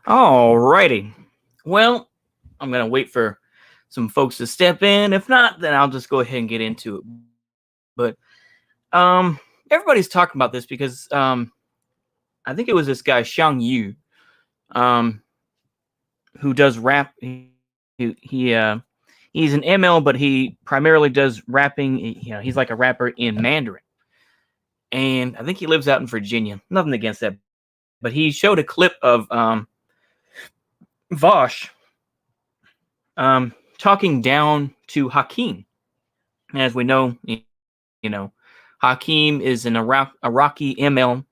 Alrighty. Well, I'm gonna wait for some folks to step in. If not, then I'll just go ahead and get into it. But everybody's talking about this because I think it was this guy Xiang Yu, um, who does rap. He's an ML, but he primarily does rapping. He's like a rapper in Mandarin, and I think he lives out in Virginia. Nothing against that, but he showed a clip of Vaush talking down to Hakeem. As we know, Hakeem is an Iraqi ML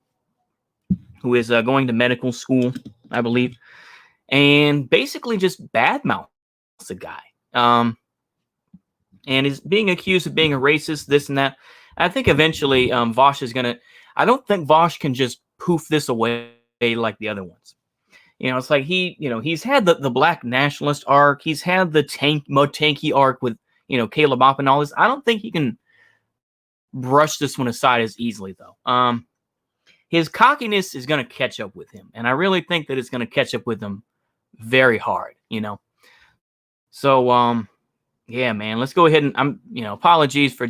who is going to medical school, I believe, and basically just badmouths the guy. And is being accused of being a racist, this and that. I think eventually Vaush is going to... I don't think Vaush can just poof this away like the other ones. It's like he's had the black nationalist arc. He's had the tanky arc with, Caleb Mop and all this. I don't think he can brush this one aside as easily, though. His cockiness is going to catch up with him. And I really think that it's going to catch up with him very hard, So, yeah, man, let's go ahead and apologies for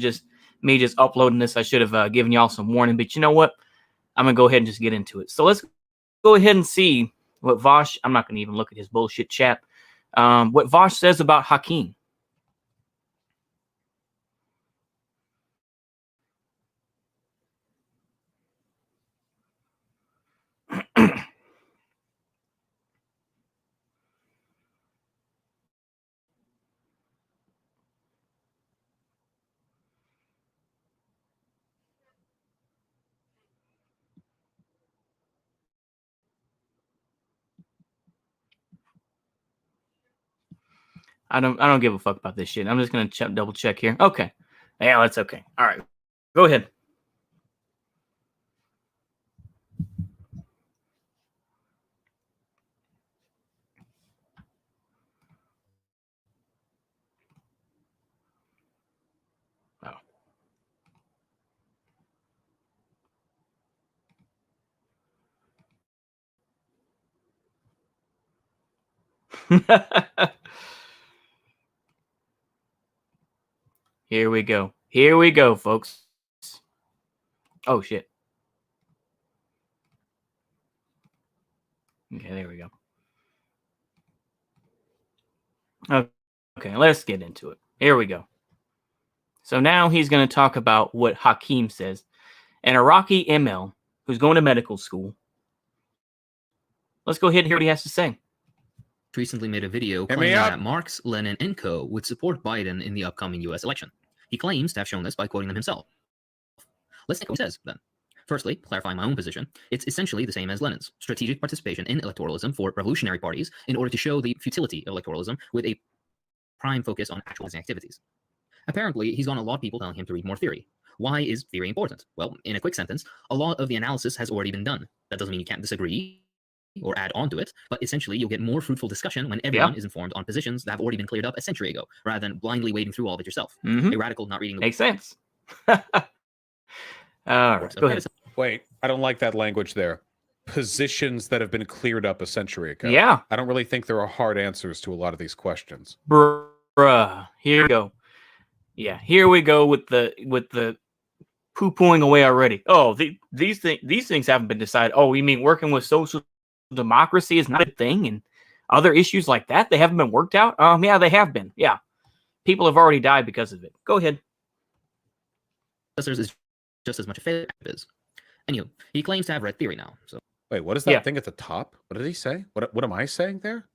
me just uploading this. I should have given y'all some warning, but you know what? I'm going to go ahead and just get into it. So let's go ahead and see what Vaush, I'm not going to even look at his bullshit chat, what Vaush says about Hakeem. I don't give a fuck about this shit. I'm just going to double check here. Okay. Yeah, that's okay. All right. Go ahead. Here we go. Here we go, folks. Oh, shit. Okay, there we go. Okay, let's get into it. Here we go. So now he's going to talk about what Hakeem says. An Iraqi ML who's going to medical school. Let's go ahead and hear what he has to say. Recently made a video claiming that Marx, Lenin, and co. would support Biden in the upcoming U.S. election. He claims to have shown this by quoting them himself. Let's take what he says, then. Firstly, clarifying my own position, it's essentially the same as Lenin's: strategic participation in electoralism for revolutionary parties in order to show the futility of electoralism with a prime focus on actualizing activities. Apparently, he's gone a lot of people telling him to read more theory. Why is theory important? Well, in a quick sentence, a lot of the analysis has already been done. That doesn't mean you can't disagree or add on to it, but essentially you'll get more fruitful discussion when everyone is informed on positions that have already been cleared up a century ago, rather than blindly wading through all of it yourself. A radical not reading the Makes sense. All right, go ahead. Wait, I don't like that language there. Positions that have been cleared up a century ago. Yeah. I don't really think there are hard answers to a lot of these questions. Bruh, here we go. Yeah, here we go with the poo-pooing away already. Oh, these things haven't been decided. Oh, you mean working with social democracy is not a thing, and other issues like that, they haven't been worked out? Yeah, they have been. Yeah, people have already died because of it. Go ahead. Is just as much a failure as it is. Anywho, he claims to have read theory now. So wait, what is that thing at the top? What did he say? What am I saying there?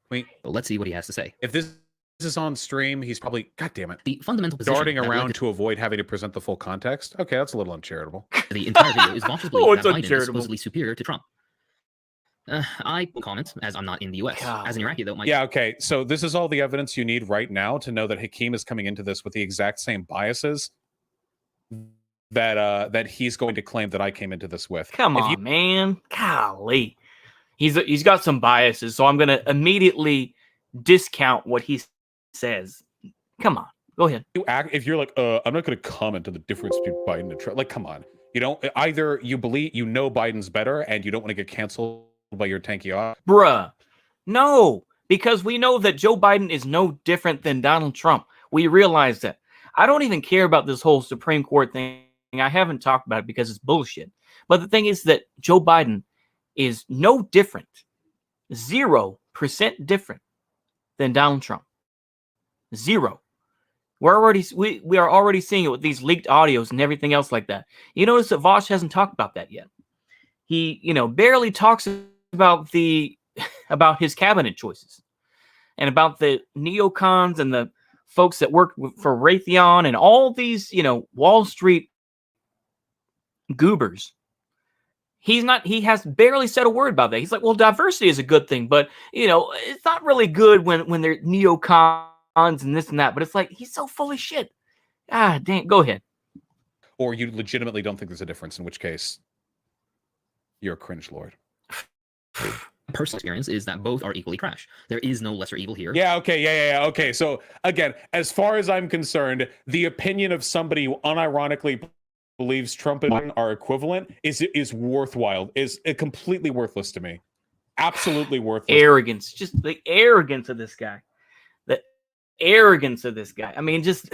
Wait, well, let's see what he has to say. If this is on stream, he's probably, god damn it, the fundamental position darting around to avoid having to present the full context. Okay, that's a little uncharitable. The entire video is Vaush's belief that Biden is supposedly superior to Trump. I will comment, as I'm not in the U.S. As an Iraqi, though, yeah, okay. So this is all the evidence you need right now to know that Hakeem is coming into this with the exact same biases that he's going to claim that I came into this with. Come on, man. Golly. He's got some biases, so I'm going to immediately discount what he says. Come on. Go ahead. If you're like, I'm not going to comment on the difference between Biden and Trump. Like, come on. You don't, either you believe, Biden's better and you don't want to get canceled by your tanky off. Bruh. No, because we know that Joe Biden is no different than Donald Trump. We realize that. I don't even care about this whole Supreme Court thing. I haven't talked about it because it's bullshit. But the thing is that Joe Biden is no different, 0% different than Donald Trump. 0. We are already seeing it with these leaked audios and everything else like that. You notice that Vaush hasn't talked about that yet. He, barely talks about about his cabinet choices and about the neocons and the folks that work for Raytheon and all these, Wall Street goobers. He has barely said a word about that. He's like, well, diversity is a good thing, but it's not really good when they're neocons and this and that. But it's like, he's so full of shit. Ah, damn, go ahead. Or you legitimately don't think there's a difference, in which case you're a cringe lord. Personal experience is that both are equally trash. There is no lesser evil here. Yeah, okay, yeah. Okay, so again, as far as I'm concerned, the opinion of somebody who unironically believes Trump and Biden are equivalent is worthwhile, is completely worthless to me. Absolutely worthless. Arrogance, just the arrogance of this guy. The arrogance of this guy. I mean, just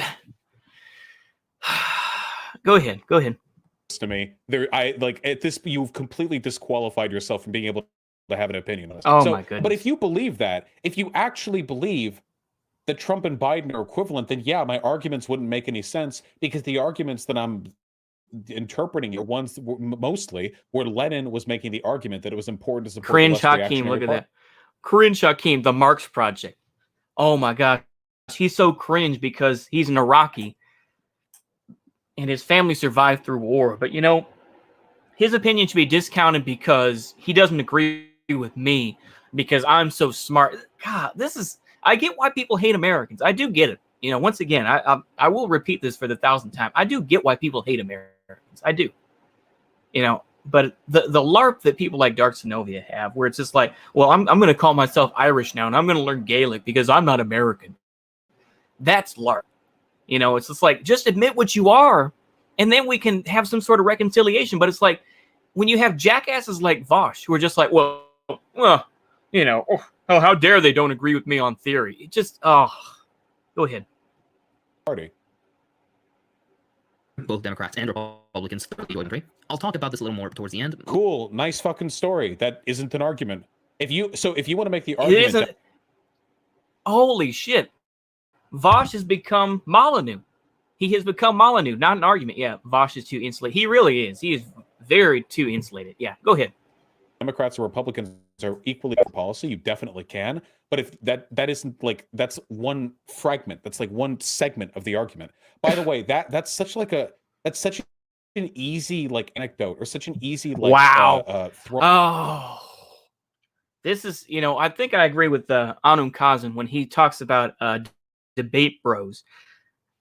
go ahead. To me, at this, you've completely disqualified yourself from being able to have an opinion on this. Oh my goodness. But if you believe that, if you actually believe that Trump and Biden are equivalent, then yeah, my arguments wouldn't make any sense, because the arguments that I'm interpreting are ones that mostly where Lenin was making the argument that it was important to support Cringe Hakeem, look at that. Cringe Hakeem, the Marx Project. Oh my gosh. He's so cringe because he's an Iraqi and his family survived through war. But his opinion should be discounted because he doesn't agree with me because I'm so smart. God, I get why people hate Americans. I do get it. Once again, I will repeat this for the 1,000th time. I do get why people hate Americans. I do. But the LARP that people like Dark Synovia have, where it's just like, well, I'm going to call myself Irish now and I'm going to learn Gaelic because I'm not American. That's LARP. It's just like, just admit what you are and then we can have some sort of reconciliation. But it's like, when you have jackasses like Vaush who are just like, well, how dare they don't agree with me on theory. It just, go ahead. Party. Both Democrats and Republicans thoroughly agree. I'll talk about this a little more towards the end. Cool, nice fucking story. That isn't an argument. If you want to make the argument, it isn't. Holy shit, Vaush has become Molyneux. He has become Molyneux, not an argument. Yeah, Vaush is too insulated. He really is. He is very too insulated. Yeah, go ahead. Democrats or Republicans are equally for policy. You definitely can. But if that isn't like, that's one fragment. That's like one segment of the argument. By the way, that's such an easy like anecdote, or such an easy like wow. This is, I think I agree with Anum Kazan when he talks about debate bros.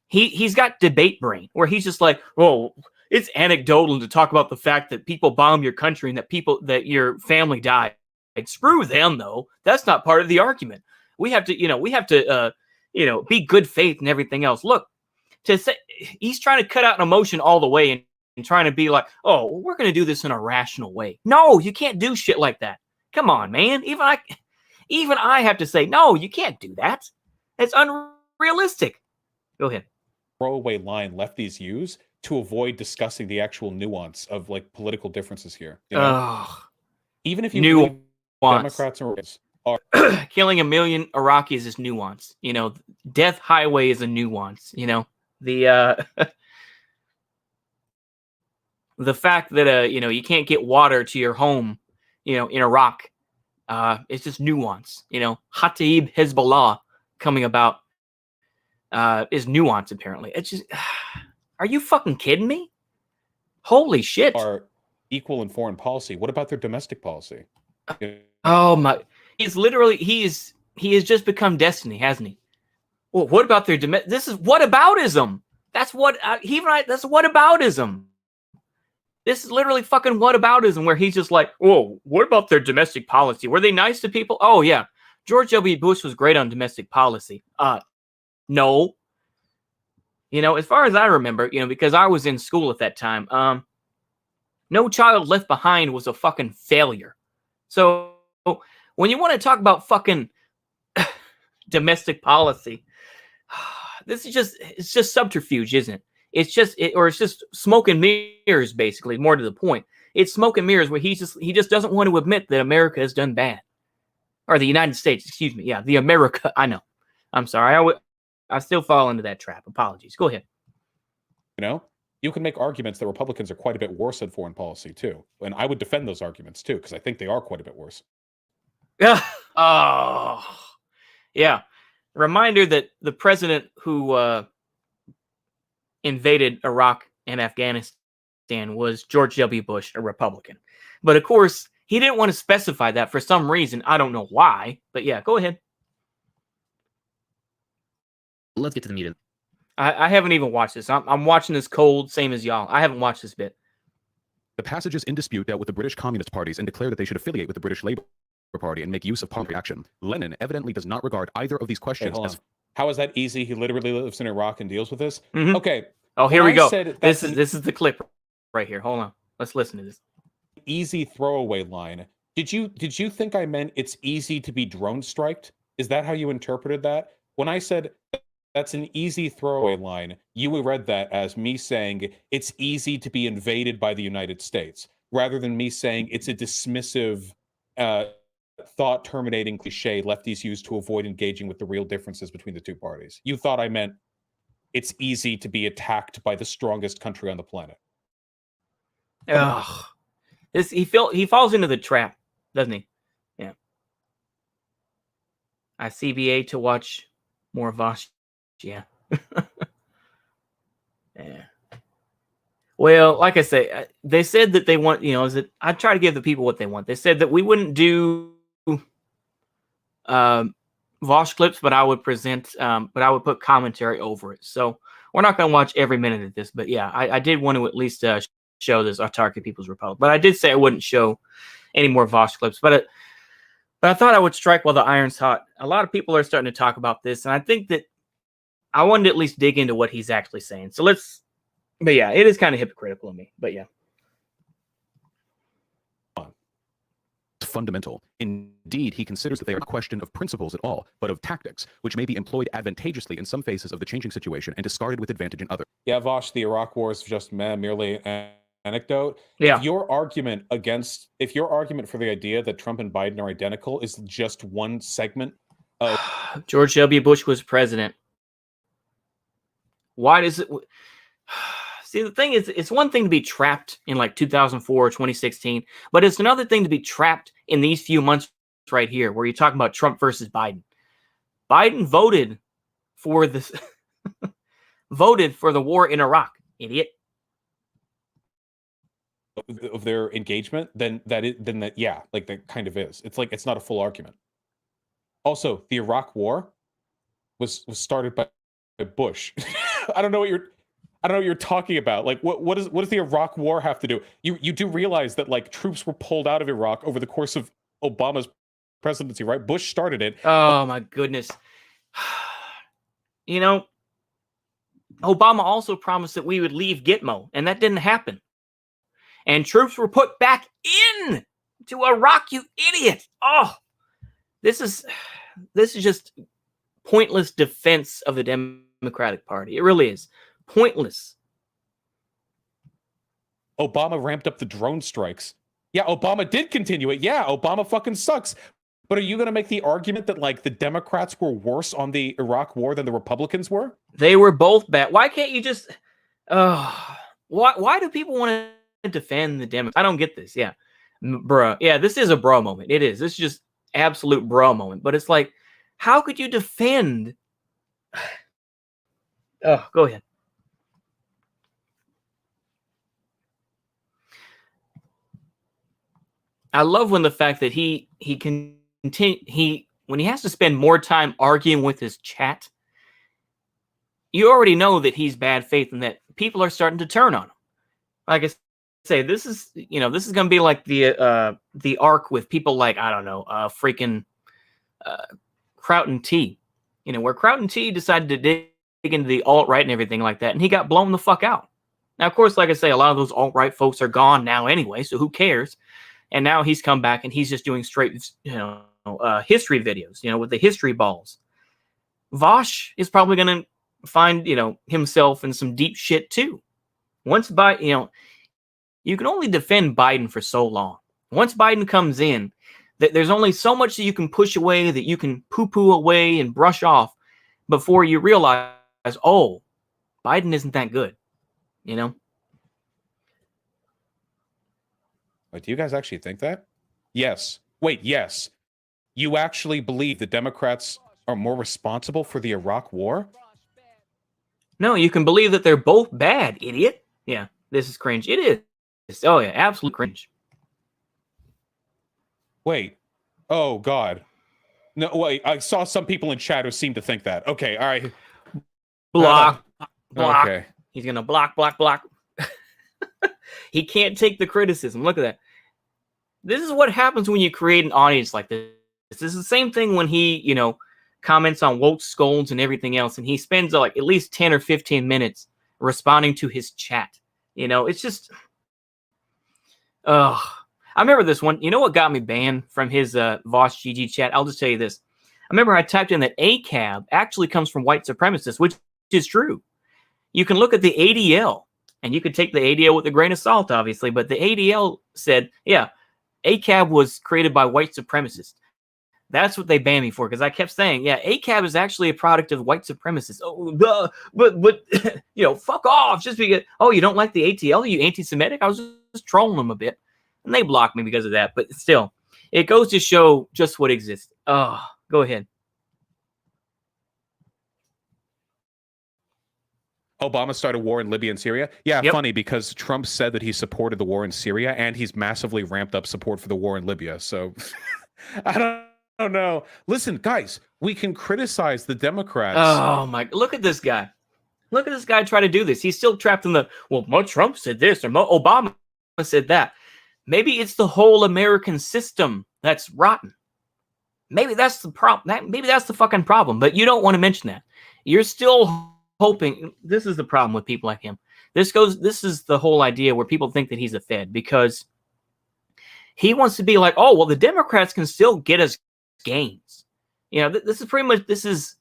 He's got debate brain where he's just like, oh, it's anecdotal to talk about the fact that people bomb your country and that your family died. Like, screw them though. That's not part of the argument. We have to, be good faith and everything else. Look, to say he's trying to cut out an emotion all the way and trying to be like, oh, we're going to do this in a rational way. No, you can't do shit like that. Come on, man. Even I have to say, no, you can't do that. It's unrealistic. Go ahead. Throwaway line lefties use to avoid discussing the actual nuance of like political differences here. Even if you believe Democrats are killing 1 million Iraqis is nuance. Death Highway is a nuance. The the fact that you can't get water to your home, in Iraq, it's just nuance. Hatib Hezbollah coming about is nuance. Apparently, it's just. Are you fucking kidding me? Holy shit! Are equal in foreign policy. What about their domestic policy? Oh my! He has just become destiny, hasn't he? Well, what about their This is whataboutism. That's what that's whataboutism. This is literally fucking whataboutism, where he's just like, whoa, what about their domestic policy? Were they nice to people? Oh yeah, George W. Bush was great on domestic policy. No. As far as I remember, because I was in school at that time, No Child Left Behind was a fucking failure. So when you want to talk about fucking domestic policy, this is it's just subterfuge, isn't it? It's just smoke and mirrors, basically, more to the point. It's smoke and mirrors where he just doesn't want to admit that America has done bad. Or the United States, excuse me. Yeah, the America. I know. I'm sorry. I still fall into that trap. Apologies. Go ahead. You know, you can make arguments that Republicans are quite a bit worse at foreign policy, too. And I would defend those arguments, too, because I think they are quite a bit worse. Yeah. Oh, yeah. Reminder that the president who invaded Iraq and Afghanistan was George W. Bush, a Republican. But of course, he didn't want to specify that for some reason. I don't know why. But yeah, go ahead. Let's get to the meat of it. I haven't even watched this. I'm watching this cold, same as y'all. I haven't watched this bit. The passages in dispute dealt with the British Communist parties and declared that they should affiliate with the British Labour Party and make use of parliamentary action. Lenin evidently does not regard either of these questions as... How is that easy? He literally lives in Iraq and deals with this. Mm-hmm. Okay. Oh, here we go. This is the clip right here. Hold on. Let's listen to this. Easy throwaway line. Did you think I meant it's easy to be drone striked? Is that how you interpreted that? When I said that's an easy throwaway line, you read that as me saying it's easy to be invaded by the United States, rather than me saying it's a dismissive, thought-terminating cliche lefties use to avoid engaging with the real differences between the two parties. You thought I meant it's easy to be attacked by the strongest country on the planet. Ugh. He falls into the trap, doesn't he? Yeah. I CBA to watch more Vaush. Yeah. Yeah. Well, like I say, they said that they want, I try to give the people what they want. They said that we wouldn't do Vaush clips, but I would put commentary over it. So we're not going to watch every minute of this, but yeah, I did want to at least show this Autarky People's Republic. But I did say I wouldn't show any more Vaush clips, but I thought I would strike while the iron's hot. A lot of people are starting to talk about this, and I think that I wanted to at least dig into what he's actually saying. So but yeah, it is kind of hypocritical of me, but yeah. Fundamental. Indeed, he considers that they are a question of principles at all, but of tactics, which may be employed advantageously in some phases of the changing situation and discarded with advantage in others. Yeah, Vaush, the Iraq War is just merely an anecdote. Yeah. If your argument for the idea that Trump and Biden are identical is just one segment of George W. Bush was president. Why does it? See, the thing is, it's one thing to be trapped in like 2004 or 2016, but it's another thing to be trapped in these few months right here, where you're talking about Trump versus Biden. Biden voted for this, voted for the war in Iraq, idiot. Of their engagement, then yeah, like that kind of is. It's like it's not a full argument. Also, the Iraq War was started by Bush. I don't know what you're talking about. Like, what does the Iraq War have to do? You do realize that like troops were pulled out of Iraq over the course of Obama's presidency, right? Bush started it. Oh my goodness. Obama also promised that we would leave Gitmo, and that didn't happen. And troops were put back in to Iraq, you idiot. Oh, this is just pointless defense of the Democratic Party. It really is. Pointless. Obama ramped up the drone strikes. Yeah, Obama did continue it. Yeah, Obama fucking sucks. But are you going to make the argument that like the Democrats were worse on the Iraq War than the Republicans were? They were both bad. Why can't you just why do people want to defend the Democrats? I don't get this. Yeah. Bruh. Yeah, this is a bro moment. It is. This is just absolute bro moment. But it's like, how could you defend? Oh, go ahead. I love when the fact that when he has to spend more time arguing with his chat, you already know that he's bad faith and that people are starting to turn on him. Like I say, this is going to be like the arc with people like, I don't know, freaking Crout T, where Crout T decided to dig into the alt-right and everything like that, and he got blown the fuck out. Now, of course, like I say, a lot of those alt-right folks are gone now anyway, so who cares? And now he's come back and he's just doing straight, history videos, with the history balls. Vaush is probably going to find, himself in some deep shit too. Once Biden, you can only defend Biden for so long. Once Biden comes in, there's only so much that you can push away, that you can poo-poo away and brush off before you realize, oh, Biden isn't that good, Wait, do you guys actually think that? Yes. Wait, yes. You actually believe the Democrats are more responsible for the Iraq war? No, you can believe that they're both bad, idiot. Yeah, this is cringe. It is. Oh, yeah, absolute cringe. Wait. Oh, God. No, wait. I saw some people in chat who seem to think that. Okay, all right. Block. Okay. He's going to block. He can't take the criticism. Look at that. This is what happens when you create an audience like this. This is the same thing when he, comments on woke scolds and everything else, and he spends like at least 10 or 15 minutes responding to his chat. It's just, I remember this one. You know what got me banned from his Vaush GG chat? I'll just tell you this. I remember I typed in that ACAB actually comes from white supremacists, which is true. You can look at the ADL, and you could take the ADL with a grain of salt, obviously, but the ADL said, yeah, ACAB was created by white supremacists. That's what they banned me for, because I kept saying, yeah, ACAB is actually a product of white supremacists. Oh, but fuck off. Just because, you don't like the ATL, you anti-Semitic? I was just trolling them a bit. And they blocked me because of that. But still, it goes to show just what exists. Oh, go ahead. Obama started war in Libya and Syria. Yeah, Yep. Funny, because Trump said that he supported the war in Syria, and he's massively ramped up support for the war in Libya. So I don't know. Listen, guys, we can criticize the Democrats. Oh, my. Look at this guy. Look at this guy try to do this. He's still trapped in Trump said this or Obama said that. Maybe it's the whole American system that's rotten. Maybe that's the problem. Maybe that's the fucking problem. But you don't want to mention that. You're still hoping. This is the problem with people like him. This is the whole idea where people think that he's a Fed, because he wants to be like, oh, well, the Democrats can still get us gains. This is pretty much, this is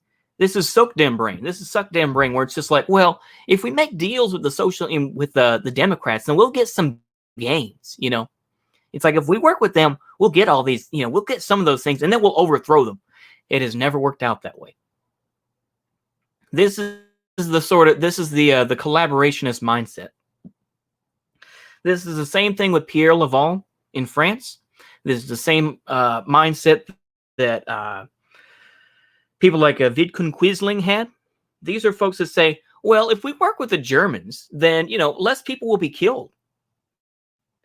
suck dem brain. This is suck dem brain, where it's just like, well, if we make deals with the Democrats, then we'll get some gains. It's like, if we work with them, we'll get all these, we'll get some of those things, and then we'll overthrow them. It has never worked out that way. This is the collaborationist mindset. This is the same thing with Pierre Laval in France. This is the same mindset that people like Vidkun Quisling had. These are folks that say, well, if we work with the Germans, then, less people will be killed.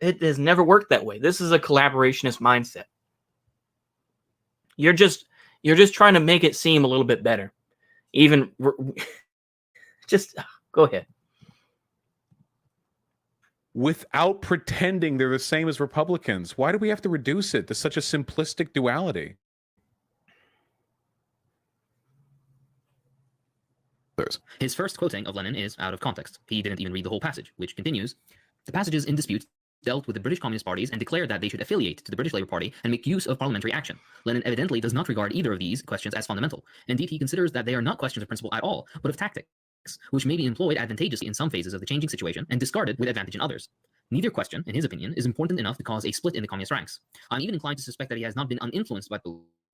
It has never worked that way. This is a collaborationist mindset. You're just trying to make it seem a little bit better. Even just go ahead. Without pretending they're the same as Republicans. Why do we have to reduce it to such a simplistic duality? His first quoting of Lenin is out of context. He didn't even read the whole passage, which continues. The passages in dispute dealt with the British Communist parties and declared that they should affiliate to the British Labour Party and make use of parliamentary action. Lenin evidently does not regard either of these questions as fundamental. Indeed, he considers that they are not questions of principle at all, but of tactics, which may be employed advantageously in some phases of the changing situation and discarded with advantage in others. Neither question, in his opinion, is important enough to cause a split in the communist ranks. I'm even inclined to suspect that he has not been uninfluenced by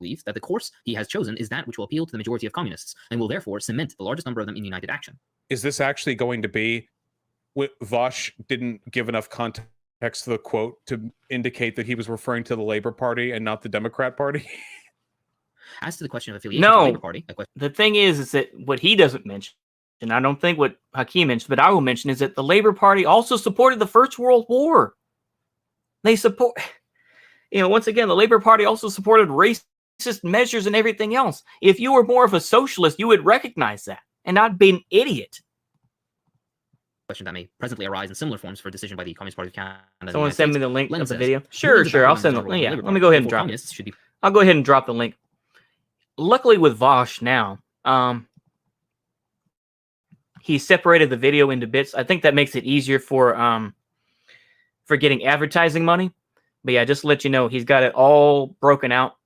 belief that the course he has chosen is that which will appeal to the majority of communists and will therefore cement the largest number of them in united action. Is this actually going to be Vaush didn't give enough context to the quote to indicate that he was referring to the Labour Party and not the Democrat Party? As to the question of affiliation to the Labour Party, the thing is that what he doesn't mention, and I don't think what Hakeem mentioned, but I will mention, is that the Labour Party also supported the First World War. They support, once again, the Labour Party also supported racist measures and everything else. If you were more of a socialist, you would recognize that and not be an idiot. Question that may presently arise in similar forms for a decision by the Communist Party of Canada. Someone send me the link Lenin of the says, video. Sure. I'll send the link. Yeah, let me go ahead and drop it. I'll go ahead and drop the link. Luckily with Vaush now, he separated the video into bits. I think that makes it easier for getting advertising money. But yeah, just to let you know, he's got it all broken out.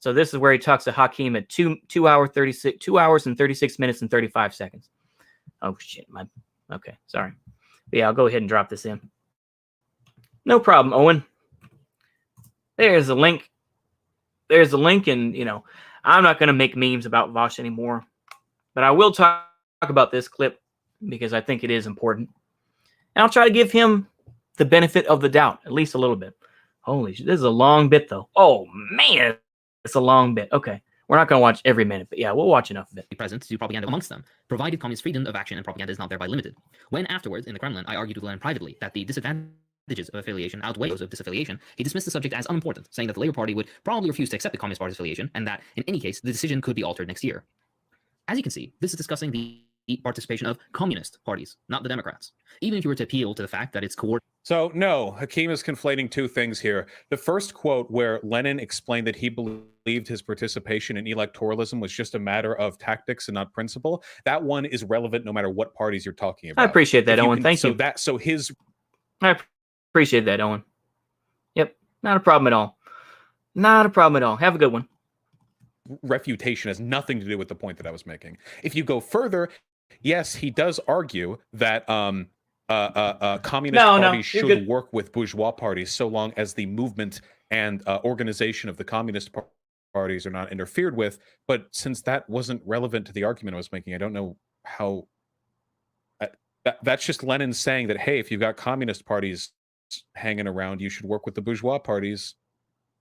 So this is where he talks to Hakeem at 2 hours and 36 minutes and 35 seconds. Oh shit, okay, sorry. But yeah, I'll go ahead and drop this in. No problem, Owen. There's a link. There's a link, and I'm not going to make memes about Vaush anymore, but I will talk about this clip because I think it is important, and I'll try to give him the benefit of the doubt, at least a little bit. Holy shit, this is a long bit though. Oh man, it's a long bit. Okay, we're not going to watch every minute, but yeah, we'll watch enough of it. Present to propaganda amongst them, provided communist freedom of action and propaganda is not thereby limited. When afterwards, in the Kremlin, I argued with Lenin privately that the disadvantages of affiliation outweigh those of disaffiliation, he dismissed the subject as unimportant, saying that the Labour Party would probably refuse to accept the Communist Party's affiliation, and that, in any case, the decision could be altered next year. As you can see, this is discussing the participation of communist parties, not the Democrats. Even if you were to appeal to the fact that it's coordinated. So, no, Hakeem is conflating two things here. The first quote where Lenin explained that he believed his participation in electoralism was just a matter of tactics and not principle, that one is relevant no matter what parties you're talking about. I appreciate that, Owen. Thank you. I appreciate that, Owen. Yep, not a problem at all. Not a problem at all. Have a good one. Refutation has nothing to do with the point that I was making. If you go further, yes, he does argue that communist parties should work with bourgeois parties so long as the movement and organization of the communist parties are not interfered with. But since that wasn't relevant to the argument I was making, I don't know how. That's just Lenin saying that, hey, if you've got communist parties hanging around, you should work with the bourgeois parties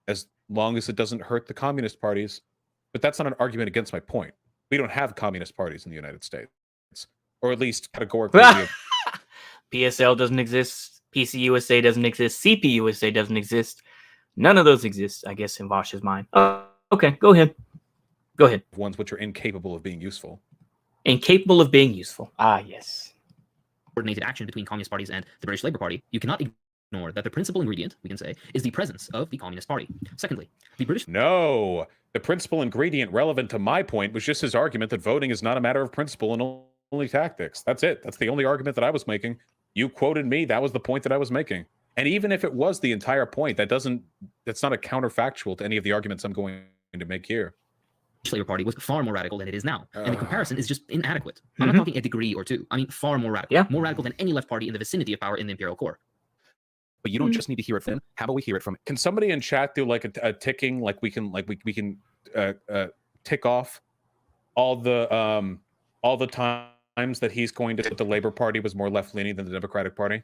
as long as it doesn't hurt the communist parties. But that's not an argument against my point. We don't have communist parties in the United States, or at least categorically. PSL doesn't exist. PCUSA doesn't exist. CPUSA doesn't exist. None of those exist, I guess, in Vaush's mind. Okay, go ahead. Go ahead. Ones which are incapable of being useful. Incapable of being useful. Ah, yes. Coordinated action between communist parties and the British Labour Party, you cannot ignore that the principal ingredient, we can say, is the presence of the Communist Party. Secondly, the British... No, the principal ingredient relevant to my point was just his argument that voting is not a matter of principle and only tactics. That's it. That's the only argument that I was making. You quoted me. That was the point that I was making. And even if it was the entire point, that's not a counterfactual to any of the arguments I'm going to make here. The Labour Party was far more radical than it is now. And the comparison is just inadequate. I'm not talking a degree or two. I mean, far more radical. Yeah. More radical than any left party in the vicinity of power in the imperial core. But you don't just need to hear it from. How about we hear it from? Can somebody in chat do like a ticking, like we can tick off all the times that he's going to the Labour Party was more left-leaning than the Democratic Party?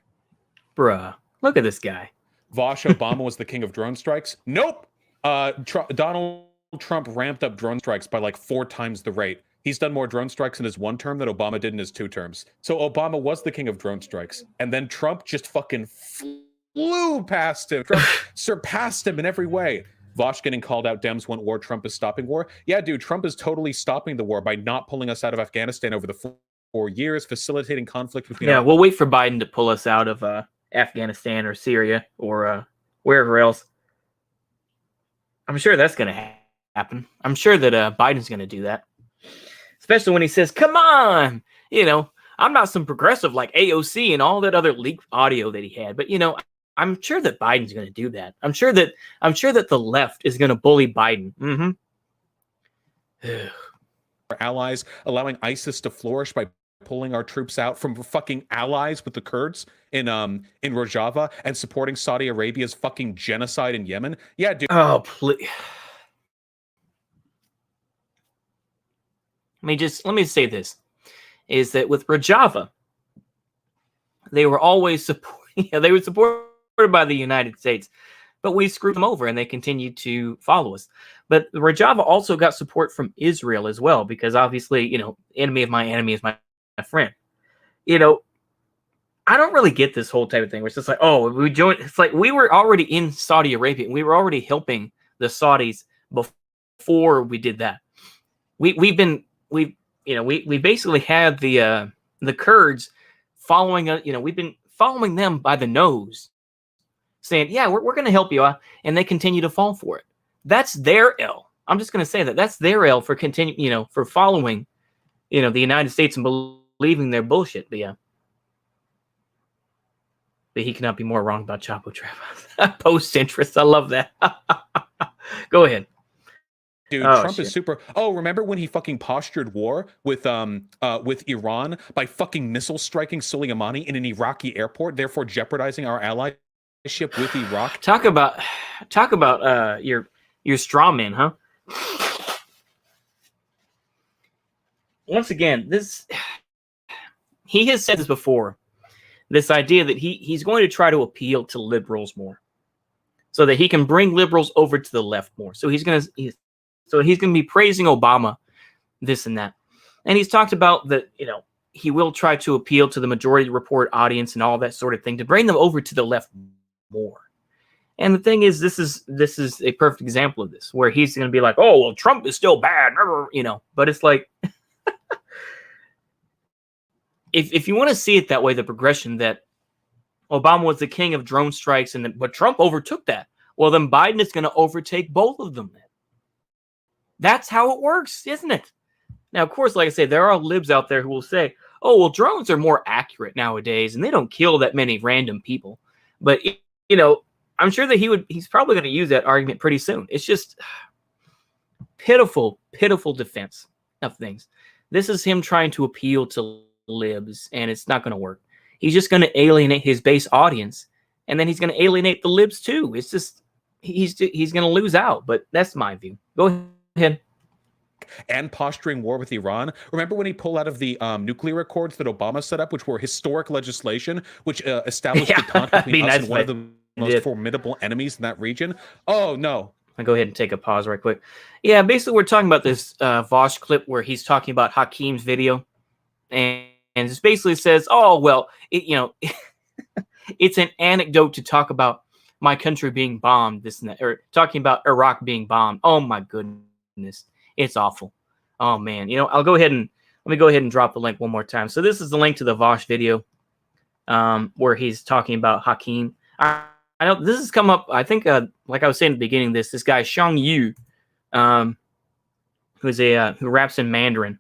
Bruh, look at this guy. Vaush, Obama was the king of drone strikes? Nope. Donald Trump ramped up drone strikes by like 4 times the rate. He's done more drone strikes in his 1 term than Obama did in his 2 terms. So Obama was the king of drone strikes. And then Trump just fucking flew past him. Trump surpassed him in every way. Vaush getting called out, Dems want war, Trump is stopping war. Yeah, dude, Trump is totally stopping the war by not pulling us out of Afghanistan over the 4 years, facilitating conflict between... Yeah, we'll wait for Biden to pull us out of Afghanistan or Syria or wherever else. I'm sure that's going to happen. I'm sure that Biden's going to do that. Especially when he says, come on, I'm not some progressive like AOC and all that other leaked audio that he had. But, I'm sure that Biden's going to do that. I'm sure that the left is going to bully Biden. Our allies, allowing ISIS to flourish by pulling our troops out from fucking allies with the Kurds in Rojava and supporting Saudi Arabia's fucking genocide in Yemen. Yeah, dude. Oh, please. Let me say this, is that with Rojava, they were always supported by the United States, but we screwed them over and they continued to follow us. But Rojava also got support from Israel as well, because obviously, enemy of my enemy is my friend. I don't really get this whole type of thing where it's just like, oh, we joined. It's like we were already in Saudi Arabia and we were already helping the Saudis before we did that. We basically had the Kurds following we've been following them by the nose, saying, yeah, we're going to help you out, and they continue to fall for it. That's their L. I'm just going to say that's their L for for following, the United States and believing their bullshit. But But he cannot be more wrong about Chapo Trap. Post-centrist. I love that. Go ahead. Dude, Trump is super. Oh, remember when he fucking postured war with Iran by fucking missile striking Soleimani in an Iraqi airport, therefore jeopardizing our allyship with Iraq? Talk about your straw man, huh? Once again, he has said this before. This idea that he's going to try to appeal to liberals more, so that he can bring liberals over to the left more. So he's gonna be praising Obama, this and that, and he's talked about that. He will try to appeal to the majority report audience and all that sort of thing to bring them over to the left more. And the thing is, this is a perfect example of this, where he's going to be like, "Oh, well, Trump is still bad," but it's like. If you want to see it that way, the progression that Obama was the king of drone strikes, but Trump overtook that. Well, then Biden is going to overtake both of them. That's how it works, isn't it? Now, of course, like I say, there are libs out there who will say, "Oh, well, drones are more accurate nowadays, and they don't kill that many random people." But I'm sure that he's probably going to use that argument pretty soon. It's just pitiful defense of things. This is him trying to appeal to libs, and it's not going to work. He's just going to alienate his base audience, and then he's going to alienate the libs too. It's just he's going to lose out. But that's my view. Go ahead. And posturing war with Iran. Remember when he pulled out of the nuclear accords that Obama set up, which were historic legislation, which established detente between us and one of the most formidable enemies in that region? Oh no. I'll go ahead and take a pause right quick. Yeah, basically we're talking about this Vaush clip where he's talking about Hakeem's video, and it basically says, "Oh well, it's an anecdote to talk about my country being bombed, this and that, or talking about Iraq being bombed." Oh my goodness, it's awful. Oh man, let me go ahead and drop the link one more time. So this is the link to the Vaush video, where he's talking about Hakeem. I know this has come up. I think, like I was saying at the beginning, this guy Shang Yu, who raps in Mandarin.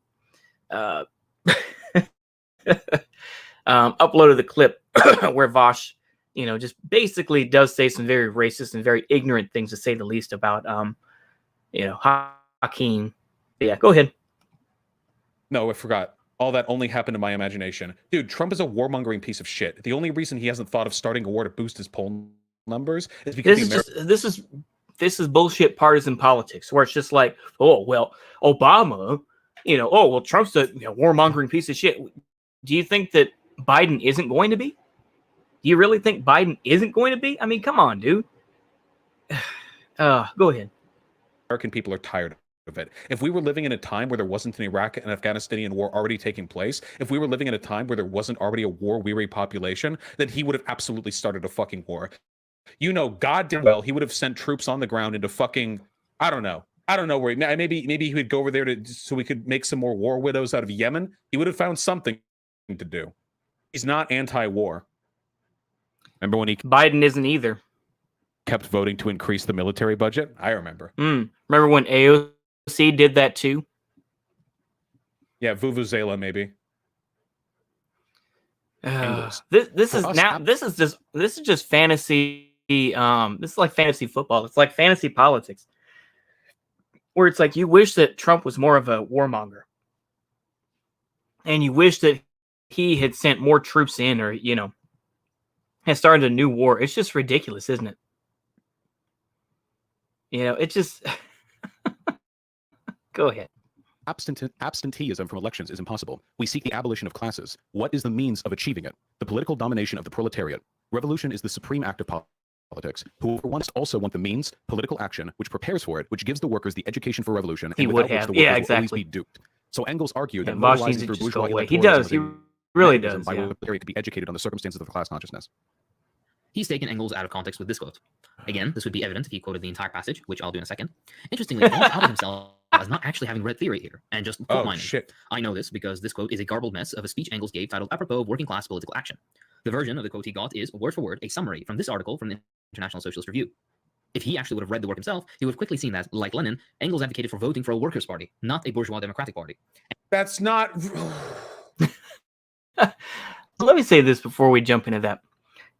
Uploaded the clip where Vaush, just basically does say some very racist and very ignorant things, to say the least, about Hakeem. But yeah, go ahead. No, I forgot. All that only happened in my imagination. Dude, Trump is a warmongering piece of shit. The only reason he hasn't thought of starting a war to boost his poll numbers is because this is bullshit partisan politics, where it's just like, "Oh well, Obama, oh well, Trump's a warmongering piece of shit." Do you think that Biden isn't going to be? Do you really think Biden isn't going to be? I mean, come on, dude. Go ahead. American people are tired of it. If we were living in a time where there wasn't an Iraq and Afghanistanian war already taking place, if we were living in a time where there wasn't already a war-weary population, then he would have absolutely started a fucking war. Goddamn well, he would have sent troops on the ground into fucking, I don't know where. Maybe he would go over there so we could make some more war widows out of Yemen. He would have found something to do. He's not anti-war. Remember when Biden isn't either. Kept voting to increase the military budget? I remember. Remember when AOC did that too? Yeah, Vuvuzela maybe. This is just fantasy. This is like fantasy football. It's like fantasy politics, where it's like you wish that Trump was more of a warmonger, and you wish that he had sent more troops in, or had started a new war. It's just ridiculous, isn't it? It just go ahead. Absenteeism from elections is impossible. We seek the abolition of classes. What is the means of achieving it? The political domination of the proletariat. Revolution is the supreme act of politics. Who once also want the means, political action, which prepares for it, which gives the workers the education for revolution, and without which the workers will always be duped. So Engels argued that mobilizing through bourgeois he does. He really does. By proletariat could be educated on the circumstances of the class consciousness. He's taken Engels out of context with this quote. Again, this would be evident if he quoted the entire passage, which I'll do in a second. Interestingly, Vaush outed himself as not actually having read theory here, and just quote mining. Shit. I know this because this quote is a garbled mess of a speech Engels gave titled "Apropos of Working Class Political Action." The version of the quote he got is, word for word, a summary from this article from the International Socialist Review. If he actually would have read the work himself, he would have quickly seen that, like Lenin, Engels advocated for voting for a workers' party, not a bourgeois democratic party. That's not... Let me say this before we jump into that.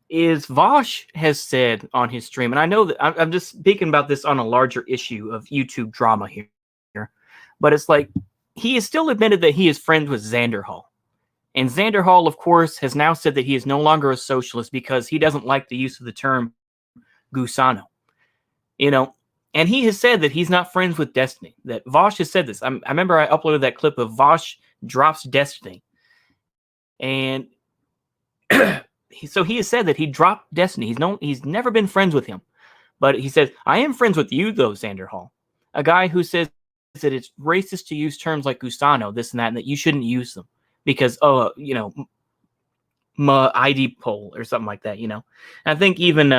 is Vaush has said on his stream, and I know that I'm just speaking about this on a larger issue of YouTube drama here, but it's like he has still admitted that he is friends with Xander Hall. And Xander Hall, of course, has now said that he is no longer a socialist because he doesn't like the use of the term gusano. You know, and he has said that he's not friends with Destiny. That Vaush has said this. I remember I uploaded that clip of Vaush drops Destiny. And so he has said that he dropped Destiny. He's never been friends with him. But he says, I am friends with you, though, Xander Hall. A guy who says that it's racist to use terms like gusano, this and that you shouldn't use them. Because, you know, my ID poll or something like that, you know. And I think even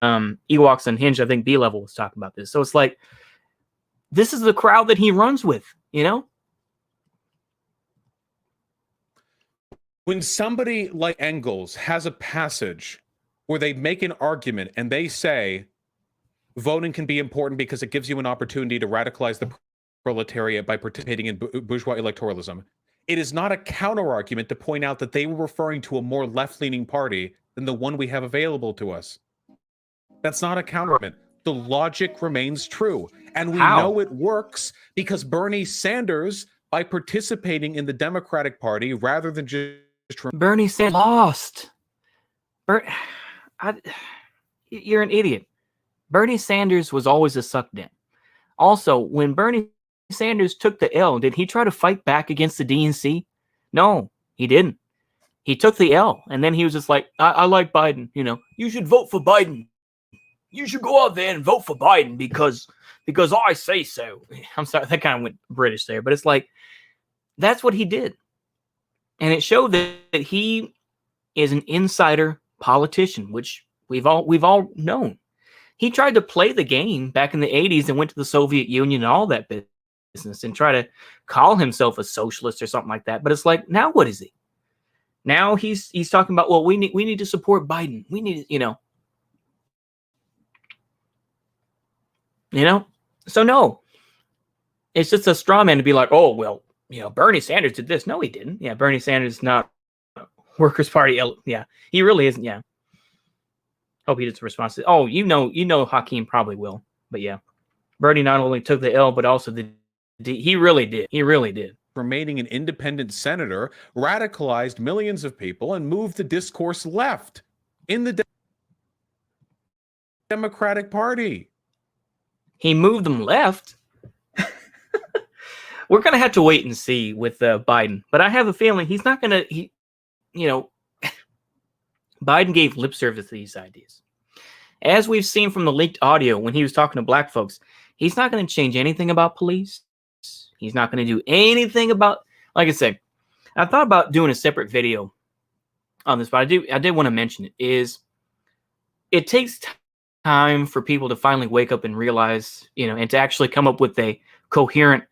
Ewoks Unhinged, I think B-Level was talking about this. So it's like, this is the crowd that he runs with, you know. When somebody like Engels has a passage where they make an argument and they say voting can be important because it gives you an opportunity to radicalize the proletariat by participating in bourgeois electoralism, it is not a counter-argument to point out that they were referring to a more left-leaning party than the one we have available to us. That's not a counter-argument. The logic remains true. And we know it works because Bernie Sanders, by participating in the Democratic Party rather than just... Bernie Sanders lost. You're an idiot. Bernie Sanders was always a suck-in. Also, when Bernie Sanders took the L, did he try to fight back against the DNC? No, he didn't. He took the L, and then he was just like, I like Biden. You know, you should vote for Biden. You should go out there and vote for Biden because I say so. I'm sorry, that kind of went British there, but it's like, that's what he did. And it showed that he is an insider politician, which we've all known. He tried to play the game back in the 80s and went to the Soviet Union and all that business and try to call himself a socialist or something like that. But it's like, now what is he? Now he's talking about, well, we need to support Biden. We need, you know. So no, it's just a straw man to be like, oh, well, you know, Bernie Sanders did this. No, he didn't. Yeah, Bernie Sanders is not Workers' Party. Yeah, he really isn't. Yeah. Hope he doesn't respond to. Oh, you know, Hakeem probably will. But yeah, Bernie not only took the L, but also he really did. He really did. Remaining an independent senator, radicalized millions of people and moved the discourse left in the Democratic Party. He moved them left. We're going to have to wait and see with Biden. But I have a feeling he's not going to, you know, Biden gave lip service to these ideas. As we've seen from the leaked audio when he was talking to black folks, he's not going to change anything about police. He's not going to do anything about, like I said, I thought about doing a separate video on this, but I did want to mention it, is it takes time for people to finally wake up and realize, you know, and to actually come up with a coherent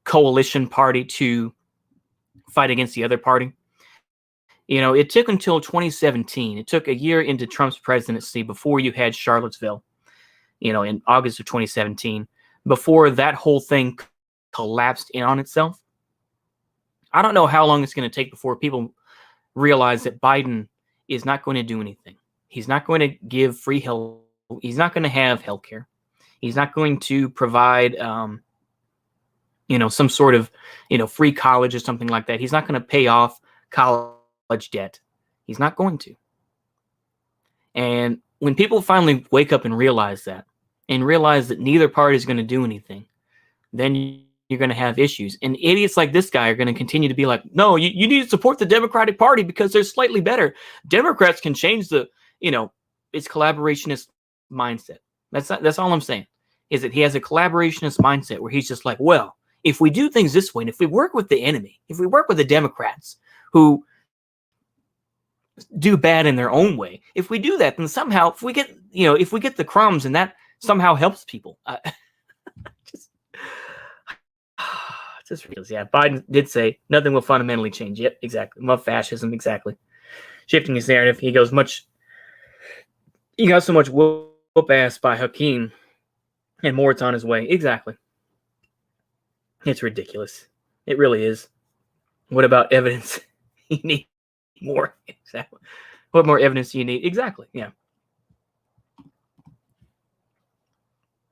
coalition party to fight against the other party. You know, it took until 2017. It took a year into Trump's presidency before you had Charlottesville, you know, in August of 2017, before that whole thing collapsed in on itself. I don't know how long it's going to take before people realize that Biden is not going to do anything. He's not going to give free health. He's not going to have health care. He's not going to provide, you know, some sort of, you know, free college or something like that. He's not going to pay off college debt. He's not going to. And when people finally wake up and realize that, and realize that neither party is going to do anything, then you're going to have issues. And idiots like this guy are going to continue to be like, no, you need to support the Democratic Party because they're slightly better. Democrats can change the, you know, it's collaborationist mindset. That's all I'm saying, is that he has a collaborationist mindset where he's just like, well, if we do things this way, and if we work with the enemy, if we work with the Democrats who do bad in their own way, if we do that, then somehow if we get the crumbs and that somehow helps people. Just ridiculous. Yeah, Biden did say nothing will fundamentally change. Yep, exactly. Love fascism, exactly. Shifting his narrative, he got so much whoop ass by Hakeem, and more it's on his way. Exactly. It's ridiculous. It really is. What about evidence? You need more. Exactly. What more evidence do you need? Exactly. Yeah.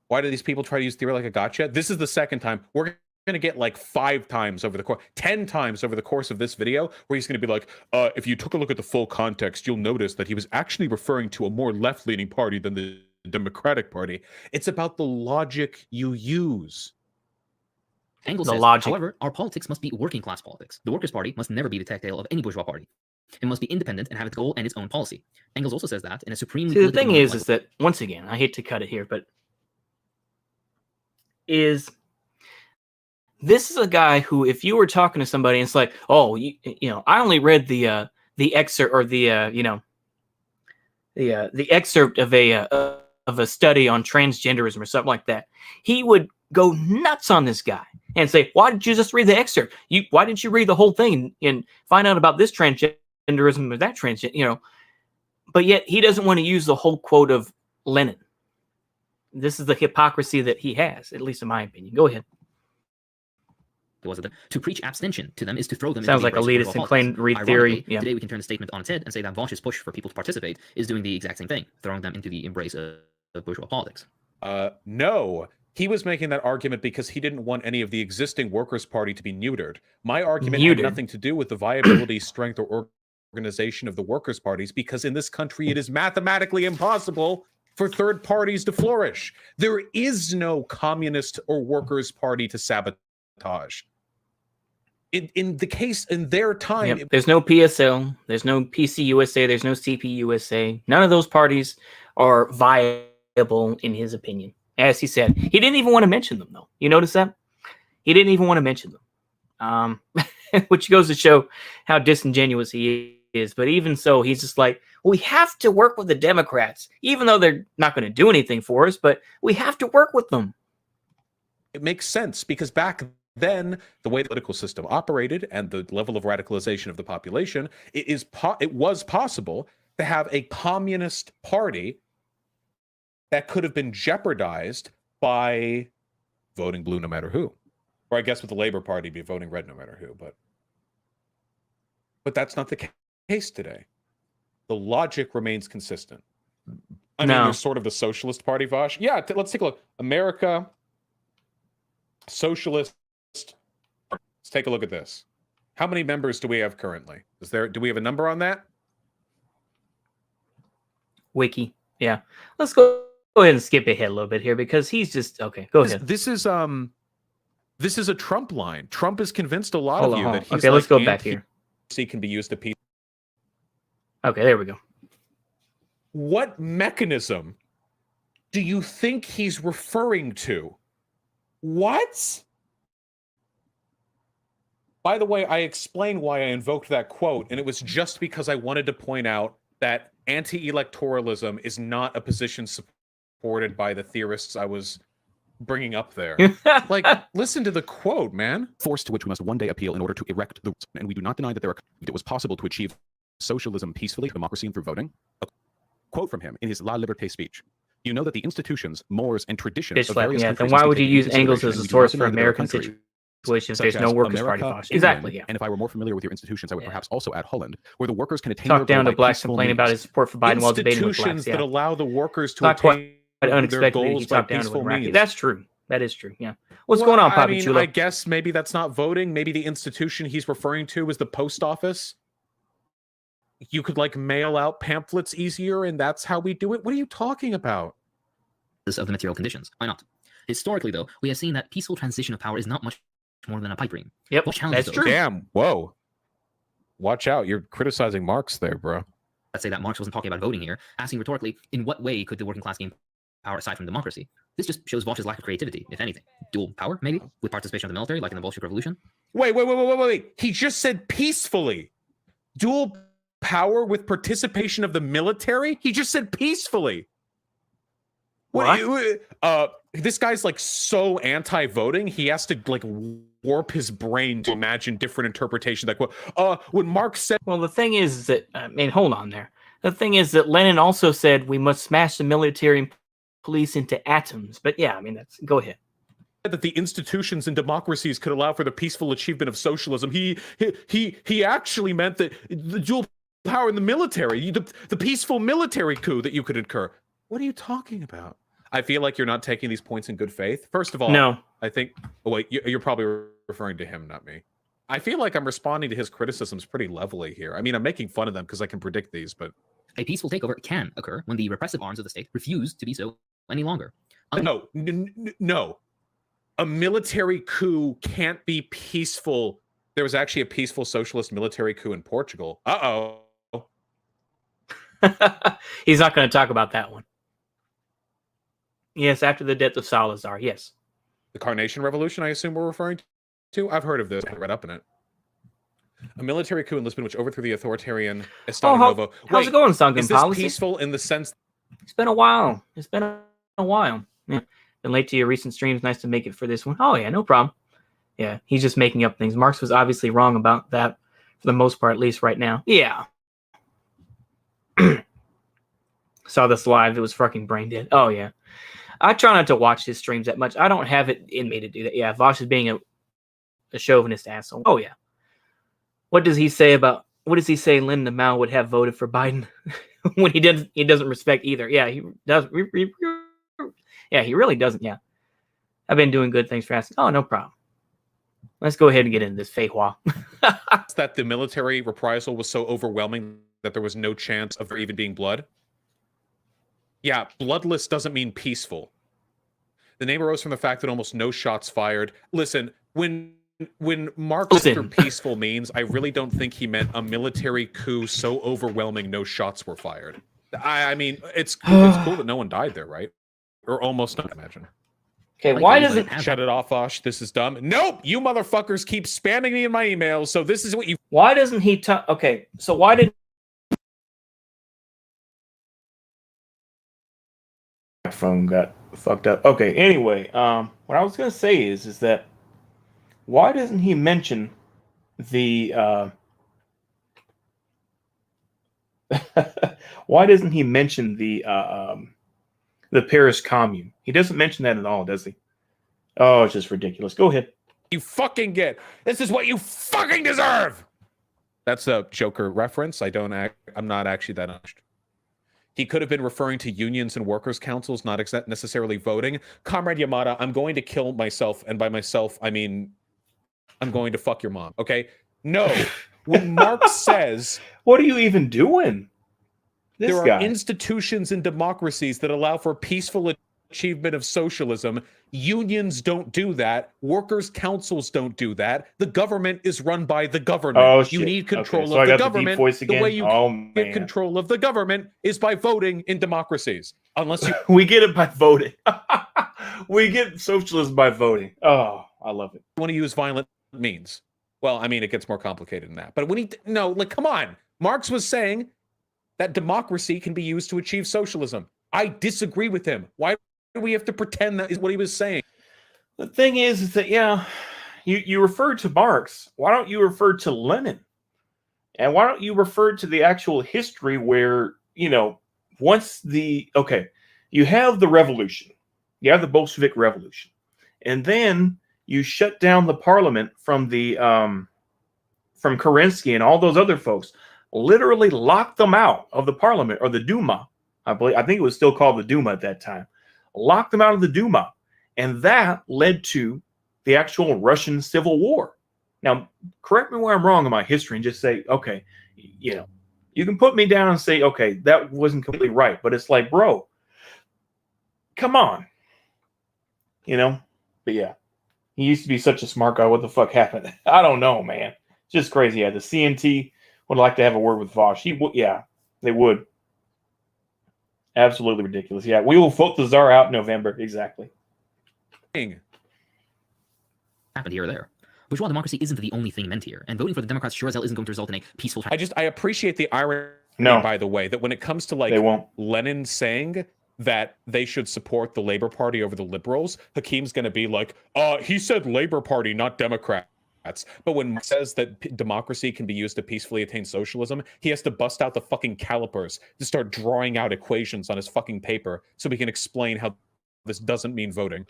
Why do these people try to use theory like a gotcha? This is the second time. We're going to get like 5 times over the course, 10 times over the course of this video, where he's going to be like, if you took a look at the full context, you'll notice that he was actually referring to a more left-leaning party than the Democratic Party. It's about the logic you use. Engels The says, logic. however, our politics must be working class politics. The Workers' Party must never be the tail of any bourgeois party. It must be independent and have its goal and its own policy. Engels also says that in a supremely See, the thing moment is that, once again, I hate to cut it here, but this is a guy who, if you were talking to somebody, and it's like, oh, you know, I only read the excerpt, or the excerpt of a study on transgenderism or something like that, he would go nuts on this guy and say, why did you just read the excerpt? Why didn't you read the whole thing and find out about this transgenderism or that transgender, you know? But yet he doesn't want to use the whole quote of Lenin. This is the hypocrisy that he has, at least in my opinion. Go ahead. To preach abstention to them is to throw them Sounds into like elitist and claim read theory. Yeah. Today we can turn the statement on its head and say that Vaush's push for people to participate is doing the exact same thing, throwing them into the embrace of bourgeois politics. No. He was making that argument because he didn't want any of the existing Workers' Party to be neutered. My argument had nothing to do with the viability, strength, or organization of the Workers' Parties, because in this country it is mathematically impossible for third parties to flourish. There is no communist or Workers' Party to sabotage. In the case, in their time... Yep. There's no PSL, there's no PCUSA, there's no CPUSA. None of those parties are viable in his opinion. As he said, he didn't even want to mention them, though. You notice that? He didn't even want to mention them. Which goes to show how disingenuous he is. But even so, he's just like, we have to work with the Democrats, even though they're not going to do anything for us, but we have to work with them. It makes sense, because back then, the way the political system operated and the level of radicalization of the population, it was possible to have a communist party that could have been jeopardized by voting blue no matter who. Or I guess with the Labor Party, be voting red no matter who. But that's not the case today. The logic remains consistent. I mean, there's sort of the Socialist Party, Vaush. Yeah, let's take a look. America, Socialist. Let's take a look at this. How many members do we have currently? Do we have a number on that? Wiki. Yeah. Let's go ahead and skip ahead a little bit here, because he's just okay. Go ahead. This is a Trump line. Trump has convinced a lot of you that he's okay. Let's go back here. Can be used to peace. Okay, there we go. What mechanism do you think he's referring to? What? By the way, I explained why I invoked that quote, and it was just because I wanted to point out that anti-electoralism is not a position supported by the theorists I was bringing up there. Like, listen to the quote, man. Force to which we must one day appeal in order to erect the... And we do not deny that it was possible to achieve socialism peacefully, democracy, and through voting. A quote from him in his La Liberté speech. You know that the institutions, mores, and traditions of various countries... Then why would you use Engels as a source for American situations if there's no Workers' Party? Exactly, yeah. And if I were more familiar with your institutions, I would perhaps also add Holland, where the workers can attain... Talk down to blacks complaining about his support for Biden while debating with blacks. Institutions that allow the workers to attain their goals by peaceful means. That's true. That is true, yeah. What's going on, Papi Chulo? I guess maybe that's not voting. Maybe the institution he's referring to is the post office. You could, like, mail out pamphlets easier, and that's how we do it? What are you talking about? Of the material conditions. Why not? Historically, though, we have seen that peaceful transition of power is not much more than a pipe dream. Yep, that's true. Damn, whoa. Watch out, you're criticizing Marx there, bro. Let's say that Marx wasn't talking about voting here, asking rhetorically, in what way could the working class gain power aside from democracy? This just shows Vaush's lack of creativity, if anything. Dual power, maybe, with participation of the military, like in the Bolshevik Revolution. Wait. He just said peacefully. Dual power with participation of the military? He just said peacefully. What? This guy's like so anti-voting, he has to like warp his brain to imagine different interpretations. Like when Marx said... Well, the thing is that, I mean, hold on there. The thing is that Lenin also said we must smash the military and police into atoms. But yeah, I mean, go ahead. That the institutions and democracies could allow for the peaceful achievement of socialism. He actually meant that the dual power in the military, the peaceful military coup that you could incur. What are you talking about? I feel like you're not taking these points in good faith. First of all, No. I think. Oh wait, you're probably referring to him, not me. I feel like I'm responding to his criticisms pretty levelly here. I mean, I'm making fun of them because I can predict these, but A peaceful takeover can occur when the repressive arms of the state refuse to be so any longer. No. A military coup can't be peaceful. There was actually a peaceful socialist military coup in Portugal. Uh-oh. He's not going to talk about that one. Yes, after the death of Salazar, yes. The Carnation Revolution, I assume we're referring to? I've heard of this. I read up in it. A military coup in Lisbon which overthrew the authoritarian Estado Novo. How's it going, Sunken Is this Policy? peaceful in the sense... It's been a while. It's been a while. Yeah. Been late to your recent streams. Nice to make it for this one. Oh, yeah, no problem. Yeah, he's just making up things. Marx was obviously wrong about that, for the most part, at least right now. Yeah. Saw this live. It was fucking brain dead. Oh, yeah. I try not to watch his streams that much. I don't have it in me to do that. Yeah, Vaush is being a chauvinist asshole. Oh, yeah. What does he say Lyndon Mao would have voted for Biden when he doesn't respect either? Yeah, he does. Yeah, he really doesn't. Yeah. I've been doing good. Thanks for asking. Oh, no problem. Let's go ahead and get into this Feihua. that the military reprisal was so overwhelming that there was no chance of there even being blood? Yeah, bloodless doesn't mean peaceful. The name arose from the fact that almost no shots fired. Listen, when Marx for peaceful means, I really don't think he meant a military coup so overwhelming no shots were fired. I mean, it's cool that no one died there, right? Or almost, I imagine. Okay, why doesn't... Shut it off, Vaush. This is dumb. Nope! You motherfuckers keep spamming me in my emails, so this is what you... Why doesn't he... Okay, so why did... My phone got fucked up. Okay, anyway, what I was going to say is that why doesn't he mention the... why doesn't he mention the Paris Commune? He doesn't mention that at all, does he? Oh, it's just ridiculous. Go ahead. You fucking get. This is what you fucking deserve. That's a Joker reference. I'm not actually that honest. He could have been referring to unions and workers' councils, not necessarily voting. Comrade Yamada, I'm going to kill myself, and by myself, I mean I'm going to fuck your mom. Okay? No. When Marx says, what are you even doing? There are institutions and democracies that allow for peaceful achievement of socialism. Unions don't do that. Workers' councils don't do that. The government is run by the government. Oh, shit. You need control of the government. The way you get control of the government is by voting in democracies. Unless you... We get it by voting. We get socialism by voting. Oh, I love it. Want to use violent means. Well, I mean, it gets more complicated than that. But when come on. Marx was saying that democracy can be used to achieve socialism. I disagree with him. Why do we have to pretend that is what he was saying? The thing is that, yeah, you referred to Marx. Why don't you refer to Lenin? And why don't you refer to the actual history where, once you have the revolution, you have the Bolshevik Revolution, and then you shut down the parliament from from Kerensky and all those other folks, literally locked them out of the parliament, or the Duma. I think it was still called the Duma at that time. Locked them out of the Duma. And that led to the actual Russian Civil War. Now, correct me where I'm wrong in my history and just say, okay, you can put me down and say, okay, that wasn't completely right. But it's like, bro, come on. But yeah, he used to be such a smart guy. What the fuck happened? I don't know, man. Just crazy. Yeah, the CNT would like to have a word with Vaush. They would. Absolutely ridiculous. Yeah, we will vote the Tsar out in November. Exactly. Happened here or there. Bourgeois democracy isn't the only thing meant here, and voting for the Democrats sure as hell isn't going to result in a peaceful... I appreciate the irony, by the way, that when it comes to Lenin saying that they should support the Labor Party over the liberals, Hakeem's going to be like, he said Labor Party, not Democrat. But when Marx says that democracy can be used to peacefully attain socialism, he has to bust out the fucking calipers to start drawing out equations on his fucking paper so we can explain how this doesn't mean voting.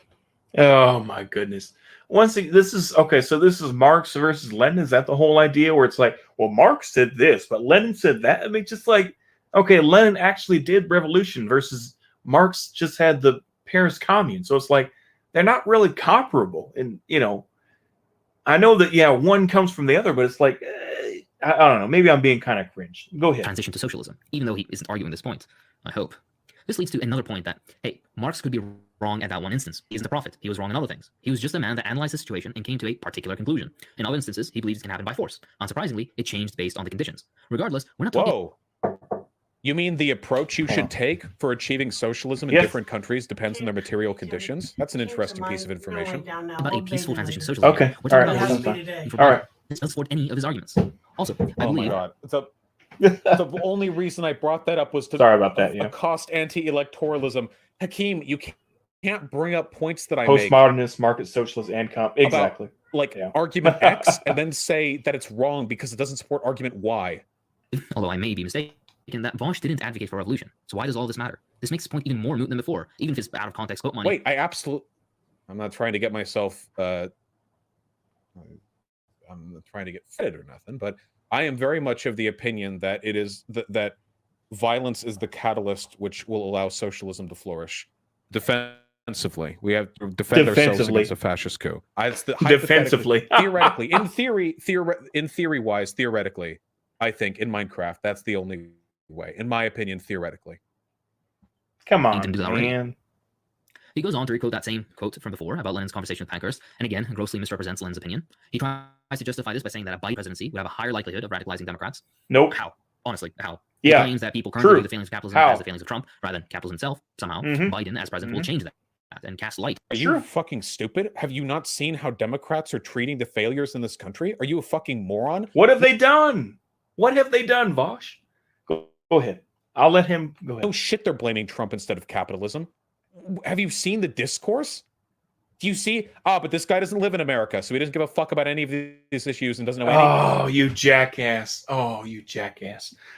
Oh my goodness. This is okay. So this is Marx versus Lenin. Is that the whole idea? Where it's like, well, Marx said this, but Lenin said that. I mean, just like, okay, Lenin actually did revolution versus Marx just had the Paris Commune. So it's like they're not really comparable. And I know that one comes from the other, but it's like I don't know. Maybe I'm being kind of cringe. Go ahead. Transition to socialism, even though he isn't arguing this point. I hope. This leads to another point that, hey, Marx could be wrong at that one instance. He isn't a prophet. He was wrong in other things. He was just a man that analyzed the situation and came to a particular conclusion. In other instances, he believes it can happen by force. Unsurprisingly, it changed based on the conditions. Regardless, we're not talking... Whoa. You mean the approach you should take for achieving socialism in different countries depends on their material conditions? That's an interesting piece of information. About a peaceful transition to socialism. Okay. We're talking about All right. doesn't support any of his arguments. Also, I believe... my God. The only reason I brought that up was to sorry about that. accost anti-electoralism. Hakeem, you can't bring up points that I make. Postmodernist, market socialist, and exactly. Argument X and then say that it's wrong because it doesn't support argument Y. Although I may be mistaken, that Vaush didn't advocate for revolution. So why does all this matter? This makes the point even more moot than before, even if it's out of context quote money. Wait, I'm not trying to get myself I'm not trying to get fed or nothing, but I am very much of the opinion that it is that violence is the catalyst which will allow socialism to flourish. Defensively, we have to defend ourselves against a fascist coup. Defensively, theoretically, theoretically, I think in Minecraft that's the only way, in my opinion, theoretically. Come on, man. He goes on to requote that same quote from before about Lenin's conversation with Pankhurst, and again, grossly misrepresents Lenin's opinion. He tries to justify this by saying that a Biden presidency would have a higher likelihood of radicalizing Democrats. Nope. How? Honestly, how? Yeah. He claims that people currently view the failings of capitalism as the failings of Trump, rather than capitalism itself. Somehow, Biden, as president, will change that and cast light. Are you fucking stupid? Have you not seen how Democrats are treating the failures in this country? Are you a fucking moron? What have they done? What have they done, Vaush? Go ahead. I'll let him go ahead. Oh shit, they're blaming Trump instead of capitalism. Have you seen the discourse? Do you see? But this guy doesn't live in America, so he doesn't give a fuck about any of these issues and doesn't know anything. Oh, you jackass.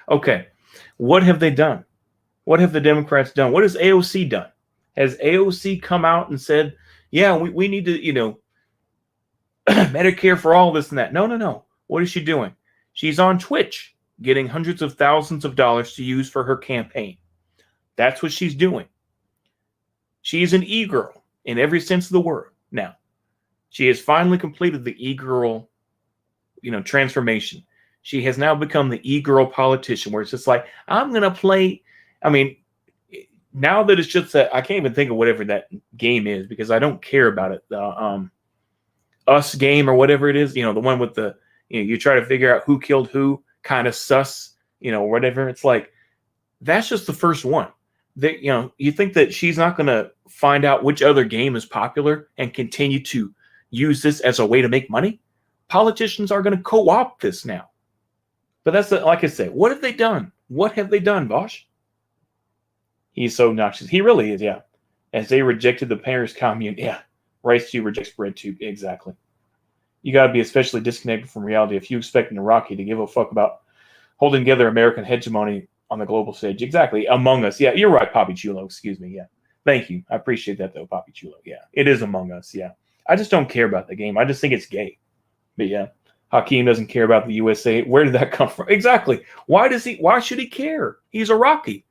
Okay. What have they done? What have the Democrats done? What has AOC done? Has AOC come out and said, yeah, we need to, Medicare for all, this and that? No. What is she doing? She's on Twitch getting hundreds of thousands of dollars to use for her campaign. That's what she's doing. She's an e-girl in every sense of the word. Now, she has finally completed the e-girl, transformation. She has now become the e-girl politician, where it's just like, I'm going to play. I mean, now that it's just that I can't even think of whatever that game is because I don't care about it. The Us game or whatever it is, the one with the, you try to figure out who killed who, kind of sus, whatever. It's like, that's just the first one. That you think that she's not going to find out which other game is popular and continue to use this as a way to make money? Politicians are going to co-opt this now. But that's like I say, what have they done? What have they done, Vaush? He's so obnoxious. He really is, yeah. As they rejected the Paris Commune, yeah. Rice tube rejects bread tube, exactly. You got to be especially disconnected from reality if you expect an Iraqi to give a fuck about holding together American hegemony on the global stage. Exactly. Among Us. Yeah, you're right, Papi Chulo. Excuse me. Yeah. Thank you. I appreciate that, though, Papi Chulo. Yeah, it is Among Us. Yeah. I just don't care about the game. I just think it's gay. But yeah, Hakeem doesn't care about the USA. Where did that come from? Exactly. Why should he care? He's Iraqi.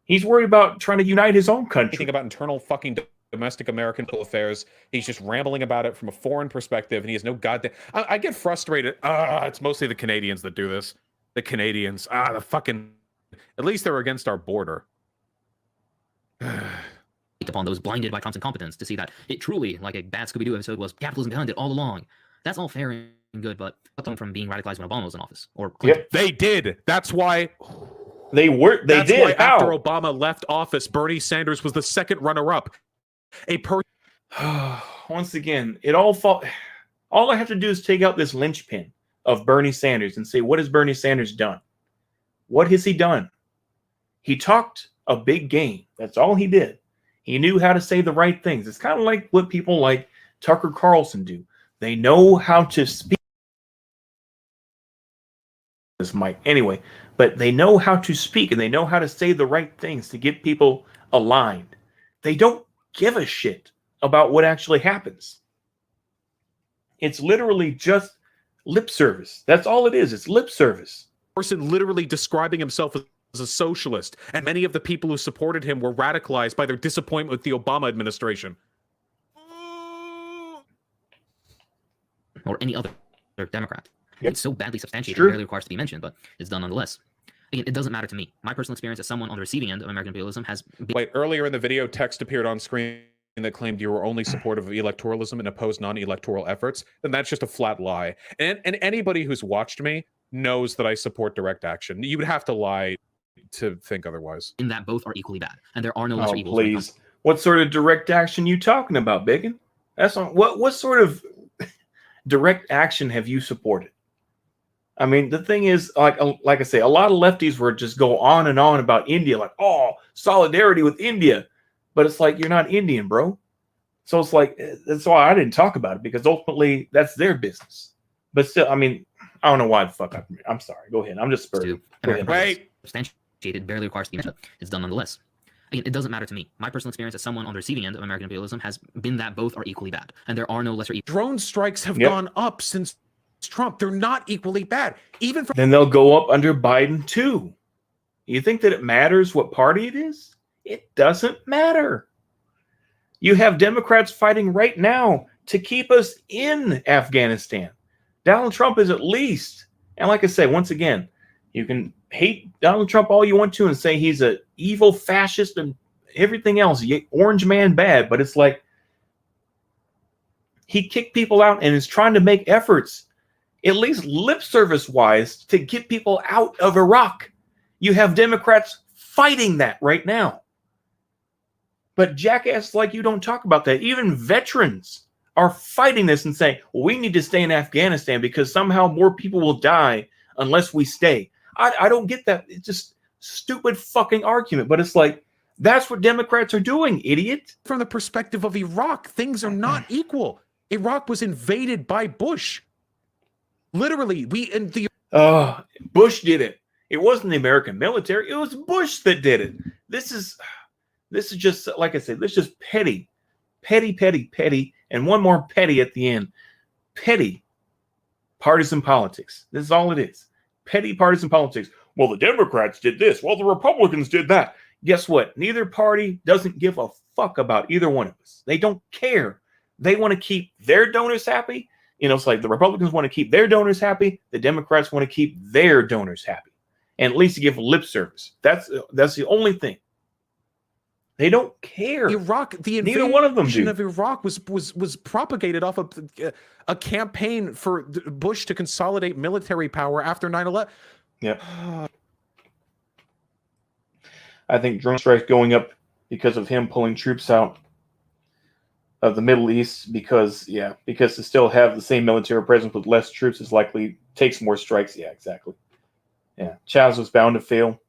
He's worried about trying to unite his own country. Think about internal fucking domestic American political affairs. He's just rambling about it from a foreign perspective, and he has no goddamn... I get frustrated. It's mostly the Canadians that do this. The Canadians. The fucking... At least they're against our border. Upon those blinded by Trump's incompetence to see that it truly, like a bad Scooby-Doo episode, was capitalism behind it all along. That's all fair and good, but something from being radicalized when Obama was in office. Or Clinton. They did. That's why... They That's did. Why after Obama left office, Bernie Sanders was the second runner-up. Once again, all I have to do is take out this linchpin of Bernie Sanders and say, what has Bernie Sanders done? What has he done? He talked a big game. That's all he did. He knew how to say the right things. It's kind of like what people like Tucker Carlson do. They know how to speak. This mic anyway, but they know how to speak and they know how to say the right things to get people aligned. They don't give a shit about what actually happens. It's literally just lip service. That's all it is. It's lip service. Person literally describing himself as a socialist, and many of the people who supported him were radicalized by their disappointment with the Obama administration. Or any other Democrat. Yep. It's so badly substantiated, True. it barely requires to be mentioned, but it's done nonetheless. Again, it doesn't matter to me. My personal experience as someone on the receiving end of American imperialism has been... Wait, earlier in the video, text appeared on screen that claimed you were only supportive of electoralism and opposed non-electoral efforts. Then that's just a flat lie. And anybody who's watched me knows that I support direct action. You would have to lie to think otherwise. in that both are equally bad, and there are no lesser Oh, evils. when it comes please. What sort of direct action you talking about, Bacon? That's on what sort of direct action have you supported? I mean, the thing is, like I say, a lot of lefties were just go on and on about India, like, oh, solidarity with India. But it's like, you're not Indian, bro. So it's like, that's why I didn't talk about it, because ultimately that's their business. But still, I mean, I don't know why the fuck I'm sorry. Go ahead. I'm just spurred. to Go ahead. Wait. substantiated, barely requires to be mentioned. It's done nonetheless. Again, it doesn't matter to me. My personal experience as someone on the receiving end of American imperialism has been that both are equally bad, and there are no lesser evils. Drone strikes have Yep. gone up since Trump. They're not equally bad. Even for Then they'll go up under Biden too. You think that it matters what party it is? It doesn't matter. You have Democrats fighting right now to keep us in Afghanistan. Donald Trump is at least, and like I say, once again, you can hate Donald Trump all you want to and say he's an evil fascist and everything else, orange man bad, but it's like he kicked people out and is trying to make efforts, at least lip service wise, to get people out of Iraq. You have Democrats fighting that right now. But jackasses like you don't talk about that. Even veterans are fighting this and saying, well, we need to stay in Afghanistan because somehow more people will die unless we stay. I don't get that. It's just stupid fucking argument. But it's like, that's what Democrats are doing, idiot. from the perspective of Iraq, things are not equal. Iraq was invaded by Bush. Literally, Bush did it. It wasn't the American military. It was Bush that did it. This is just, like I said, this is just petty, and one more petty at the end. Petty partisan politics. This is all it is. Petty partisan politics. Well, the Democrats did this. Well, the Republicans did that. Guess what? Neither party doesn't give a fuck about either one of us. They don't care. They want to keep their donors happy. You know, it's like the Republicans want to keep their donors happy. The Democrats want to keep their donors happy. And at least give lip service. That's the only thing. They don't care. Iraq, the Neither one of them invasion do. of Iraq was propagated off of a campaign for Bush to consolidate military power after 9/11. Yep. I think drone strikes going up because of him pulling troops out of the Middle East because to still have the same military presence with less troops is likely takes more strikes. Yeah, exactly. Yeah. Chaz was bound to fail.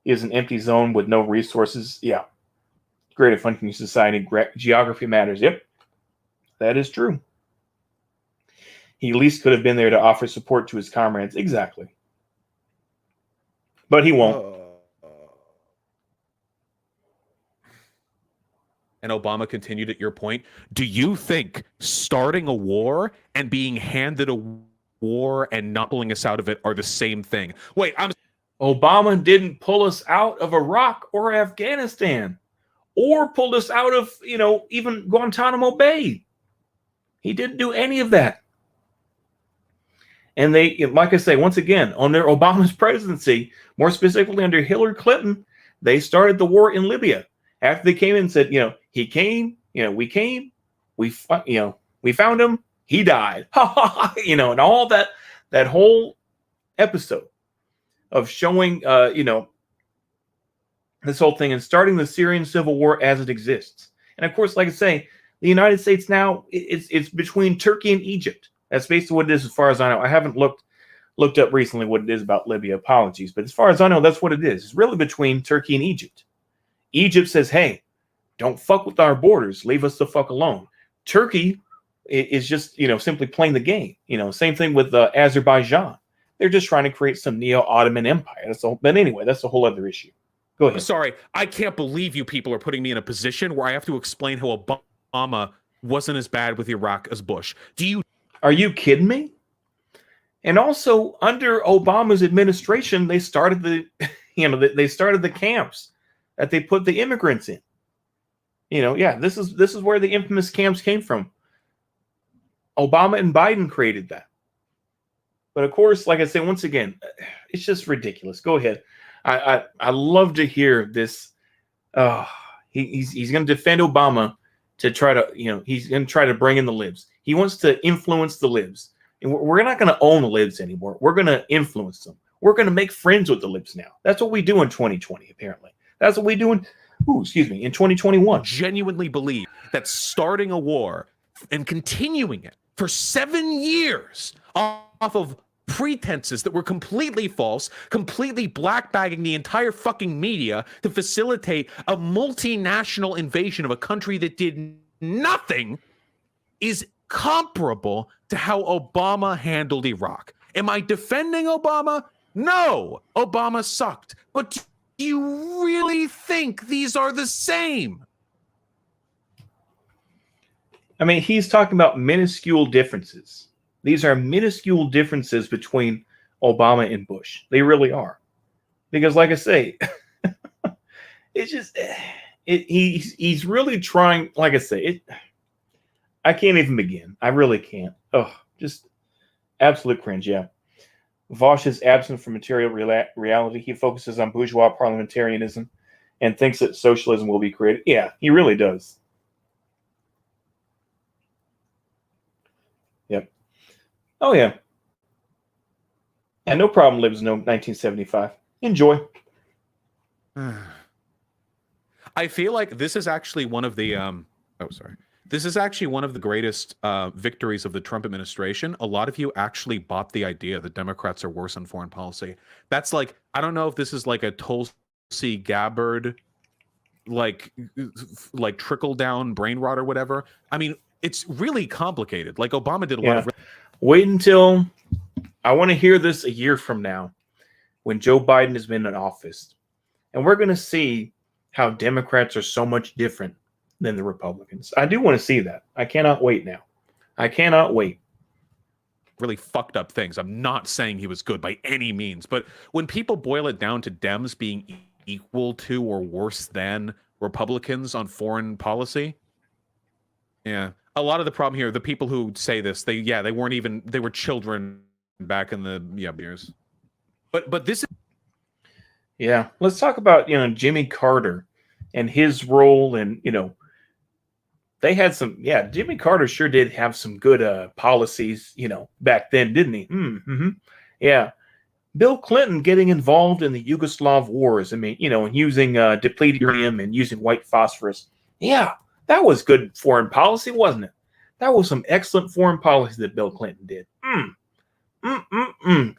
He is an empty zone with no resources. Yeah. Great and functioning society. Geography matters. Yep. That is true. He at least could have been there to offer support to his comrades. Exactly. But he won't. And Obama continued at your point. Do you think starting a war and being handed a war and not pulling us out of it are the same thing? Wait, Obama didn't pull us out of Iraq or Afghanistan or pulled us out of, even Guantanamo Bay. He didn't do any of that. And they, like I say, once again, under Obama's presidency, more specifically under Hillary Clinton, they started the war in Libya. After they came in and said, he came, we came, we found him, he died. And all that whole episode of showing, this whole thing and starting the Syrian civil war as it exists. And of course, like I say, the United States now, it's between Turkey and Egypt. That's basically what it is as far as I know. I haven't looked up recently what it is about Libya. Apologies. But as far as I know, that's what it is. It's really between Turkey and Egypt. Egypt says, hey, don't fuck with our borders. Leave us the fuck alone. Turkey is just, simply playing the game. Same thing with Azerbaijan. They're just trying to create some neo-Ottoman empire. But anyway, that's a whole other issue. Go ahead. I'm sorry. I can't believe you people are putting me in a position where I have to explain how Obama wasn't as bad with Iraq as Bush. Are you kidding me? And also, under Obama's administration, they started they started the camps that they put the immigrants in. This is where the infamous camps came from. Obama and Biden created that. But of course, like I said, once again, it's just ridiculous. Go ahead. I love to hear this. He's going to defend Obama to try to, he's going to try to bring in the libs. He wants to influence the libs. And we're not going to own the libs anymore. We're going to influence them. We're going to make friends with the libs now. That's what we do in 2020, apparently. That's what we do in 2021. Genuinely believe that starting a war and continuing it for 7 years off of pretenses that were completely false, completely blackbagging the entire fucking media to facilitate a multinational invasion of a country that did nothing is comparable to how Obama handled Iraq. Am I defending Obama? No, Obama sucked. But do you really think these are the same? I mean, he's talking about minuscule differences. These are minuscule differences between Obama and Bush. They really are. Because like I say, it's just, he's really trying, like I say, I can't even begin. I really can't. Oh, just absolute cringe, yeah. Vaush is absent from material reality. He focuses on bourgeois parliamentarianism and thinks that socialism will be created. Yeah, he really does. Yep. Oh, yeah. And no problem, Libs, no 1975. Enjoy. I feel like this is actually one of the This is actually one of the greatest victories of the Trump administration. A lot of you actually bought the idea that Democrats are worse on foreign policy. That's like, I don't know if this is like a Tulsi Gabbard, like trickle down brain rot or whatever. I mean, it's really complicated. Like Obama did a lot of. Wait until I want to hear this a year from now when Joe Biden has been in office. And we're going to see how Democrats are so much different than the Republicans. I do want to see that. I cannot wait now. I cannot wait. Really fucked up things. I'm not saying he was good by any means, but when people boil it down to Dems being equal to or worse than Republicans on foreign policy, yeah, a lot of the problem here, the people who say this, they were children back in the years. But this is, yeah. Let's talk about Jimmy Carter and his role, and they had some. Yeah, Jimmy Carter sure did have some good policies, back then, didn't he? Mm-hmm. Yeah. Bill Clinton getting involved in the Yugoslav wars. I mean, and using depleted uranium and using white phosphorus. Yeah, that was good foreign policy, wasn't it? That was some excellent foreign policy that Bill Clinton did.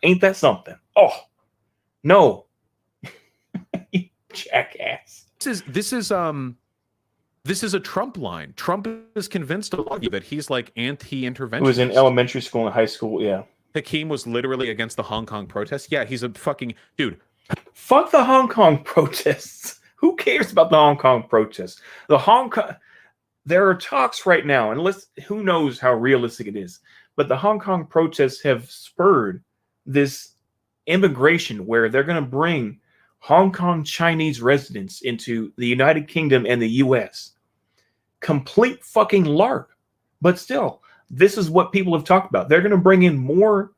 Ain't that something? Oh, no. You jackass. This is a Trump line. Trump is convinced a lot of you that he's like anti-intervention. It was in elementary school and high school, yeah. Hakeem was literally against the Hong Kong protests. Yeah, he's a fucking dude. Fuck the Hong Kong protests. Who cares about the Hong Kong protests? There are talks right now, and who knows how realistic it is, but the Hong Kong protests have spurred this immigration where they're going to bring Hong Kong Chinese residents into the United Kingdom and the U.S. Complete fucking LARP. But still, this is what people have talked about. They're going to bring in more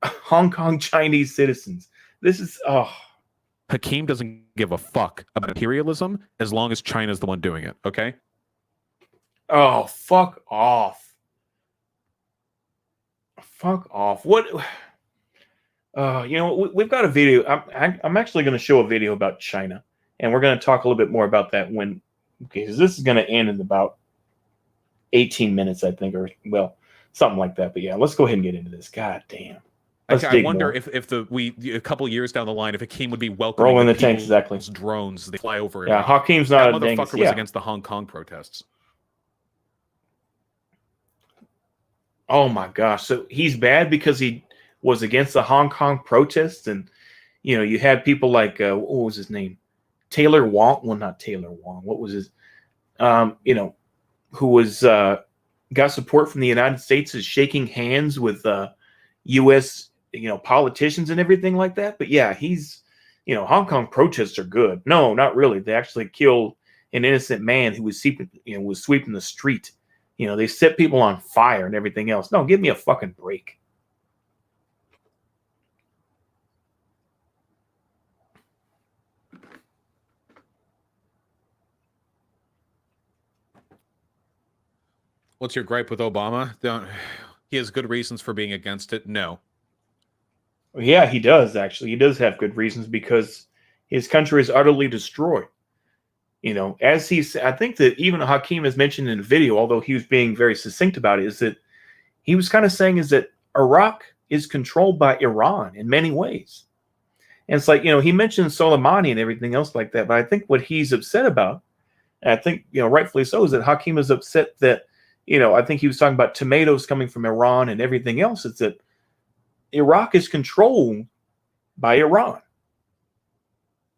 Hong Kong Chinese citizens. This is, Hakeem doesn't give a fuck about imperialism as long as China's the one doing it, okay? Oh, fuck off. Fuck off. What? We've got a video. I'm actually going to show a video about China, and we're going to talk a little bit more about that because this is going to end in about 18 minutes, I think, or something like that. But yeah, let's go ahead and get into this. God damn. I wonder if a couple years down the line, if Hakeem would be welcoming rolling the tanks, exactly. Drones, they fly over. Yeah, Hakeem's not that motherfucker was against the Hong Kong protests. Oh my gosh! So he's bad because he was against the Hong Kong protests, and you had people like what was his name, Taylor Wong. Well, not Taylor Wong. What was his? who was got support from the United States, is shaking hands with U.S. Politicians and everything like that. But yeah, he's Hong Kong protests are good. No, not really. They actually killed an innocent man who was sweeping the street. They set people on fire and everything else. No, give me a fucking break. What's your gripe with Obama? He has good reasons for being against it. No. Yeah, he does, actually. He does have good reasons because his country is utterly destroyed. As I think that even Hakeem has mentioned in the video, although he was being very succinct about it, is that he was kind of saying is that Iraq is controlled by Iran in many ways. And it's like, he mentioned Soleimani and everything else like that. But I think what he's upset about, and I think, rightfully so, is that Hakeem is upset that, I think he was talking about tomatoes coming from Iran and everything else. It's that Iraq is controlled by Iran.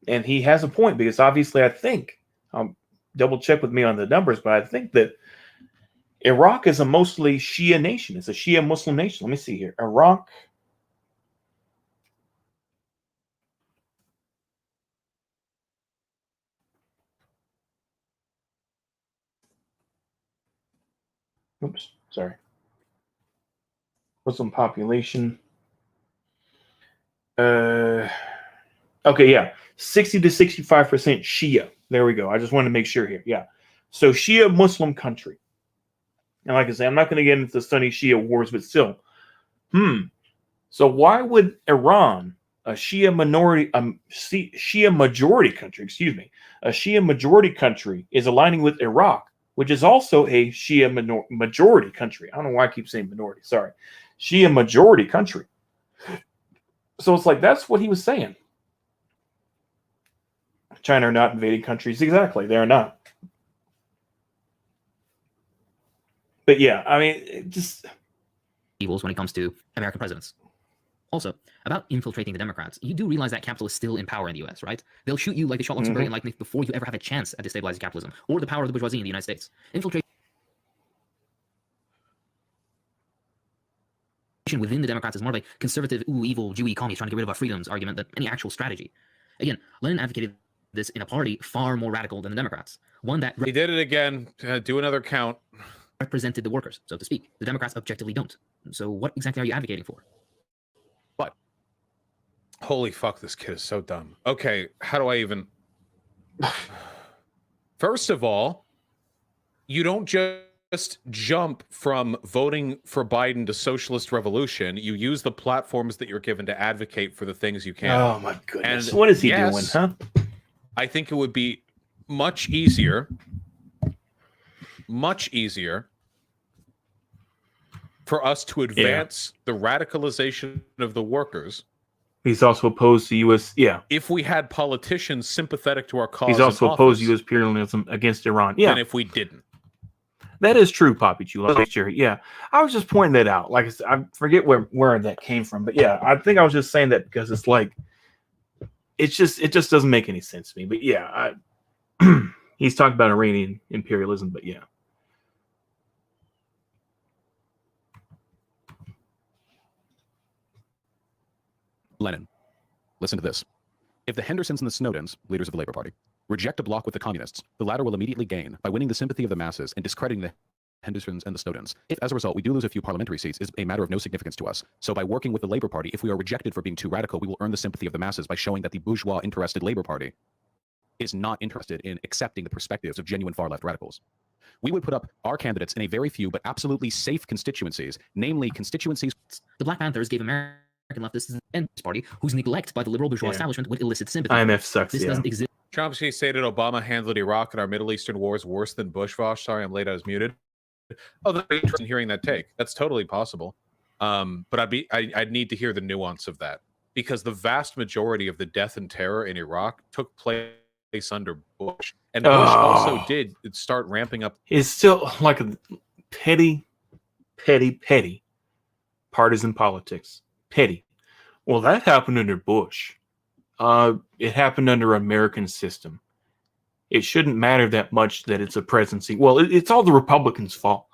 And he has a point because obviously I think, double check with me on the numbers, but I think that Iraq is a mostly Shia nation. It's a Shia Muslim nation. Let me see here. Iraq. Oops, sorry. Muslim population. Okay, yeah. 60 to 65% Shia. There we go. I just wanted to make sure here. Yeah. So Shia Muslim country. And like I say, I'm not going to get into the Sunni Shia wars, but still. So why would Iran, a Shia majority country, a Shia majority country is aligning with Iraq, which is also a Shia majority country. I don't know why I keep saying minority. Sorry. Shia majority country. So it's like, that's what he was saying. China are not invading countries. Exactly. They're not. But yeah, I mean, it just evils when it comes to American presidents. Also, about infiltrating the Democrats, you do realize that capital is still in power in the U.S., right? They'll shoot you like they shot Luxembourg and like before you ever have a chance at destabilizing capitalism or the power of the bourgeoisie in the United States. Infiltration within the Democrats is more of a conservative, evil, Jewy communist trying to get rid of our freedoms argument than any actual strategy. Again, Lenin advocated this in a party far more radical than the Democrats. One that he did it again. Do another count. Represented the workers, so to speak. The Democrats objectively don't. So what exactly are you advocating for? What? Holy fuck, this kid is so dumb. Okay, how do I even... First of all, you don't just jump from voting for Biden to socialist revolution. You use the platforms that you're given to advocate for the things you can. Oh my goodness. And what is he doing, huh? I think it would be much easier for us to advance the radicalization of the workers. He's also opposed to U.S. If we had politicians sympathetic to our cause, he's also opposed to U.S. imperialism against Iran. Than if we didn't. That is true, Poppy Chula. Yeah, I was just pointing that out. Like I forget where that came from, but yeah, I think I was just saying that because it's like it just doesn't make any sense to me. But yeah, he's talking about Iranian imperialism, but yeah. Lenin, listen to this. If the Hendersons and the Snowdens, leaders of the Labour Party, reject a bloc with the communists, the latter will immediately gain by winning the sympathy of the masses and discrediting the Hendersons and the Snowdens. If, as a result, we do lose a few parliamentary seats, is a matter of no significance to us. So by working with the Labour Party, if we are rejected for being too radical, we will earn the sympathy of the masses by showing that the bourgeois interested Labour Party is not interested in accepting the perspectives of genuine far-left radicals. We would put up our candidates in a very few but absolutely safe constituencies, namely constituencies. The Black Panthers gave American leftists and party whose neglect by the liberal bourgeois establishment would elicit sympathy. IMF sucks. This doesn't exist. Chomsky stated Obama handled Iraq and our Middle Eastern wars worse than Bush. Vaush, sorry, I'm late. I was muted. Oh, that's interesting hearing that take. That's totally possible. But I'd need to hear the nuance of that because the vast majority of the death and terror in Iraq took place under Bush, and Bush also did start ramping up. It's still like a petty partisan politics. Petty. Well, that happened under Bush. It happened under American system. it shouldn't matter that much that it's a presidency. Well, it's all the Republicans' fault.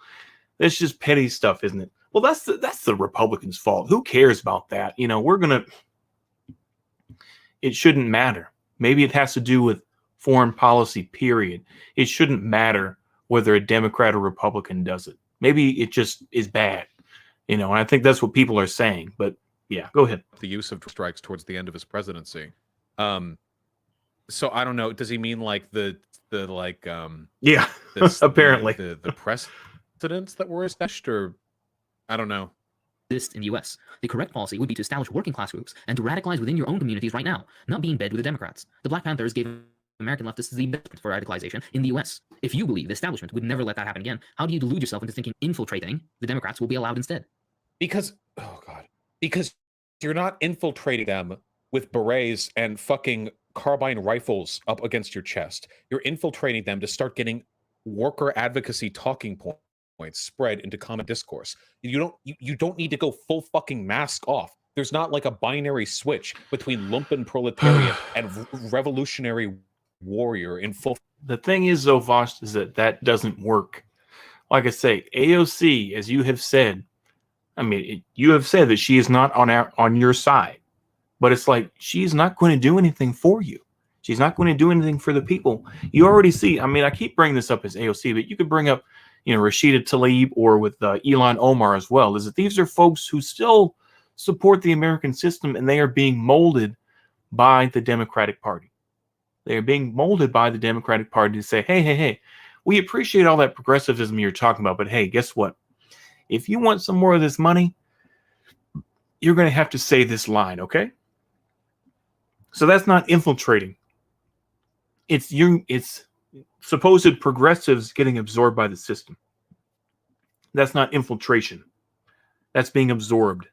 That's just petty stuff, isn't it? Well, that's the Republicans' fault. Who cares about that? You know, it shouldn't matter. Maybe it has to do with foreign policy, period. It shouldn't matter whether a Democrat or Republican does it. Maybe it just is bad, you know, and I think that's what people are saying. But yeah, go ahead. The use of strikes towards the end of his presidency. So I don't know. Does he mean like the yeah, apparently the precedents that were established, or I don't know. In the U.S. The correct policy would be to establish working class groups and to radicalize within your own communities right now, not be in bed with the Democrats. The Black Panthers gave American leftists the best for radicalization in the U.S. If you believe the establishment would never let that happen again, how do you delude yourself into thinking infiltrating the Democrats will be allowed instead? Because you're not infiltrating them with berets and fucking carbine rifles up against your chest. You're infiltrating them to start getting worker advocacy talking points spread into common discourse. You don't need to go full fucking mask off. There's not like a binary switch between lumpen proletariat and revolutionary warrior in full. The thing is, though, Vaush, is that doesn't work. Like I say, AOC, as you have said, I mean, you have said that she is not on your side, but it's like she's not going to do anything for you. She's not going to do anything for the people. You already see. I mean, I keep bringing this up as AOC, but you could bring up, you know, Rashida Tlaib or with Ilhan Omar as well. Is that these are folks who still support the American system, and they are being molded by the Democratic Party. They are being molded by the Democratic Party to say, hey, we appreciate all that progressivism you're talking about, but hey, guess what? If you want some more of this money, you're going to have to say this line, okay? So that's not infiltrating. It's supposed progressives getting absorbed by the system. That's not infiltration. That's being absorbed.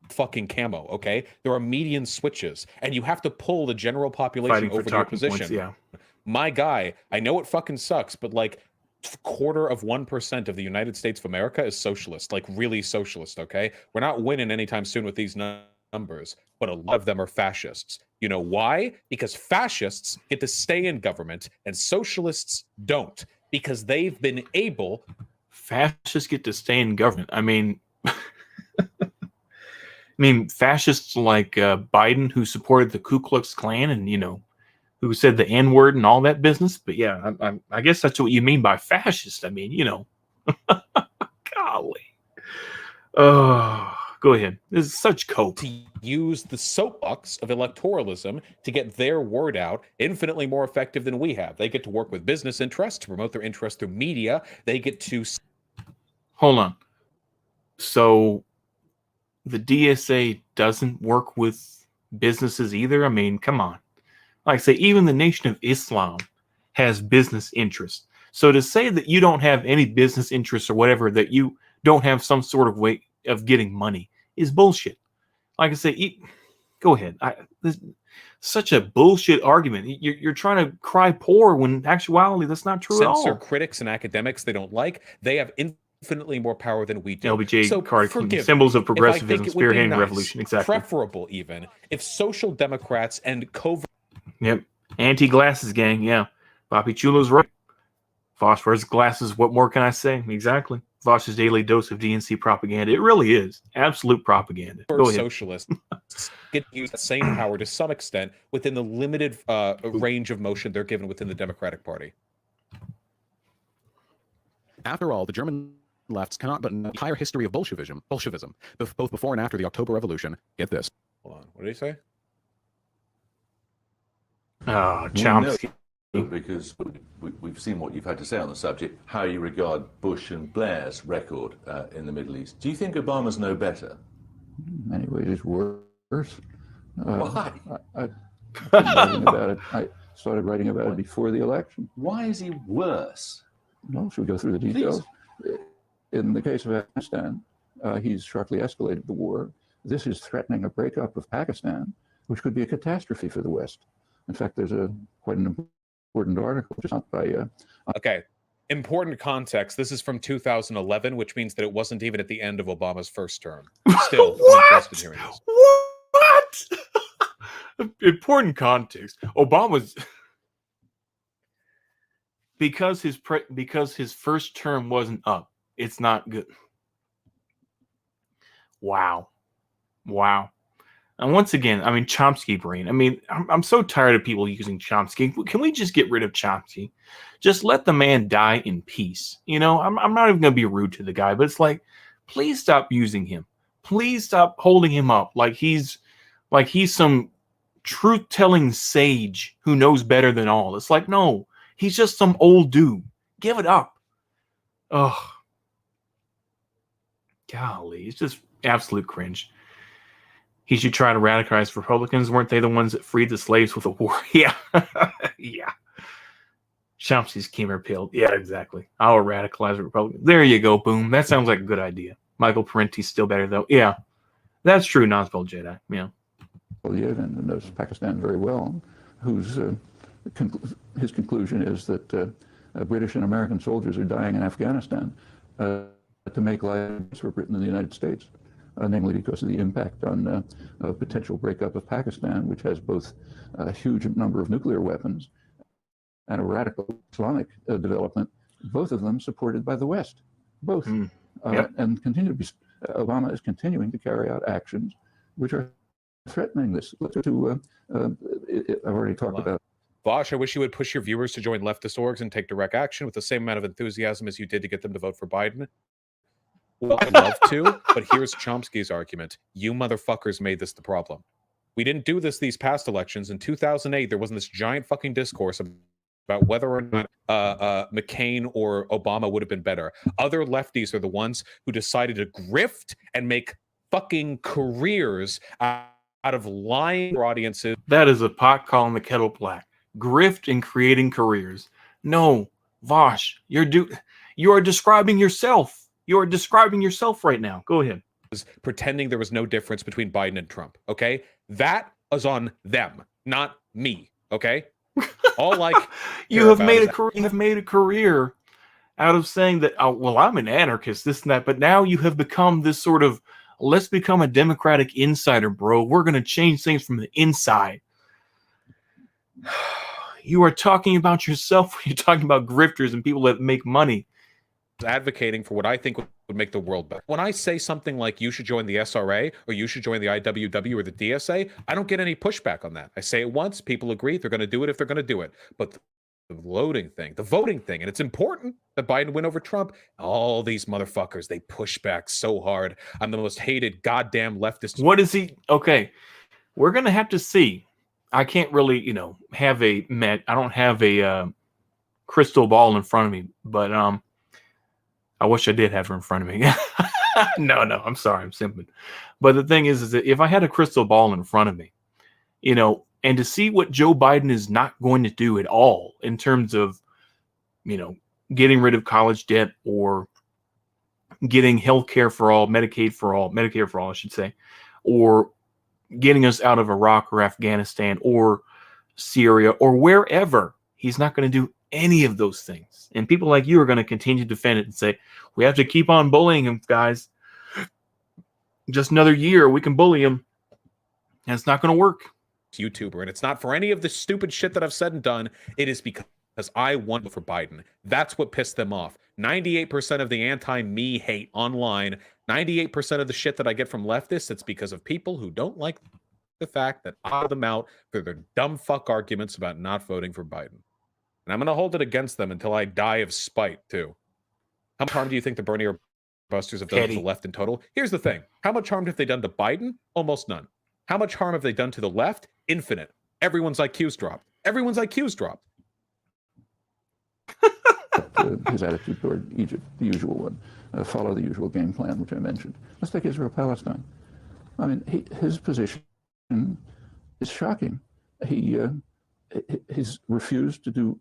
Fucking camo, okay? There are median switches, and you have to pull the general population over to your position. Points, yeah. My guy, I know it fucking sucks, but like 0.25% of the United States of America is socialist, like really socialist, okay? We're not winning anytime soon with these numbers, but a lot of them are fascists. You know why? Because fascists get to stay in government and socialists don't, because they've been able. Fascists get to stay in government. I mean, fascists like Biden, who supported the Ku Klux Klan and, you know, who said the N-word and all that business. But yeah, I guess that's what you mean by fascist. I mean, you know, golly. Go ahead. This is such cope. To use the soapbox of electoralism to get their word out infinitely more effective than we have. They get to work with business interests to promote their interests through media. They get to. Hold on. So the DSA doesn't work with businesses either? I mean, come on. Like I say, even the Nation of Islam has business interests. So to say that you don't have any business interests or whatever, that you don't have some sort of way of getting money is bullshit. Like I say, go ahead. This such a bullshit argument. You're trying to cry poor when in actuality that's not true at all. Censor critics and academics they don't like. They have infinitely more power than we do. LBJ, so Cardi, symbols of progressivism, spearheading nice, revolution. Exactly. Preferable even if social democrats and covert. Yep. Anti-glasses gang. Yeah. Papi Chulo's right. Phosphorus glasses. What more can I say? Exactly. Vaush's daily dose of DNC propaganda. It really is absolute propaganda. Go ahead. Socialists get to use the same power to some extent within the limited range of motion they're given within the Democratic Party. After all, the German lefts cannot but know the entire history of Bolshevism, both before and after the October Revolution. Get this. Hold on. What did he say? Oh, Chomsky. Because we've seen what you've had to say on the subject, how you regard Bush and Blair's record in the Middle East. Do you think Obama's no better? In many ways, it's worse. Why? I've been writing about it. I started writing about it before the election. Why is he worse? No, should we go through the details? Please. In the case of Afghanistan, he's sharply escalated the war. This is threatening a breakup of Pakistan, which could be a catastrophe for the West. In fact, there's quite an important article, just not by. Okay, important context. This is from 2011, which means that it wasn't even at the end of Obama's first term. Still, what? What? Important context. Obama's. because his first term wasn't up, it's not good. Wow. And once again, I mean, Chomsky brain. I mean, I'm so tired of people using Chomsky. Can we just get rid of Chomsky? Just let the man die in peace. You know, I'm not even going to be rude to the guy, but it's like, please stop using him. Please stop holding him up like he's some truth-telling sage who knows better than all. It's like, no, he's just some old dude. Give it up. Ugh. Golly, it's just absolute cringe. He should try to radicalize Republicans. Weren't they the ones that freed the slaves with a war? Yeah. Yeah. Chomsky's Kimmer pilled. Yeah, exactly. I'll radicalize Republicans. There you go. Boom. That sounds like a good idea. Michael Parenti's still better, though. Yeah. That's true. Non-spelled Jedi. Yeah. Well, yeah, and knows Pakistan very well, whose his conclusion is that British and American soldiers are dying in Afghanistan to make lives for Britain and the United States. Namely because of the impact on a potential breakup of Pakistan, which has both a huge number of nuclear weapons and a radical Islamic development, both of them supported by the West. Both. Yep. And Obama is continuing to carry out actions which are threatening this. I've already talked about. Vaush, I wish you would push your viewers to join leftist orgs and take direct action with the same amount of enthusiasm as you did to get them to vote for Biden. Well, I'd love to, but here's Chomsky's argument. You motherfuckers made this the problem. We didn't do this these past elections. In 2008, there wasn't this giant fucking discourse about whether or not McCain or Obama would have been better. Other lefties are the ones who decided to grift and make fucking careers out of lying audiences. That is a pot calling the kettle black. Grift and creating careers. No, Vaush, you are describing yourself. You are describing yourself right now. Go ahead. Pretending there was no difference between Biden and Trump, okay? That is on them, not me, okay? All like you have made a career out of saying that, oh, well, I'm an anarchist, this and that, but now you have become this sort of, let's become a Democratic insider, bro. We're going to change things from the inside. You are talking about yourself when you're talking about grifters and people that make money. Advocating for what I think would make the world better. When I say something like you should join the SRA or you should join the IWW or the DSA, I don't get any pushback on that. I say it once, people agree, they're going to do it if they're going to do it. But the voting thing, and it's important that Biden win over Trump. All these motherfuckers, they push back so hard. I'm the most hated goddamn leftist. What is he? Okay, we're going to have to see. I can't really, have I don't have a crystal ball in front of me, but I wish I did have her in front of me. No, I'm sorry, I'm simping. But the thing is that if I had a crystal ball in front of me, and to see what Joe Biden is not going to do at all in terms of, getting rid of college debt or getting health care for all, Medicare for all, I should say, or getting us out of Iraq or Afghanistan or Syria or wherever. He's not going to do any of those things. And people like you are going to continue to defend it and say, we have to keep on bullying him, guys. Just another year, we can bully him. And it's not going to work. YouTuber, and it's not for any of the stupid shit that I've said and done. It is because I want for Biden. That's what pissed them off. 98% of the anti-me hate online, 98% of the shit that I get from leftists, it's because of people who don't like the fact that I call them out for their dumb fuck arguments about not voting for Biden. And I'm going to hold it against them until I die of spite, too. How much harm do you think the Bernie or Busters have done to the left in total? Here's the thing. How much harm have they done to Biden? Almost none. How much harm have they done to the left? Infinite. Everyone's IQ's dropped. His attitude toward Egypt, the usual one. Follow the usual game plan, which I mentioned. Let's take Israel-Palestine. I mean, his position is shocking. He's refused to do.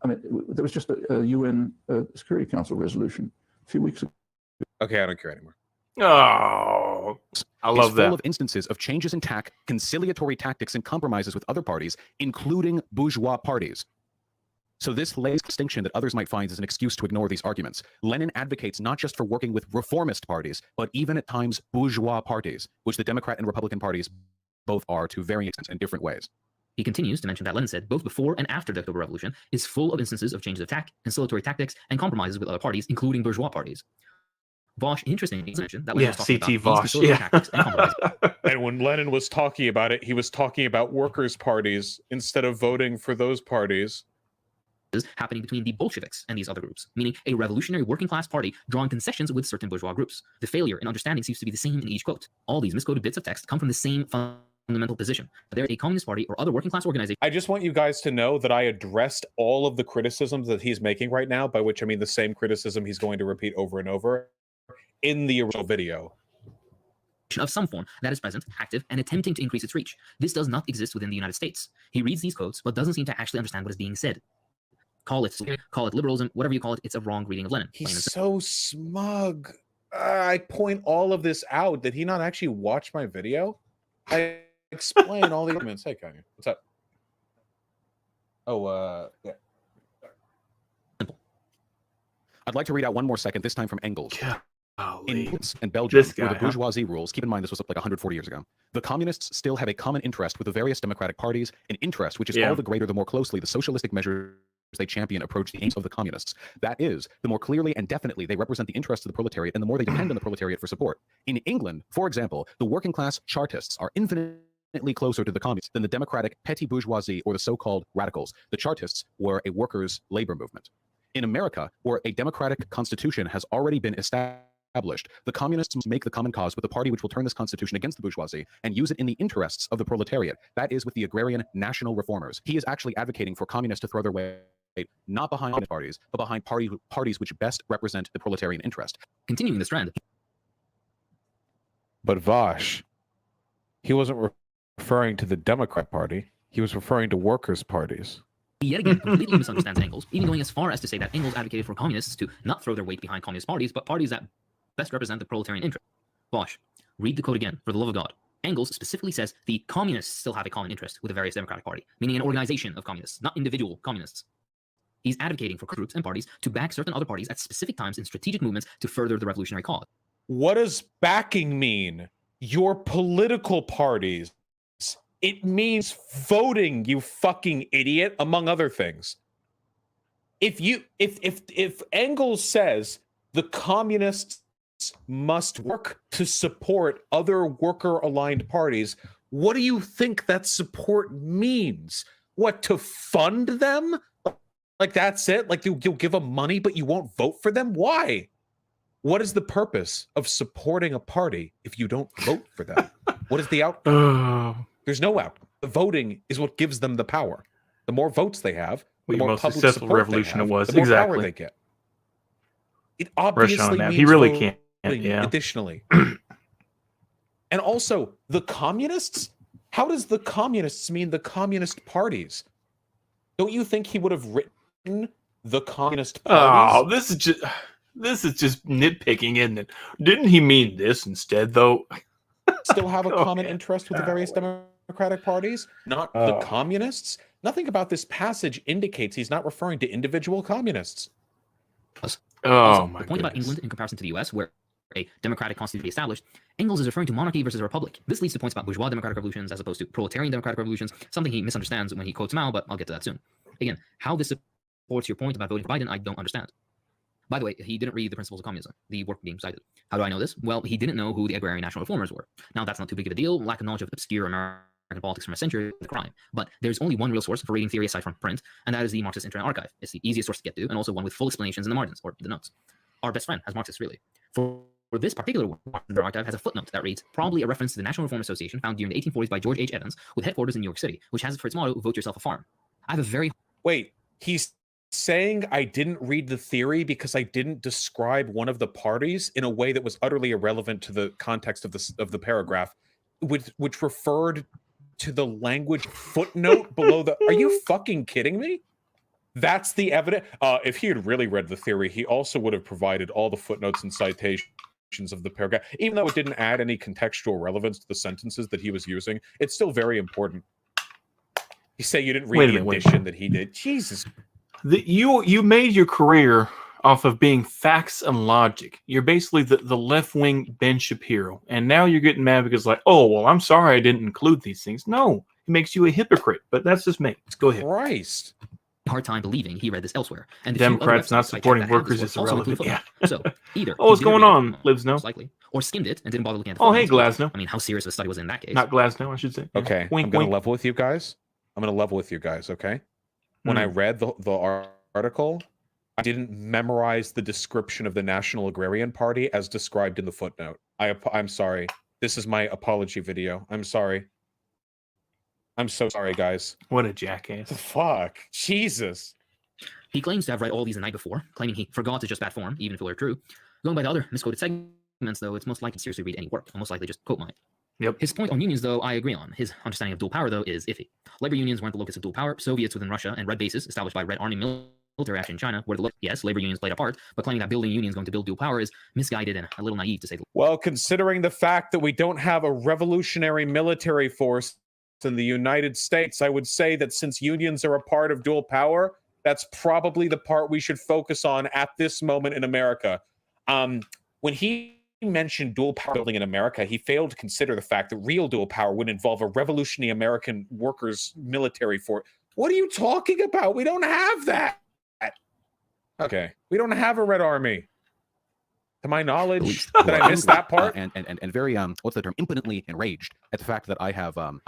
I mean, there was just a UN Security Council resolution a few weeks ago. Okay, I don't care anymore. Oh, I love that. Full of instances of changes in tack, conciliatory tactics, and compromises with other parties, including bourgeois parties. So this lays distinction that others might find as an excuse to ignore these arguments. Lenin advocates not just for working with reformist parties, but even at times bourgeois parties, which the Democrat and Republican parties both are to varying extents in different ways. He continues to mention that Lenin said both before and after the October Revolution is full of instances of changes of tack, conciliatory tactics, and compromises with other parties, including bourgeois parties. Vaush interestingly mentioned that when he was talking CT about these conciliatory tactics and compromises. And when Lenin was talking about it, he was talking about workers' parties instead of voting for those parties. Happening between the Bolsheviks and these other groups, meaning a revolutionary working class party drawing concessions with certain bourgeois groups. The failure in understanding seems to be the same in each quote. All these misquoted bits of text come from the same fundamental position. They're a communist party or other working class organization. I just want you guys to know that I addressed all of the criticisms that he's making right now, by which I mean the same criticism he's going to repeat over and over in the original video. Of some form that is present, active, and attempting to increase its reach. This does not exist within the United States. He reads these quotes, but doesn't seem to actually understand what is being said. Call it liberalism, whatever you call it, it's a wrong reading of Lenin. He's so smug. I point all of this out. Did he not actually watch my video? I explain all the arguments. Hey, Kanye, what's up? Oh, yeah. I'd like to read out one more second, this time from Engels. In France and Belgium, where the bourgeoisie rules, keep in mind this was like 140 years ago, the communists still have a common interest with the various democratic parties, an interest which is all the greater the more closely the socialistic measures they champion approach the aims of the communists. That is, the more clearly and definitely they represent the interests of the proletariat and the more they depend on the proletariat for support. In England, for example, the working class Chartists are infinitely closer to the communists than the democratic petty bourgeoisie or the so-called radicals. The Chartists were a workers' labor movement. In America, where a democratic constitution has already been established, the communists must make the common cause with the party which will turn this constitution against the bourgeoisie and use it in the interests of the proletariat. That is, with the agrarian national reformers. He is actually advocating for communists to throw their weight not behind parties, but behind parties which best represent the proletarian interest. Continuing this trend. But Vaush, he wasn't referring to the Democrat Party. He was referring to workers' parties. He yet again completely misunderstands Engels, even going as far as to say that Engels advocated for communists to not throw their weight behind communist parties, but parties that best represent the proletarian interest. Vaush, read the quote again, for the love of God. Engels specifically says the communists still have a common interest with the various democratic party, meaning an organization of communists, not individual communists. He's advocating for groups and parties to back certain other parties at specific times in strategic movements to further the revolutionary cause. What does backing mean? Your political parties. It means voting, you fucking idiot, among other things. If Engels says the communists must work to support other worker-aligned parties, what do you think that support means? What, to fund them? Like, that's it? Like, you'll give them money, but you won't vote for them? Why? What is the purpose of supporting a party if you don't vote for them? What is the outcome? There's no outcome. The voting is what gives them the power. The more votes they have, the more most public successful support revolution they have, it was. the more Exactly. power they get. It obviously means he really voting can't. Yeah. additionally. And also, the communists? How does the communists mean the communist parties? Don't you think he would have written the communist parties? Oh, this is just nitpicking, isn't it? Didn't he mean this instead, though? Still have a common interest with the various democratic parties, not the communists? Nothing about this passage indicates he's not referring to individual communists. The point about England in comparison to the US, where a democratic constitution is established, Engels is referring to monarchy versus a republic. This leads to points about bourgeois democratic revolutions as opposed to proletarian democratic revolutions, something he misunderstands when he quotes Mao, but I'll get to that soon. Again, how this supports your point about voting for Biden, I don't understand. By the way, he didn't read the Principles of Communism, the work being cited. How do I know this? Well, he didn't know who the agrarian national reformers were. Now, that's not too big of a deal. Lack of knowledge of obscure American politics from a century is a crime. But there's only one real source for reading theory aside from print, and that is the Marxist Internet Archive. It's the easiest source to get to, and also one with full explanations in the margins, or the notes. Our best friend, as Marxists, really. For this particular one, the archive has a footnote that reads, probably a reference to the National Reform Association founded during the 1840s by George H. Evans, with headquarters in New York City, which has for its motto, vote yourself a farm. I have a very... Wait, he's saying I didn't read the theory because I didn't describe one of the parties in a way that was utterly irrelevant to the context of the paragraph, which referred to the language footnote below the... Are you fucking kidding me? That's the evidence. If he had really read the theory, he also would have provided all the footnotes and citations of the paragraph. Even though it didn't add any contextual relevance to the sentences that he was using, it's still very important. You say you didn't read the edition that he did. Jesus. You made your career off of being facts and logic. You're basically the left-wing Ben Shapiro. And now you're getting mad because like, oh, well, I'm sorry I didn't include these things. No, makes you a hypocrite. But that's just me. Let's go ahead. Christ. hard time believing he read this elsewhere. And the Democrats few other not websites I checked supporting that have workers this is work also include irrelevant. footnotes. So either Oh, what's he didn't going read on, it, Lives No? most likely, or skimmed it and didn't bother looking at the Oh, hey, footnotes, Glasnow. I mean, how serious the study was in that case. Not Glasnow, I should say. Yeah. Okay, Wink, I'm going to wink. level with you guys. Okay? When I read the article, I didn't memorize the description of the National Agrarian Party as described in the footnote. I'm sorry. This is my apology video. I'm sorry. I'm so sorry, guys. What a jackass. Fuck. Jesus. He claims to have read all these the night before, claiming he forgot to just bad form, even if it were true. Going by the other misquoted segments, though, it's most likely to seriously read any work, or most likely just quote mine. Yep. His point on unions, though, I agree on. His understanding of dual power, though, is iffy. Labor unions weren't the locus of dual power. Soviets within Russia and red bases established by Red Army military action in China were the yes, labor unions played a part, but claiming that building unions going to build dual power is misguided and a little naive, to say the least. Well, considering the fact that we don't have a revolutionary military force in the United States, I would say that since unions are a part of dual power, that's probably the part we should focus on at this moment in America. When he mentioned dual power building in America, he failed to consider the fact that real dual power would involve a revolutionary American workers' military force. What are you talking about? We don't have that. Okay, we don't have a Red Army. To my knowledge, did I miss that part? And very what's the term? Impotently enraged at the fact that I have the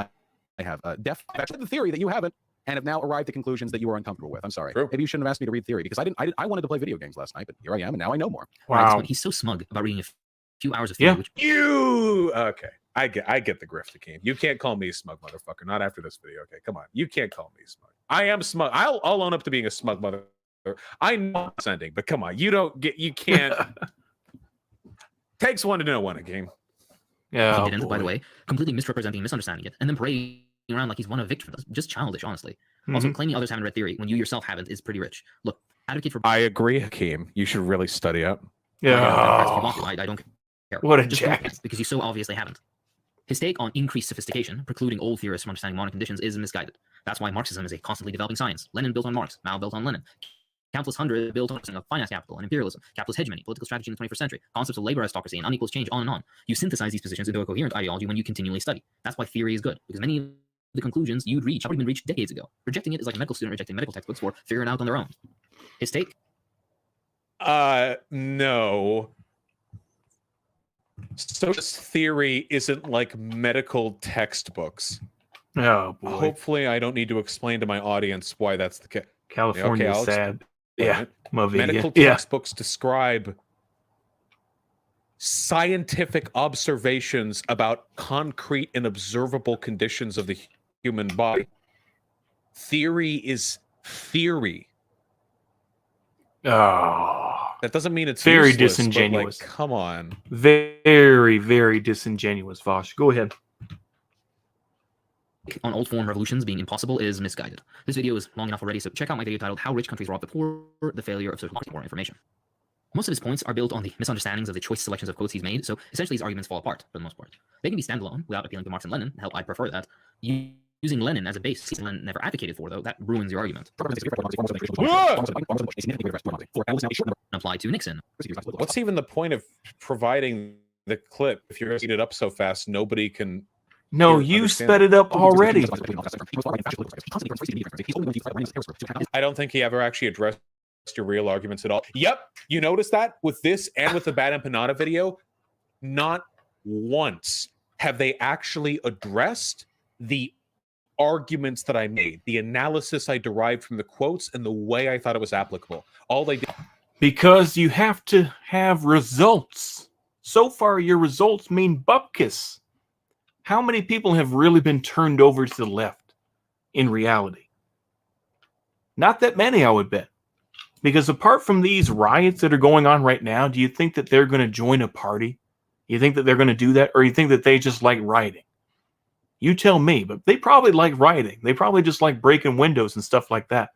theory that you haven't, and have now arrived at conclusions that you are uncomfortable with. I'm sorry. True. Maybe you shouldn't have asked me to read theory because I wanted to play video games last night, but here I am, and now I know more. Wow. He's so smug about reading a few hours of theory, which Okay. I get the grift, Akeem. You can't call me a smug motherfucker. Not after this video. Okay, come on. You can't call me smug. I am smug. I'll own up to being a smug motherfucker. I know it's ending, but come on. You can't. Takes one to know one, Akeem. Yeah. he didn't, by the way, completely misrepresenting and misunderstanding it, and then parading around like he's won a victory. That's just childish, honestly. Also, claiming others haven't read theory when you yourself haven't is pretty rich. Look, advocate for. I agree, Akeem. You should really study up. Yeah. If you want to, I don't care. What a just jackass. because you so obviously haven't. His take on increased sophistication, precluding old theorists from understanding modern conditions, is misguided. That's why Marxism is a constantly developing science. Lenin built on Marx, Mao built on Lenin. Countless hundred built on finance capital and imperialism, capitalist hegemony, political strategy in the 21st century, concepts of labor aristocracy and unequal exchange, on and on. You synthesize these positions into a coherent ideology when you continually study. That's why theory is good, because many of the conclusions you'd reach have already been reached decades ago. Rejecting it is like a medical student rejecting medical textbooks or figuring it out on their own. His take? No. Socialist theory isn't like medical textbooks. Oh, boy. Hopefully, I don't need to explain to my audience why that's the case. California Okay, is sad. Yeah. Medical textbooks describe scientific observations about concrete and observable conditions of the human body. Theory is theory. Oh. That doesn't mean it's Very useless, disingenuous. But like, come on. Very, very disingenuous, Vaush. Go ahead. On old form revolutions being impossible is misguided. This video is long enough already, so check out my video titled How Rich Countries Rob the Poor, the Failure of Social Market More Information. Most of his points are built on the misunderstandings of the choice selections of quotes he's made, so essentially his arguments fall apart for the most part. They can be standalone without appealing to Marx and Lenin. Hell, I'd prefer that. Using Lenin as a base, Lenin never advocated for, though, that ruins your argument. Apply to Nixon. What's even the point of providing the clip if you're going to speed it up so fast nobody can? No, you sped it up already. I don't think he ever actually addressed your real arguments at all. Yep, you notice that with this and with the Bad Empanada video, not once have they actually addressed the arguments that I made, the analysis I derived from the quotes, and the way I thought it was applicable. All they did. Because you have to have results. So far, your results mean bupkis. How many people have really been turned over to the left in reality? Not that many, I would bet. Because apart from these riots that are going on right now, do you think that they're going to join a party? You think that they're going to do that? Or you think that they just like rioting? You tell me, but they probably like rioting. They probably just like breaking windows and stuff like that.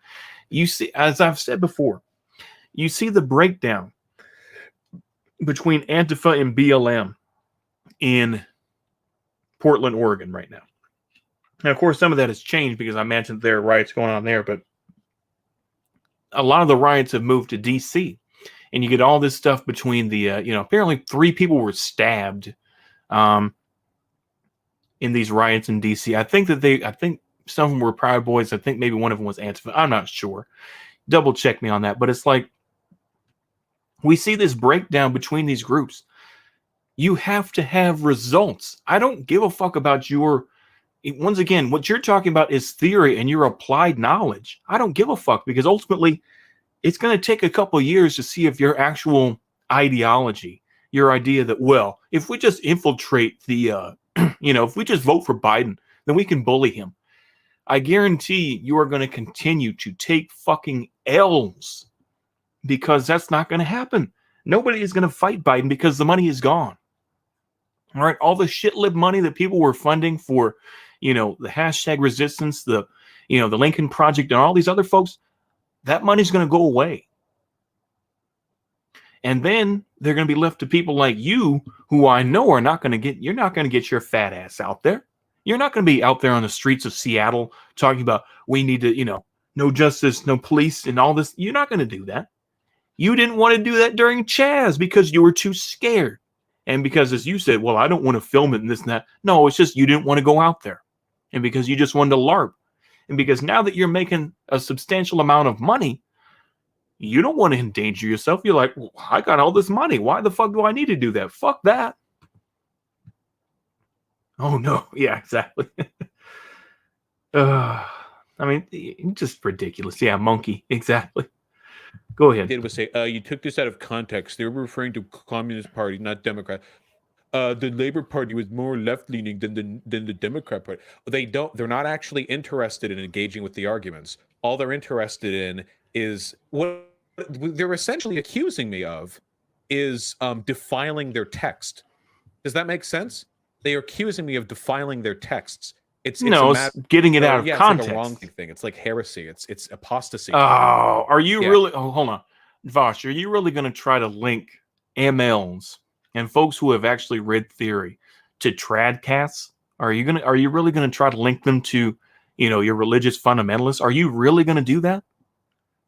You see, as I've said before, you see the breakdown between Antifa and BLM in Portland, Oregon right now. Now, of course, some of that has changed because I mentioned there are riots going on there, but a lot of the riots have moved to D.C. And you get all this stuff between the, apparently 3 people were stabbed in these riots in DC. I think some of them were Proud Boys. I think maybe one of them was Antifa. I'm not sure. Double check me on that. But it's like we see this breakdown between these groups. You have to have results. I don't give a fuck about your, once again, what you're talking about is theory and your applied knowledge. I don't give a fuck, because ultimately it's going to take a couple of years to see if your actual ideology, your idea that, well, if we just infiltrate the, if we just vote for Biden, then we can bully him. I guarantee you are going to continue to take fucking L's, because that's not going to happen. Nobody is going to fight Biden because the money is gone. All right, all the shit lib money that people were funding for, the hashtag resistance, the Lincoln Project, and all these other folks, that money's going to go away. And then they're going to be left to people like you, who I know are not going to get, you're not going to get your fat ass out there. You're not going to be out there on the streets of Seattle talking about, we need to, no justice, no police, and all this. You're not going to do that. You didn't want to do that during Chaz because you were too scared. And because, as you said, well, I don't want to film it and this and that. No, it's just you didn't want to go out there. And because you just wanted to LARP. And because now that you're making a substantial amount of money, you don't want to endanger yourself. You're like, well, I got all this money. Why the fuck do I need to do that? Fuck that. Oh, no. Yeah, exactly. I mean, just ridiculous. Yeah, monkey. Exactly. Go ahead. Did was say, you took this out of context. They were referring to Communist Party, not Democrat. The Labor Party was more left-leaning than the Democrat Party. They're not actually interested in engaging with the arguments. All they're interested in is what they're essentially accusing me of is defiling their text. Does that make sense? They are accusing me of defiling their texts. It's getting it out of context. It's like a wrong thing. It's like heresy. It's apostasy. Oh, are you really? Oh, hold on, Vaush. Are you really going to try to link MLs and folks who have actually read theory to tradcasts? Are you really going to try to link them to, your religious fundamentalists? Are you really going to do that?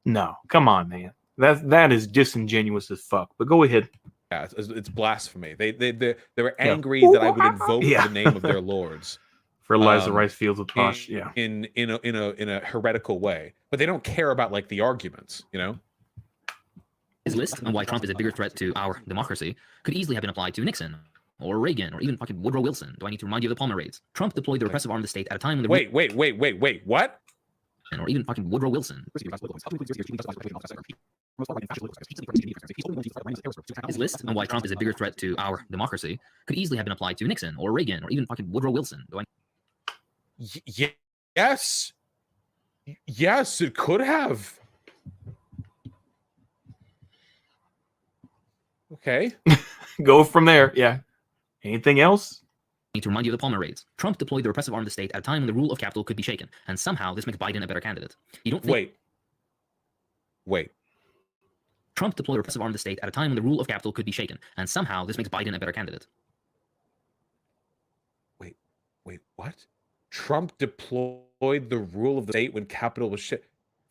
No, come on, man. That is disingenuous as fuck. But go ahead. Yeah, it's blasphemy. They were angry that I would invoke the name of their lords. Fertilize the rice fields with Vaush, in a heretical way, but they don't care about like the arguments, His list on why Trump is a bigger threat to our democracy could easily have been applied to Nixon or Reagan or even fucking Woodrow Wilson. Do I need to remind you of the Palmer raids? Trump deployed the repressive arm of the state at a time when the wait, what? Or even fucking Woodrow Wilson. His list on why Trump is a bigger threat to our democracy could easily have been applied to Nixon or Reagan or even fucking Woodrow Wilson. Do I? Yes, it could have. Okay. Go from there. Yeah. Anything else? Need to remind you of the Palmer raids. Trump deployed the repressive arm of the state at a time when the rule of capital could be shaken, and somehow this makes Biden a better candidate. You don't think... Wait. Trump deployed the repressive arm of the state at a time when the rule of capital could be shaken, and somehow this makes Biden a better candidate. Wait, what? Trump deployed the rule of the state when capital was shit.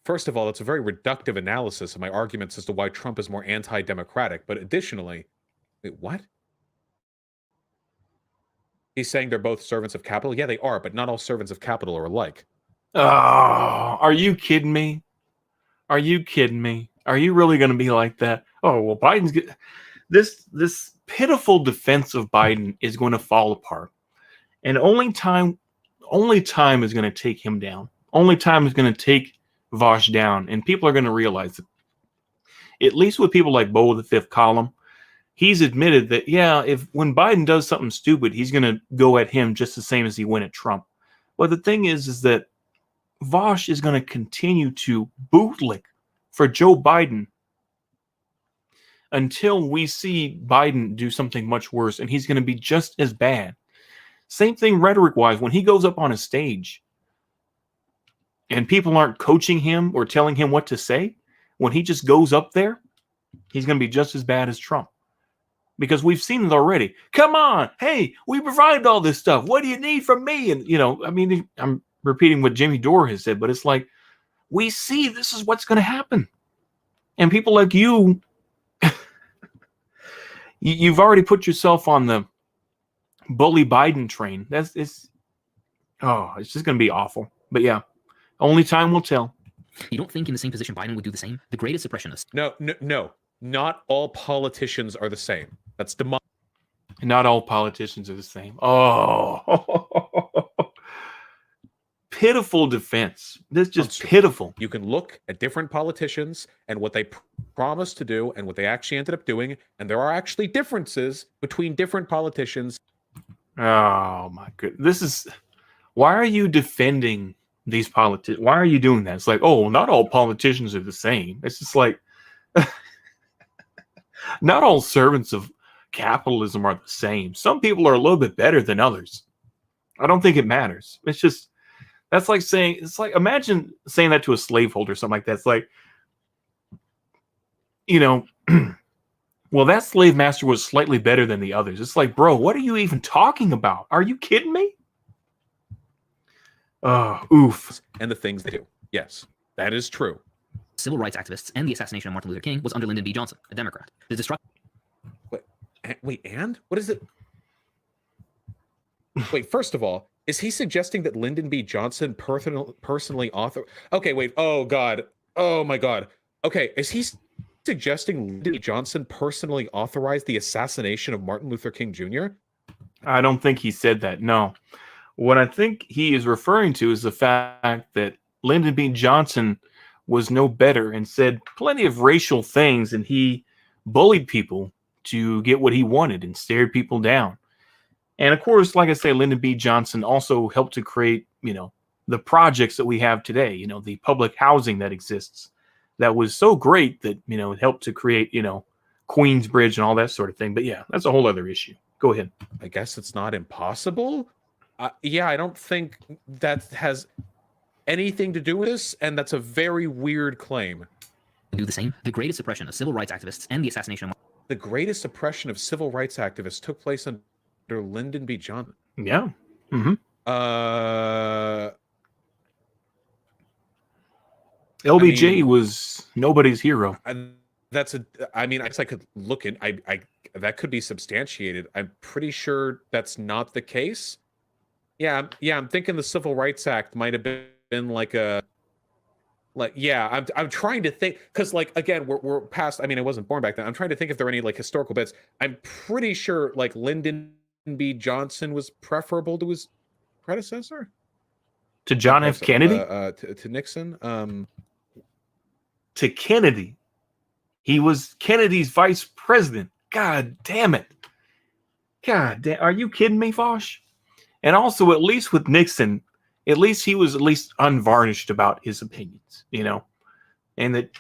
First of all, that's a very reductive analysis of my arguments as to why Trump is more anti-democratic. But additionally, wait, what? He's saying they're both servants of capital? Yeah, they are, but not all servants of capital are alike. Oh, are you kidding me? Are you kidding me? Are you really going to be like that? Oh, well, Biden's good. This pitiful defense of Biden is going to fall apart. And only time is going to take him down. Only time is going to take Vaush down. And people are going to realize it. At least with people like Bo, the fifth column, he's admitted that, yeah, when Biden does something stupid, he's going to go at him just the same as he went at Trump. But the thing is that Vaush is going to continue to bootlick for Joe Biden until we see Biden do something much worse, and he's going to be just as bad. Same thing rhetoric-wise. When he goes up on a stage and people aren't coaching him or telling him what to say, when he just goes up there, he's going to be just as bad as Trump. Because we've seen it already. Come on. Hey, we provided all this stuff. What do you need from me? And, I'm repeating what Jimmy Dore has said, but it's like, we see this is what's going to happen. And people like you, you've already put yourself on the bully Biden train. Oh, it's just going to be awful. But yeah, only time will tell. You don't think in the same position Biden would do the same? The greatest suppressionist. No. Not all politicians are the same. That's democracy. Not all politicians are the same. Oh, pitiful defense. This is just pitiful. You can look at different politicians and what they promised to do and what they actually ended up doing, and there are actually differences between different politicians. Oh my goodness. This is, why are you defending these politicians? Why are you doing that? It's like, oh, not all politicians are the same. It's just like, not all servants of capitalism are the same. Some people are a little bit better than others. I don't think it matters. It's just, that's like saying, it's like, imagine saying that to a slaveholder or something like that. It's like, you know, well, that slave master was slightly better than the others. It's like, bro, what are you even talking about? Are you kidding me? Oof. And the things they do. Yes, that is true. Civil rights activists and the assassination of Martin Luther King was under Lyndon B. Johnson, a Democrat. The destruction. Wait, and? What is it? Wait, first of all, is he suggesting that Lyndon B. Johnson personally authored? Okay, wait. Oh, God. Oh, my God. Okay, is he suggesting Lyndon B. Johnson personally authorized the assassination of Martin Luther King Jr.? I don't think he said that, no. What I think he is referring to is the fact that Lyndon B. Johnson was no better and said plenty of racial things, and he bullied people to get what he wanted and stared people down. And of course, like I say, Lyndon B. Johnson also helped to create, you know, the projects that we have today, you know, the public housing that exists. That was so great that, you know, it helped to create, you know, Queensbridge and all that sort of thing. But yeah, that's a whole other issue. Go ahead. I guess it's not impossible. Yeah, I don't think that has anything to do with this, and that's a very weird claim. Do the same. The greatest suppression of civil rights activists and the assassination of the greatest suppression of civil rights activists took place under Lyndon B. Johnson. Yeah. Mm-hmm. LBJ was nobody's hero. I guess I could look in. That could be substantiated. I'm pretty sure that's not the case. Yeah. I'm thinking the Civil Rights Act might have been I'm trying to think, because like, again, we're past, I mean, I wasn't born back then. I'm trying to think if there are any like historical bits. I'm pretty sure like Lyndon B. Johnson was preferable to his predecessor, to John F. Kennedy, to Nixon, to Kennedy. He was Kennedy's vice president. God damn it. God damn. Are you kidding me, Vaush? And also, at least with Nixon, at least he was at least unvarnished about his opinions, you know, and that,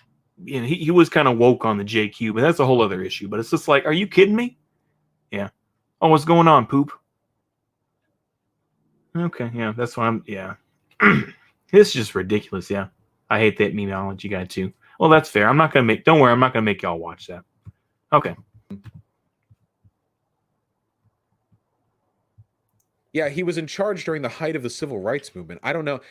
you know, he was kind of woke on the JQ, but that's a whole other issue. But it's just like, are you kidding me? Yeah. Oh, what's going on, poop? Okay, yeah, that's what yeah. It's just ridiculous, yeah. I hate that memeology guy too. Well, that's fair. Don't worry, I'm not gonna make y'all watch that. Okay. Yeah, he was in charge during the height of the civil rights movement. I don't know.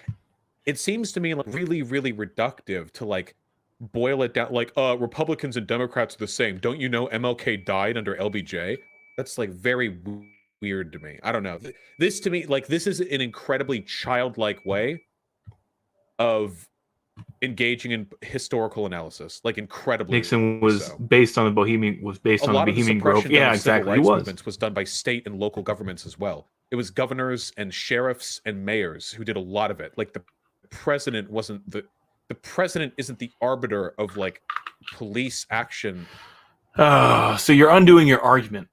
It seems to me like really, really reductive to like boil it down. Like, Republicans and Democrats are the same. Don't you know MLK died under LBJ? That's like very weird to me. I don't know. This to me, like, this is an incredibly childlike way of engaging in historical analysis. Like, incredibly. Nixon was so. Based on the Bohemian Grove. Yeah, exactly. He was done by state and local governments as well. It was governors and sheriffs and mayors who did a lot of it. Like the president wasn't the president isn't the arbiter of like police action. So you're undoing your argument,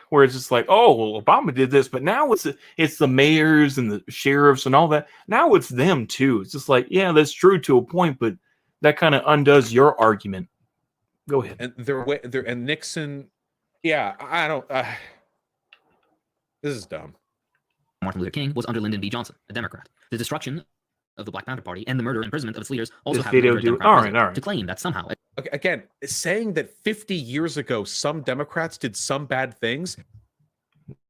where it's just like, oh, well, Obama did this, but now it's the mayors and the sheriffs and all that. Now it's them too. It's just like, yeah, that's true to a point, but that kind of undoes your argument. Go ahead. And Nixon, yeah, I don't. This is dumb. Martin Luther King was under Lyndon B. Johnson, a Democrat. The destruction of the Black Panther Party and the murder and imprisonment of its leaders also happened under a Democrat to claim that somehow. Okay, again, saying that 50 years ago some Democrats did some bad things.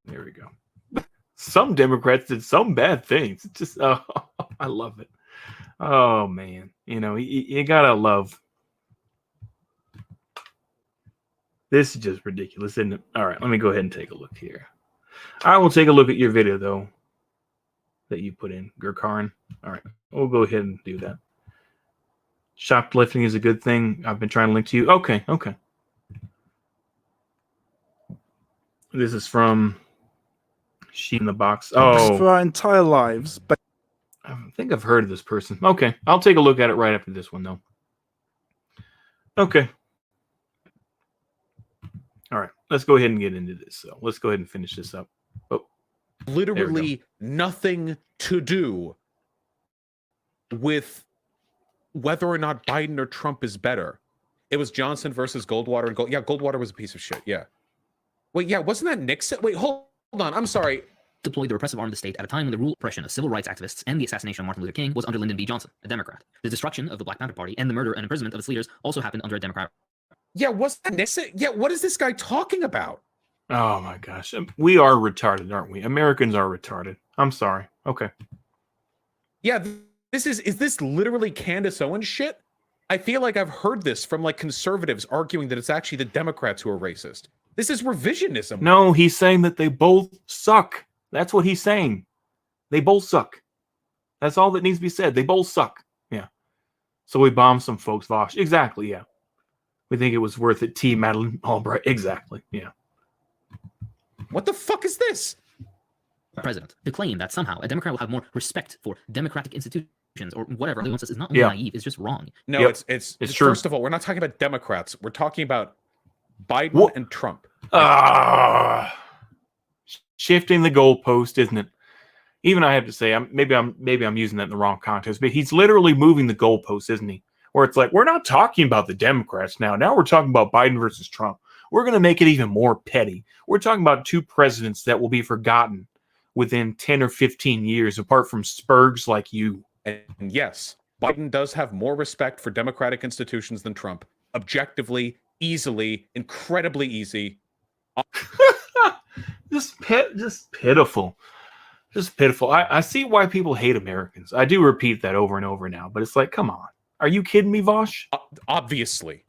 There we go. Some Democrats did some bad things. It's just, I love it. Oh man, you know, you gotta love. This is just ridiculous, isn't it? All right, let me go ahead and take a look here. I will take a look at your video, though. that you put in, Gurkharan. All right, we'll go ahead and do that. Shoplifting is a good thing. I've been trying to link to you. Okay. This is from She in the Box. Oh, for our entire lives. But I think I've heard of this person. Okay, I'll take a look at it right after this one, though. Okay. All right, let's go ahead and get into this. So let's go ahead and finish this up. Oh, literally nothing to do with whether or not Biden or Trump is better. It was Johnson versus Goldwater, and Goldwater was a piece of shit. Yeah. Wait, yeah, wasn't that Nixon? Wait, hold on. I'm sorry. Deployed the repressive arm of the state at a time when the rule oppression of civil rights activists and the assassination of Martin Luther King was under Lyndon B. Johnson, a Democrat. The destruction of the Black Panther Party and the murder and imprisonment of its leaders also happened under a Democrat. Yeah, wasn't that Nixon? Yeah, what is this guy talking about? Oh my gosh, we are retarded, aren't we? Americans are retarded. I'm sorry. Okay. Yeah, is this literally Candace Owens shit? I feel like I've heard this from like conservatives arguing that it's actually the Democrats who are racist. This is revisionism. No, he's saying that they both suck. That's what he's saying. They both suck. That's all that needs to be said. They both suck. Yeah. So we bombed some folks, Vaush. Exactly, yeah. We think it was worth it. T. Madeleine Albright. Exactly, yeah. What the fuck is this? President to claim that somehow a Democrat will have more respect for democratic institutions or whatever is not only naive, it's just wrong. No, it's true. First of all, we're not talking about Democrats. We're talking about Biden and Trump. Shifting the goalpost, isn't it? Even I have to say, maybe I'm using that in the wrong context, but he's literally moving the goalpost, isn't he? Where it's like, we're not talking about the Democrats now. Now we're talking about Biden versus Trump. We're going to make it even more petty. We're talking about two presidents that will be forgotten within 10 or 15 years, apart from spurgs like you. And yes, Biden does have more respect for democratic institutions than Trump. Objectively, easily, incredibly easy. Just pitiful. Just pitiful. I see why people hate Americans. I do repeat that over and over now, but it's like, come on. Are you kidding me, Vaush? Obviously.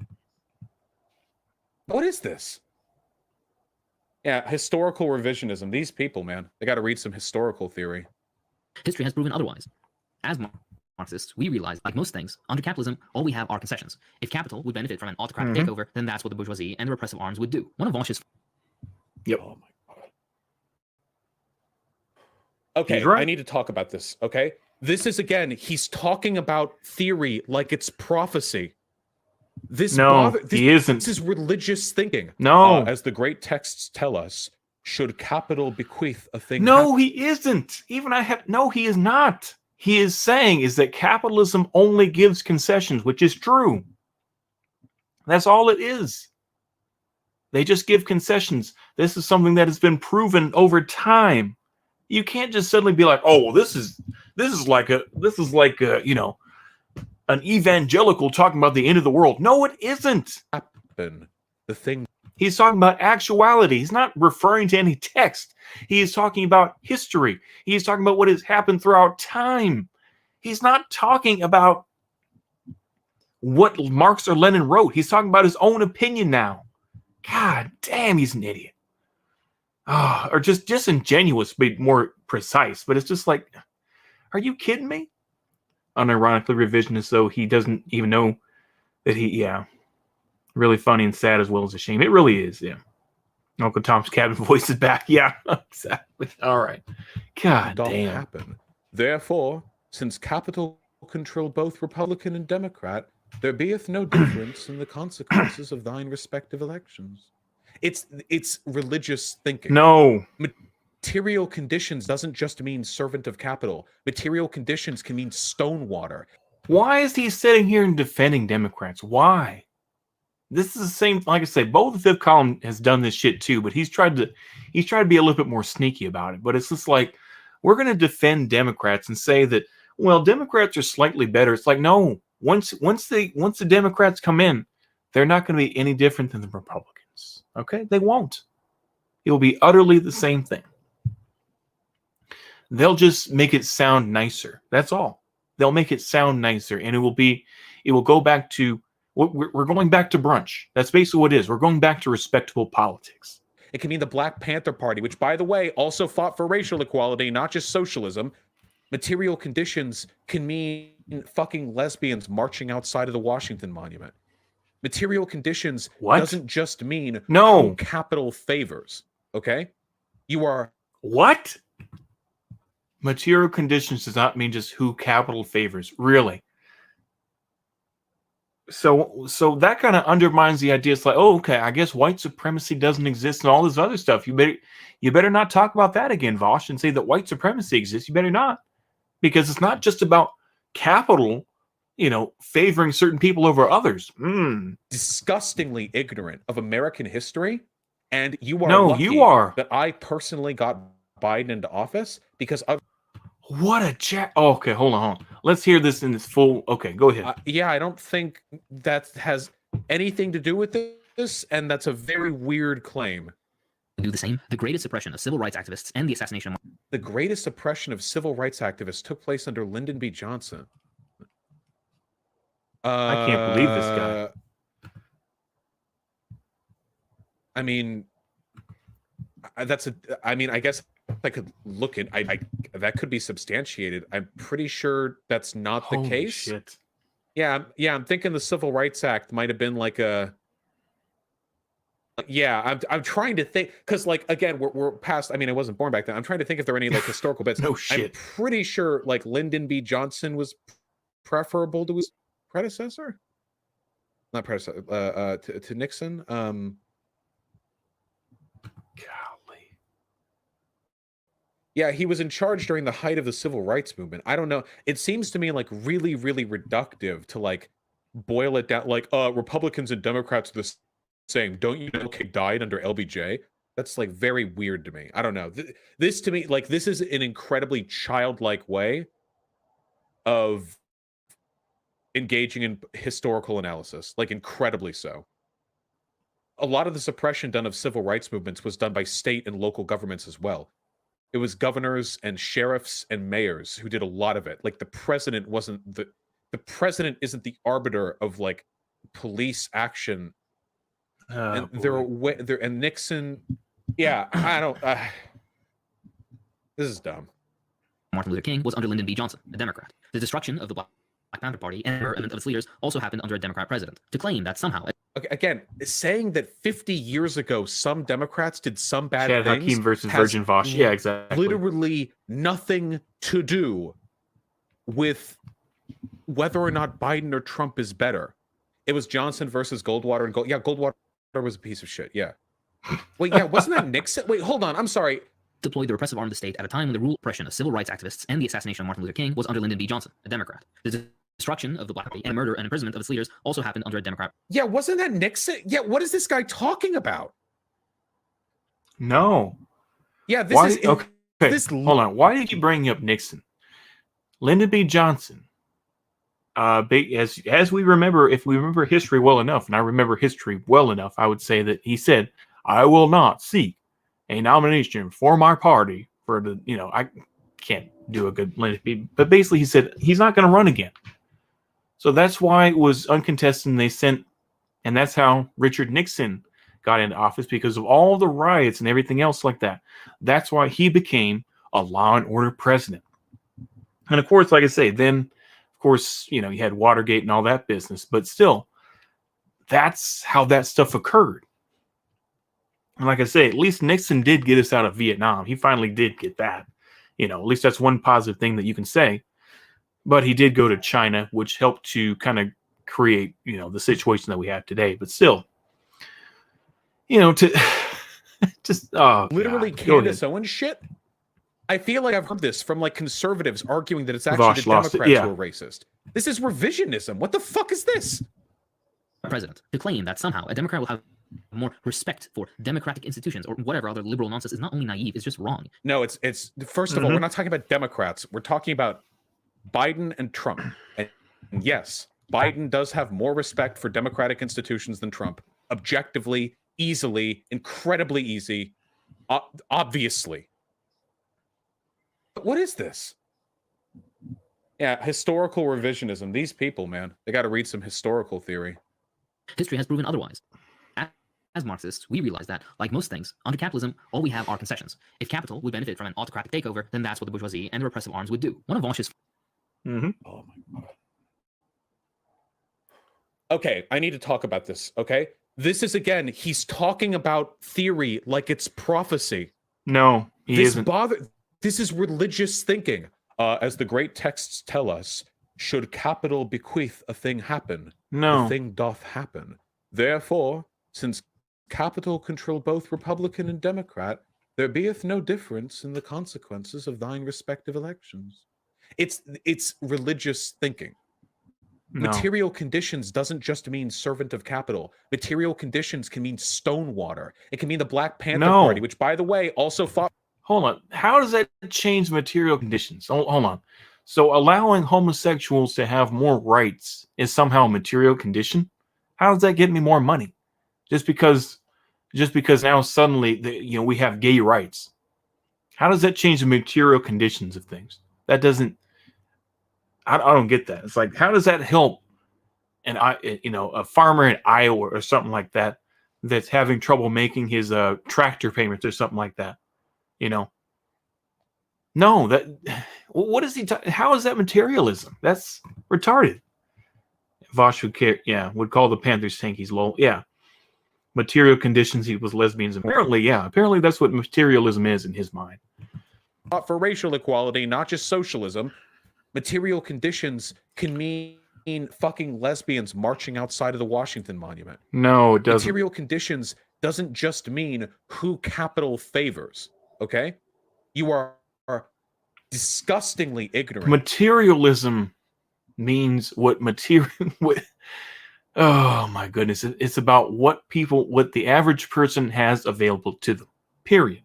What is this? Yeah, historical revisionism. These people, man, they got to read some historical theory. History has proven otherwise. As Marxists, we realize, like most things, under capitalism, all we have are concessions. If capital would benefit from an autocratic takeover, then that's what the bourgeoisie and the repressive arms would do. One of Vaush's... Yep. Oh my God. Okay, right. I need to talk about this, okay? This is, again, he's talking about theory like it's prophecy. He isn't. This is religious thinking. No. As the great texts tell us, should capital bequeath a thing? No, he isn't. No, he is not. He is saying is that capitalism only gives concessions, which is true. That's all it is. They just give concessions. This is something that has been proven over time. You can't just suddenly be like, oh, well, this is like an evangelical talking about the end of the world. No, it isn't. Happen. The thing. He's talking about actuality. He's not referring to any text. He is talking about history. He's talking about what has happened throughout time. He's not talking about what Marx or Lenin wrote. He's talking about his own opinion now. God damn, he's an idiot. Or just disingenuous, be more precise. But it's just like, are you kidding me? Unironically revisionist, though, he doesn't even know that really funny and sad as well as a shame. It really is, yeah. Uncle Tom's Cabin voice is back. Yeah, exactly. All right. God damn. Happen. Therefore, since capital control both Republican and Democrat, there beeth no difference in the consequences of thine respective elections. It's religious thinking. No. Material conditions doesn't just mean servant of capital. Material conditions can mean stonewater. Why is he sitting here and defending Democrats? Why? This is the same, like I say, both the fifth column has done this shit too, but he's tried to be a little bit more sneaky about it. But it's just like, we're going to defend Democrats and say that, well, Democrats are slightly better. It's like, no, once the Democrats come in, they're not going to be any different than the Republicans. Okay? They won't. It will be utterly the same thing. They'll just make it sound nicer. That's all. They'll make it sound nicer, and it will go back to, we're going back to brunch. That's basically what it is. We're going back to respectable politics. It can mean the Black Panther Party, which, by the way, also fought for racial equality, not just socialism. Material conditions can mean fucking lesbians marching outside of the Washington Monument. Material conditions doesn't just mean who capital favors, okay? You are... What? Material conditions does not mean just who capital favors. Really? So that kind of undermines the idea. It's like, oh, okay, I guess white supremacy doesn't exist and all this other stuff. You better not talk about that again, Vaush, and say that white supremacy exists. You better not. Because it's not just about capital, favoring certain people over others. Disgustingly ignorant of American history, and you are lucky that I personally got Biden into office because of... What a chat. Oh, okay, hold on. Let's hear this in its full... Okay, go ahead. Yeah, I don't think that has anything to do with this, and that's a very weird claim. Do the same. The greatest suppression of civil rights activists and the assassination of... The greatest suppression of civil rights activists took place under Lyndon B. Johnson. I can't believe this guy. I mean, I guess I could look at... that could be substantiated. I'm pretty sure that's not the case. Shit. Yeah, I'm thinking the Civil Rights Act might have been like a... Yeah, I'm trying to think, because again, we're past... I mean, I wasn't born back then. I'm trying to think if there are any historical bits. No shit. I'm pretty sure Lyndon B. Johnson was preferable to his predecessor. Not predecessor, to Nixon. Golly. Yeah, he was in charge during the height of the civil rights movement. I don't know. It seems to me really, really reductive to boil it down. Republicans and Democrats are the same. Don't you know Kid died under LBJ? That's very weird to me. I don't know. This to me, this is an incredibly childlike way of engaging in historical analysis. Incredibly so. A lot of the suppression done of civil rights movements was done by state and local governments as well. It was governors and sheriffs and mayors who did a lot of it. The president wasn't the president isn't the arbiter of police action. And and Nixon, yeah, I don't. This is dumb. Martin Luther King was under Lyndon B. Johnson, a Democrat. The destruction of the Black Panther Party and the of its leaders also happened under a Democrat president. To claim that somehow... Okay, again, saying that 50 years ago some Democrats did some bad things... Hakeem versus Virgin Vaush. Yeah, exactly. Literally nothing to do with whether or not Biden or Trump is better. It was Johnson versus Goldwater and Goldwater was a piece of shit. Yeah. Wait, yeah, wasn't that Nixon? Wait, hold on. I'm sorry. Deployed the repressive arm of the state at a time when the rule oppression of civil rights activists and the assassination of Martin Luther King was under Lyndon B. Johnson, a Democrat. The destruction of the Black Party and murder and imprisonment of its leaders also happened under a Democrat. Yeah, wasn't that Nixon? Yeah, what is this guy talking about? No. Yeah, this is... Okay, hold on. Why did you bring up Nixon? Lyndon B. Johnson, as we remember, if we remember history well enough, and I remember history well enough, I would say that he said, I will not seek a nomination for my party for the, I can't do a good Lyndon B. But basically he said he's not going to run again. So that's why it was uncontested and they sent, and that's how Richard Nixon got into office, because of all the riots and everything else like that. That's why he became a law and order president. And of course, like I say, then of course, you had Watergate and all that business, but still, that's how that stuff occurred. And like I say, at least Nixon did get us out of Vietnam. He finally did get that. At least that's one positive thing that you can say. But he did go to China, which helped to kind of create, the situation that we have today. But still, to just literally Candace Owens shit. I feel like I've heard this from conservatives arguing that it's actually the Democrats who are racist. This is revisionism. What the fuck is this? President to claim that somehow a Democrat will have more respect for democratic institutions or whatever other liberal nonsense is not only naive, it's just wrong. No, it's first of all, we're not talking about Democrats. We're talking about Biden and Trump. And yes, Biden does have more respect for democratic institutions than Trump. Objectively, easily, incredibly easy, obviously. But what is this? Yeah, historical revisionism. These people, man, they got to read some historical theory. History has proven otherwise. As Marxists, we realize that, like most things, under capitalism, all we have are concessions. If capital would benefit from an autocratic takeover, then that's what the bourgeoisie and the repressive arms would do. One of Vaush's... Oh my God. Okay, I need to talk about this, okay? This is, again, he's talking about theory like it's prophecy. No, he isn't. This is religious thinking. As the great texts tell us, should capital bequeath a thing happen, No. a thing doth happen. Therefore, since capital control both Republican and Democrat, there beeth no difference in the consequences of thine respective elections. It's religious thinking. No. Material conditions doesn't just mean servant of capital. Material conditions can mean Stonewater. It can mean the Black Panther Party, which, by the way, also fought. Hold on. How does that change material conditions? Hold on. So allowing homosexuals to have more rights is somehow a material condition? How does that get me more money? Just because now suddenly we have gay rights. How does that change the material conditions of things? That doesn't. I don't get that. It's like, how does that help? And a farmer in Iowa or something like that that's having trouble making his tractor payments or something like that. No, what is he? How is that materialism? That's retarded. Vaush would call the Panthers tankies low. Yeah, material conditions equals lesbians. Apparently that's what materialism is in his mind. For racial equality, not just socialism. Material conditions can mean fucking lesbians marching outside of the Washington Monument. No, it doesn't. Material conditions doesn't just mean who capital favors. Okay, you are disgustingly ignorant. Materialism means what material. Oh my goodness! It's about what the average person has available to them. Period.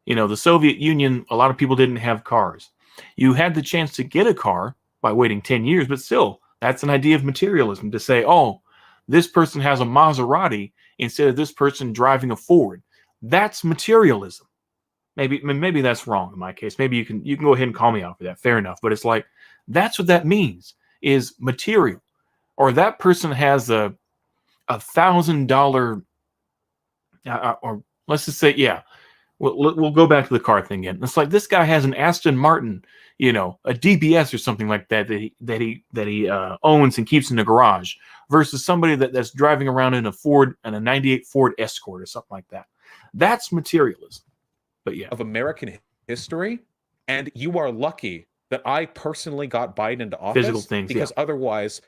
The Soviet Union, a lot of people didn't have cars. You had the chance to get a car by waiting 10 years, but still, that's an idea of materialism to say, oh, this person has a Maserati instead of this person driving a Ford. That's materialism. Maybe that's wrong in my case. Maybe you can go ahead and call me out for that. Fair enough. But it's like, that's what that means, is material. Or that person has a $1,000, or let's just say, yeah. We'll go back to the car thing again. It's like, this guy has an Aston Martin, a DBS or something like that he owns and keeps in the garage, versus somebody that's driving around in a Ford and a '98 Ford Escort or something like that. That's materialism. But yeah, of American history, and you are lucky that I personally got Biden into office. Physical things, because otherwise,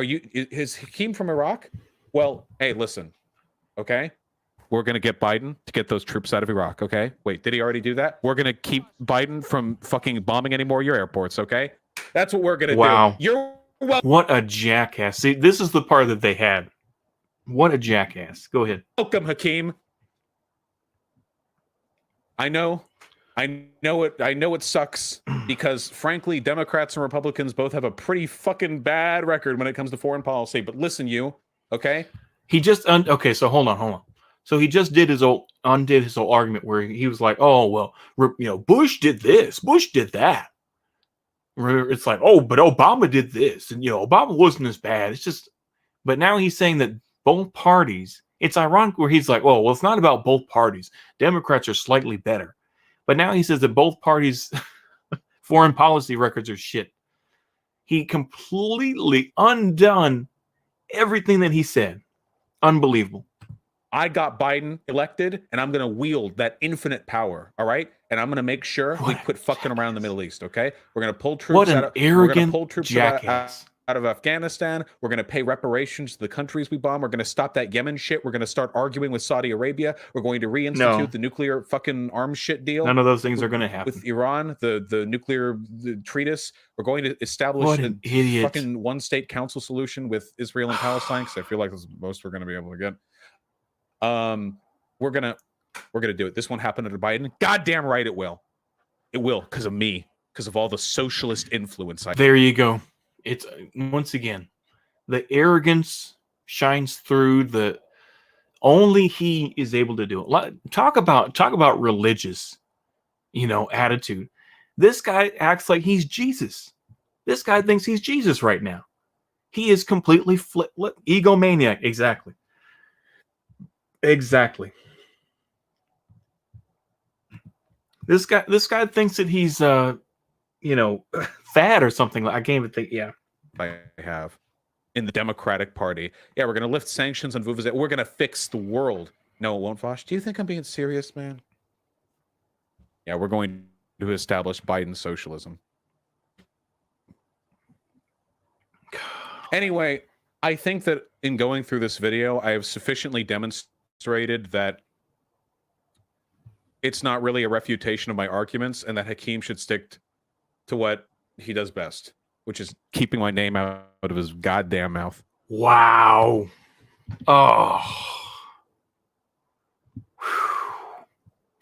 is Hakeem from Iraq? Well, hey, listen, okay. We're going to get Biden to get those troops out of Iraq, okay? Wait, did he already do that? We're going to keep Biden from fucking bombing any more of your airports, okay? That's what we're going to do. Wow. You're welcome. What a jackass. See, this is the part that they had. What a jackass. Go ahead. Welcome, Hakeem. I know it sucks because, frankly, Democrats and Republicans both have a pretty fucking bad record when it comes to foreign policy. But listen, okay? He just, okay, so hold on. So he just undid his whole argument where he was like, oh, well, Bush did this, Bush did that. It's like, oh, but Obama did this. And, Obama wasn't as bad. It's just, but now he's saying that both parties, it's ironic where he's like, oh, well, it's not about both parties. Democrats are slightly better. But now he says that both parties' foreign policy records are shit. He completely undone everything that he said. Unbelievable. I got Biden elected, and I'm going to wield that infinite power, all right? And I'm going to make sure we quit fucking around in the Middle East, okay? We're going to pull troops out of Afghanistan. We're going to pay reparations to the countries we bomb. We're going to stop that Yemen shit. We're going to start arguing with Saudi Arabia. We're going to reinstitute the nuclear fucking arms shit deal. None of those things are going to happen. With Iran, the nuclear treatise. We're going to establish a fucking one-state council solution with Israel and Palestine, because I feel like this is the most we're going to be able to get. We're gonna do it. This won't happen under Biden. Goddamn right it will. It will, because of me, because of all the socialist influence. There you go. It's once again, the arrogance shines through. Only he is able to do it. Talk about religious, attitude. This guy acts like he's Jesus. This guy thinks he's Jesus right now. He is completely egomaniac. Exactly. Exactly. This guy thinks that he's you know, fat or something. I can't even think. Yeah. I have in the Democratic Party. Yeah, we're going to lift sanctions on Vuvuzela. We're going to fix the world. No, it won't, Vaush. Do you think I'm being serious, man? Yeah, we're going to establish Biden socialism. Anyway, I think that in going through this video, I have sufficiently demonstrated that it's not really a refutation of my arguments and that Hakeem should stick to what he does best, which is keeping my name out of his goddamn mouth. Wow. Oh.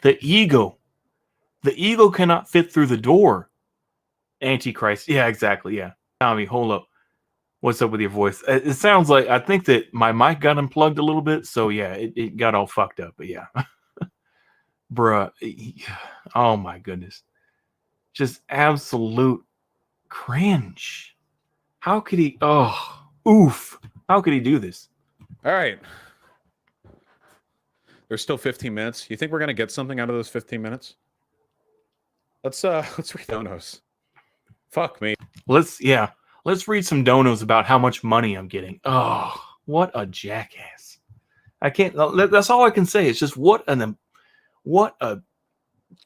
The ego. The ego cannot fit through the door. Antichrist. Yeah, exactly. Yeah. Tommy, hold up. What's up with your voice? It sounds like, I think that my mic got unplugged a little bit. So yeah, it got all fucked up. But yeah. Bruh. Oh my goodness. Just absolute cringe. How could he? Oh, oof. How could he do this? All right. There's still 15 minutes. You think we're going to get something out of those 15 minutes? Let's read donos. Fuck me. Let's read some donos about how much money I'm getting. Oh, what a jackass. I can't, that's all I can say. It's just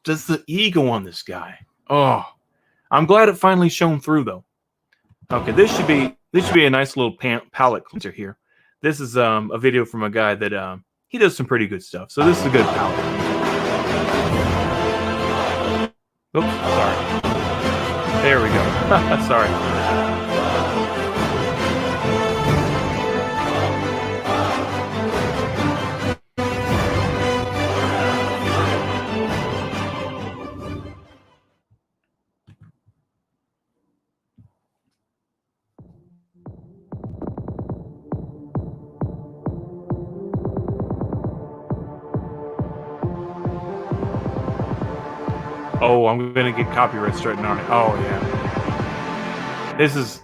just the ego on this guy. Oh, I'm glad it finally shone through though. Okay, this should be a nice little palette cleanser here. This is a video from a guy that he does some pretty good stuff. So this is a good palette. Oops, sorry. There we go. Sorry. Oh, I'm gonna get copyright straightened on it. Oh yeah. This is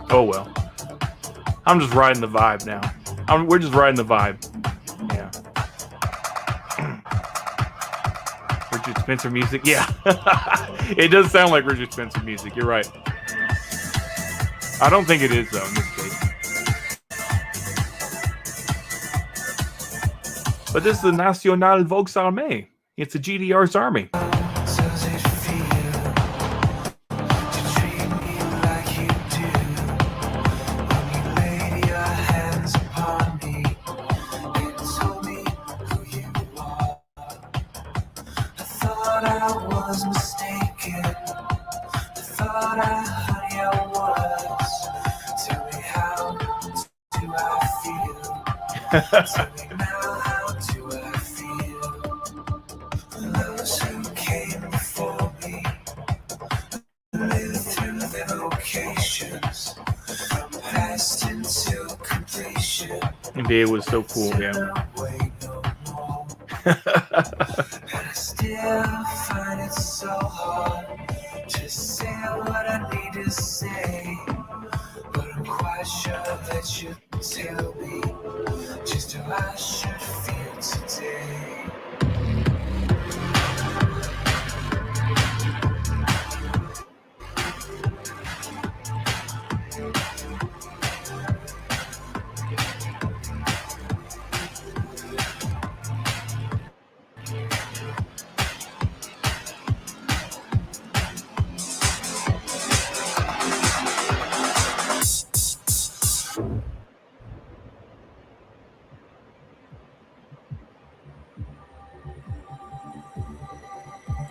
oh well. I'm just riding the vibe now. We're just riding the vibe. Yeah. Richard Spencer music. Yeah. It does sound like Richard Spencer music. You're right. I don't think it is though in this case. But this is the National Volksarmee. It's the GDR's army. Indeed, it was so cool, yeah. I still find it so hard to say what I need to say, but I'm quite sure that you tell me just how I should feel today.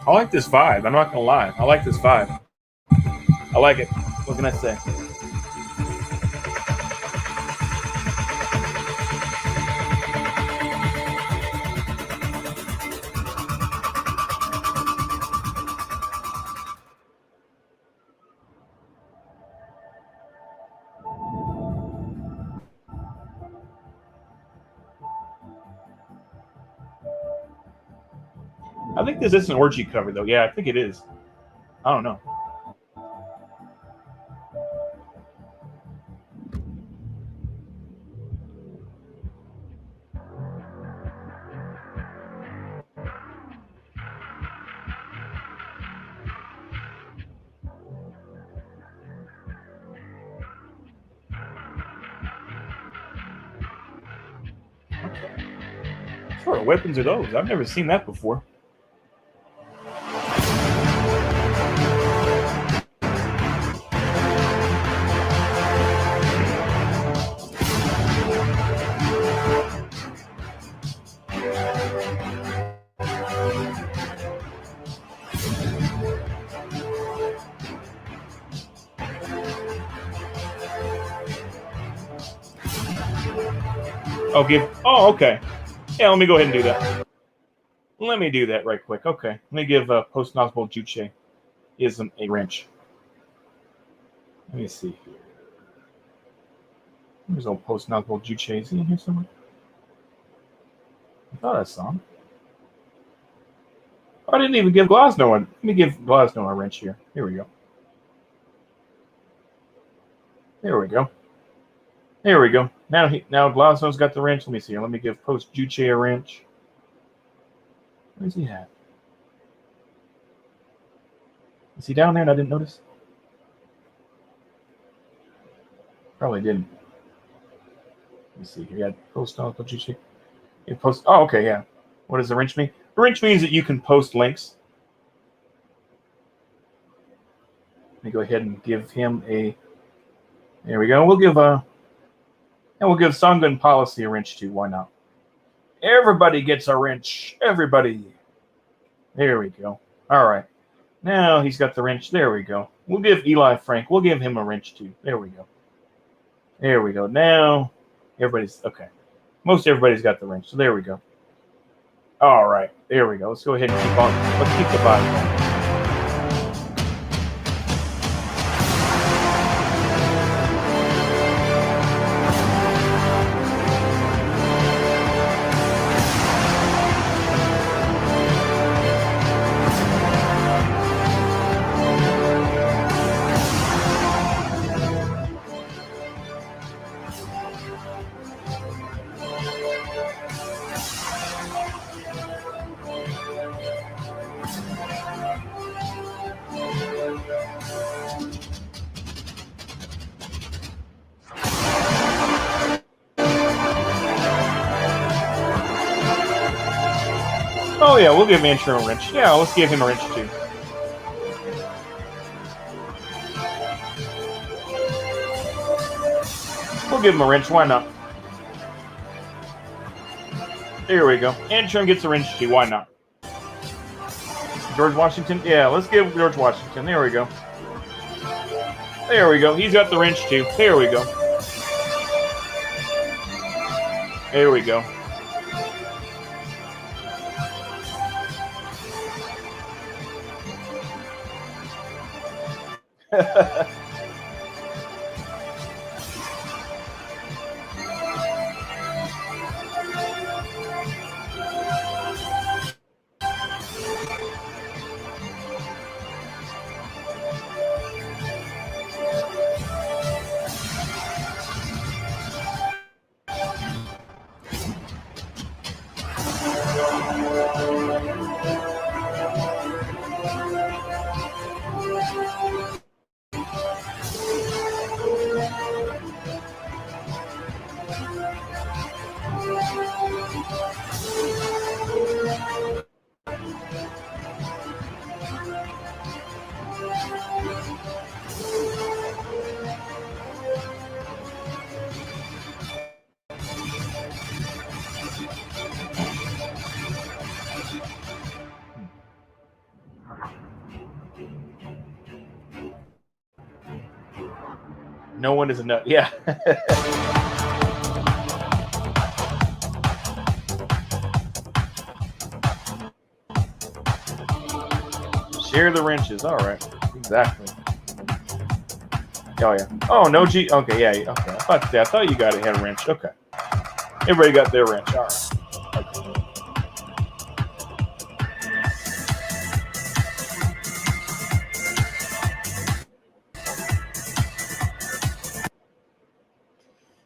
I like this vibe. I'm not gonna lie. I like this vibe. I like it. What can I say? I think this is an orgy cover, though. Yeah, I think it is. I don't know. What sort of weapons are those? I've never seen that before. Oh, okay. Yeah, let me go ahead and do that. Let me do that right quick. Okay. Let me give Post-Nosbol Juche a wrench. Let me see here. There's old Post-Nosbol Juche. Is he in here somewhere? I thought I saw him. I didn't even give Glasnow one. Let me give Glasnow a wrench here. Here we go. There we go. There we go. Now Glasnow's got the wrench. Let me see here. Let me give Post Juche a wrench. Where's he at? Is he down there and I didn't notice? Probably didn't. Let me see here. Yeah, Post Juche. Oh, okay, yeah. What does the wrench mean? The wrench means that you can post links. Let me go ahead and give him a. There we go. We'll give Songun Policy a wrench too. Why not? Everybody gets a wrench. Everybody. There we go. All right. Now he's got the wrench. There we go. We'll give Eli Frank. We'll give him a wrench too. There we go. There we go. Now everybody's okay. Most everybody's got the wrench. So there we go. All right. There we go. Let's go ahead and keep on. Let's keep the body going. Oh yeah, we'll give Manchur a wrench. Yeah, let's give him a wrench too. We'll give him a wrench. Why not? There we go. Antrim gets a wrench too. Why not? George Washington. Yeah, let's give George Washington. There we go. There we go. He's got the wrench too. There we go. There we go. No one is a nut. Yeah. Share the wrenches. All right. Exactly. Oh yeah. Oh no G. Okay. Yeah. Okay. I thought you got a wrench. Okay. Everybody got their wrench. All right. Okay.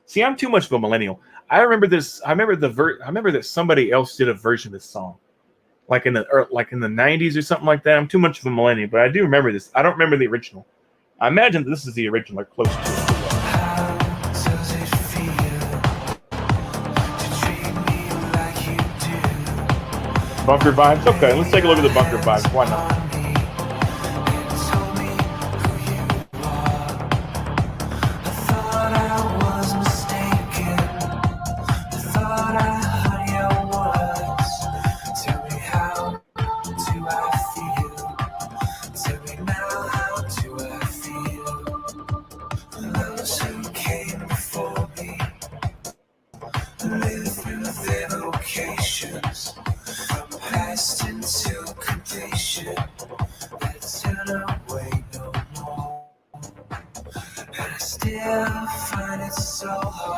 See, I'm too much of a millennial. I remember this. I remember that somebody else did a version of this song, like in the 90s or something like that. I'm too much of a millennial, but I do remember this. I don't remember the original. I imagine this is the original or close to it. Bunker vibes? Okay, let's take a look at the bunker vibes. Why not?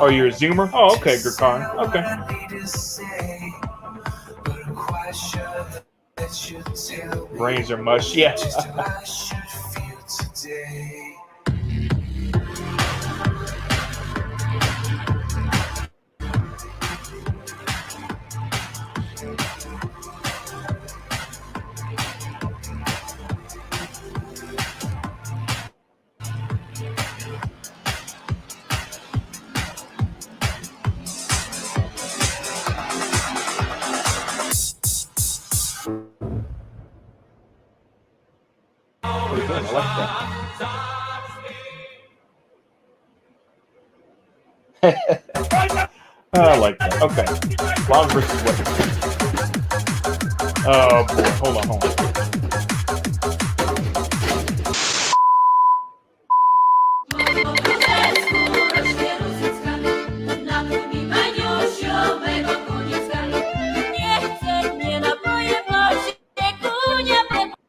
Oh, you're a Zoomer? Oh, okay, Gurkhan. Okay. Brains are mush. Yeah. I like that. I like that. Okay. Long versus what? Oh boy. Hold on.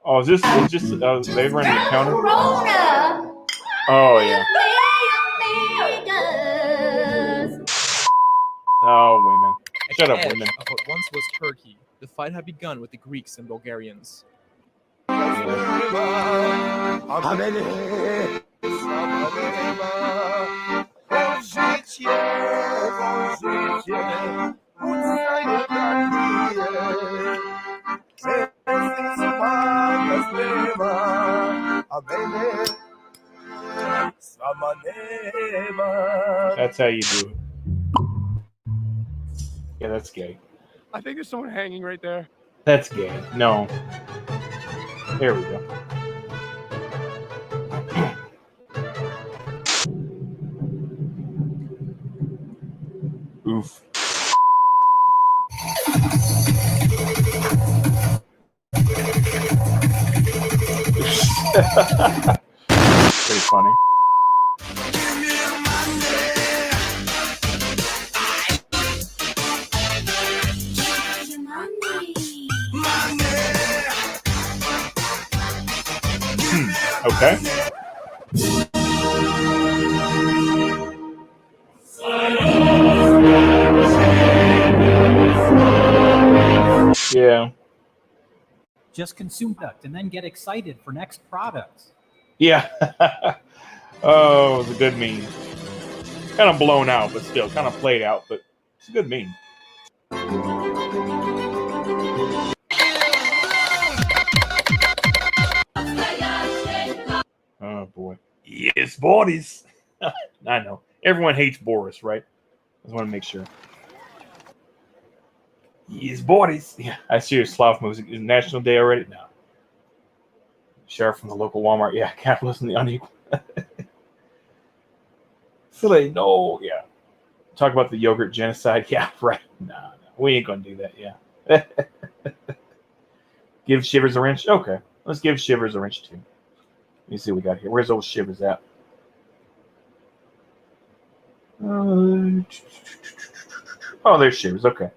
Oh, is this they run the counter? Oh yeah. Oh, women. Shut up, women. Of what once was Turkey, the fight had begun with the Greeks and Bulgarians. That's how you do it. Yeah, that's gay. I think there's someone hanging right there. That's gay. No. There we go. Oof. Pretty funny. Okay. Yeah. Just consume product and then get excited for next products. Yeah. Oh, it was a good meme. Kind of blown out, but still kind of played out, but it's a good meme. Oh boy. Yes, Boris. I know. Everyone hates Boris, right? I just want to make sure. Yes, Boris. Yeah, I see your Slav music. Is National Day already? No. Sheriff from the local Walmart. Yeah, capitalism, the unequal. Silly, no. Yeah. Talk about the yogurt genocide. Yeah, right. No. We ain't going to do that. Yeah. Give Shivers a wrench? Okay. Let's give Shivers a wrench, too. Let me see what we got here. Where's old Shivers at? Oh, there's Shivers. Okay.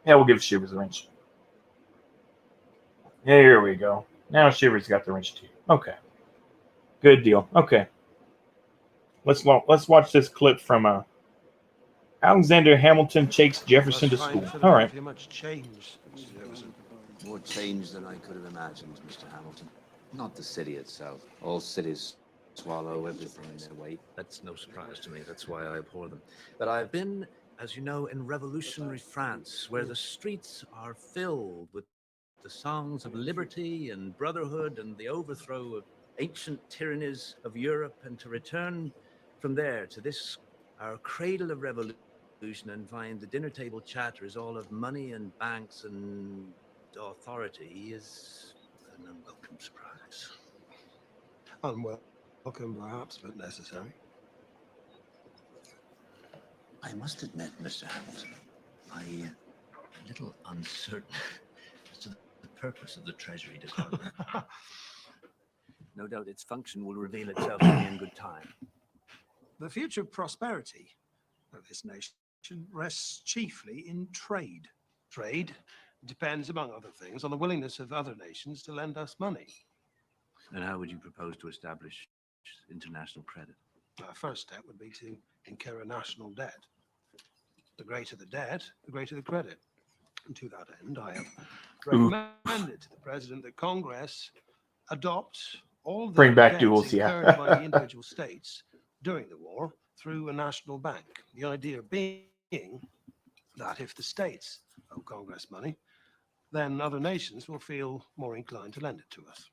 Yeah, we'll give Shivers a wrench. Here we go. Now Shivers got the wrench too. Okay. Good deal. Okay. Let's watch this clip from Alexander Hamilton takes Jefferson to school. All right. Much change, Mr. Jefferson. More change than I could have imagined, Mr. Hamilton. Not the city itself. All cities swallow everything in their weight. That's no surprise to me. That's why I abhor them. But I've been, as you know, in revolutionary France, where the streets are filled with the songs of liberty and brotherhood and the overthrow of ancient tyrannies of Europe, and to return from there to this, our cradle of revolution, and find the dinner table chatter is all of money and banks and authority is an unwelcome surprise. Unwelcome, perhaps, but necessary. I must admit, Mr. Hamilton, I'm a little uncertain as to the purpose of the Treasury Department. No doubt its function will reveal itself to me in good time. The future prosperity of this nation rests chiefly in trade. Trade depends, among other things, on the willingness of other nations to lend us money. And how would you propose to establish international credit? Our first step would be to incur a national debt. The greater the debt, the greater the credit. And to that end, I have recommended to the President that Congress adopt all the Bring back debts duels, yeah. incurred by the individual states during the war through a national bank. The idea being that if the states owe Congress money, then other nations will feel more inclined to lend it to us.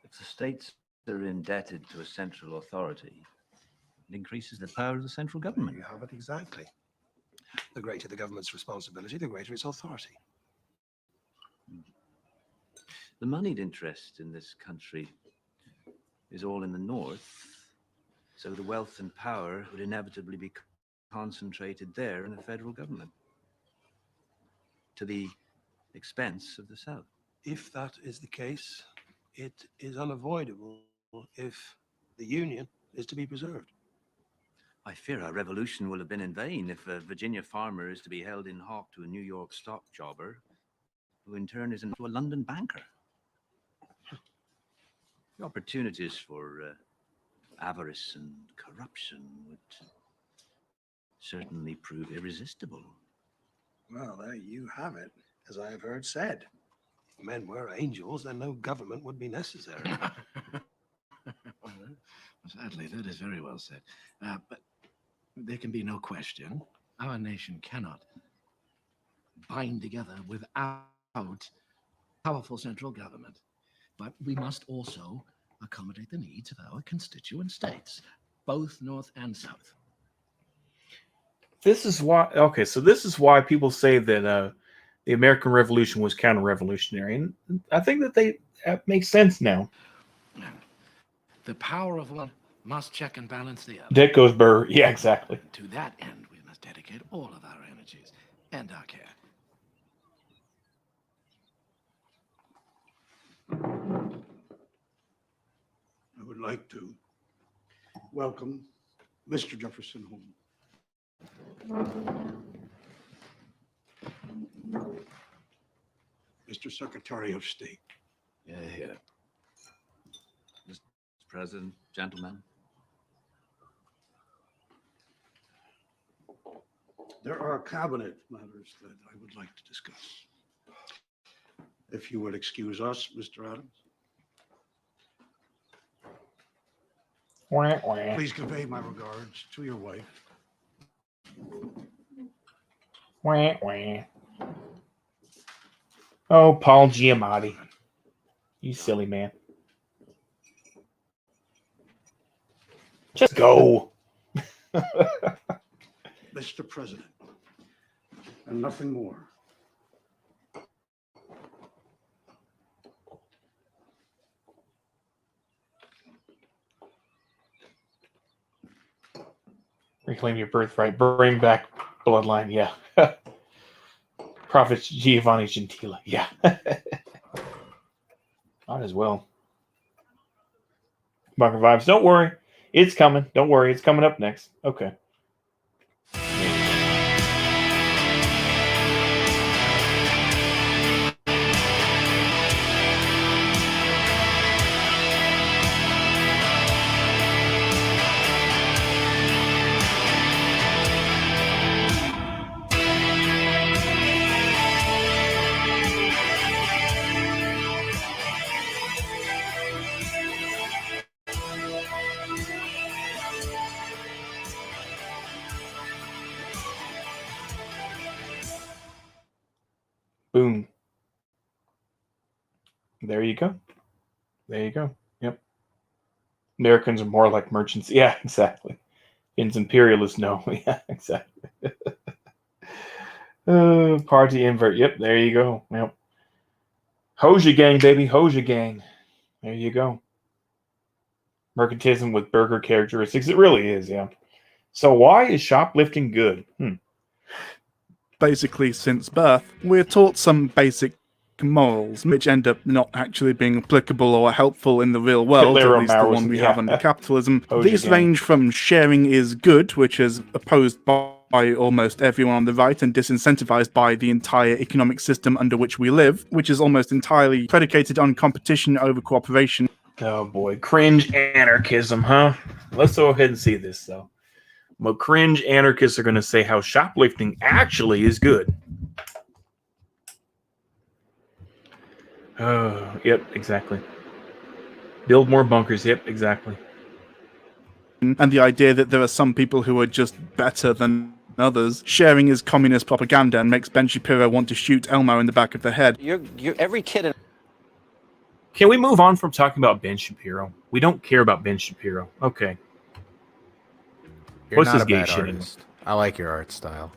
If the states are indebted to a central authority, it increases the power of the central government. You have it exactly. The greater the government's responsibility, the greater its authority. The moneyed interest in this country is all in the north, so the wealth and power would inevitably be concentrated there in the federal government, to the expense of the south. If that is the case, it is unavoidable if the Union is to be preserved. I fear our revolution will have been in vain if a Virginia farmer is to be held in hock to a New York stock jobber, who in turn is into a London banker. The opportunities for avarice and corruption would certainly prove irresistible. Well, there you have it, as I have heard said. If men were angels, then no government would be necessary. Sadly, that is very well said. But there can be no question. Our nation cannot bind together without powerful central government. But we must also accommodate the needs of our constituent states, both North and South. This is why. Okay, so this is why people say that the American Revolution was counter-revolutionary, and I think that makes sense now. The power of one must check and balance the other. That goes Burr. Yeah, exactly. To that end, we must dedicate all of our energies and our care. I would like to welcome Mr. Jefferson home. Mr. Secretary of State. Yeah. Mr. President, gentlemen. There are cabinet matters that I would like to discuss. If you would excuse us, Mr. Adams. Wah, wah. Please convey my regards to your wife. Wah, wah. Oh, Paul Giamatti. You silly man. Just go. Mr. President, and nothing more. Reclaim your birthright. Bring back bloodline. Yeah. Prophet Giovanni Gentile. Yeah. Might as well. Bunker Vibes. Don't worry. It's coming. Don't worry. It's coming up next. Okay. Boom. There you go. There you go. Yep. Americans are more like merchants. Yeah, exactly. It's imperialist, no. Yeah, exactly. Party invert. Yep, there you go. Yep. Hoja gang, baby. Hoja gang. There you go. Mercantism with burger characteristics. It really is, yeah. So why is shoplifting good? Basically, since birth, we're taught some basic morals, which end up not actually being applicable or helpful in the real world, Hitler at least the Maoism, one we yeah. have under capitalism. Hoja These gang. range from sharing is good, which is opposed by almost everyone on the right and disincentivized by the entire economic system under which we live, which is almost entirely predicated on competition over cooperation. Oh boy, cringe anarchism, huh? Let's go ahead and see this, though. Well, cringe anarchists are going to say how shoplifting actually is good. Oh, yep, exactly. Build more bunkers. Yep, exactly. And the idea that there are some people who are just better than others. Sharing is communist propaganda and makes Ben Shapiro want to shoot Elmo in the back of the head. You're every kid in... Can we move on from talking about Ben Shapiro? We don't care about Ben Shapiro. Okay. You're What's not this a gay bad shit? artist. I like your art style.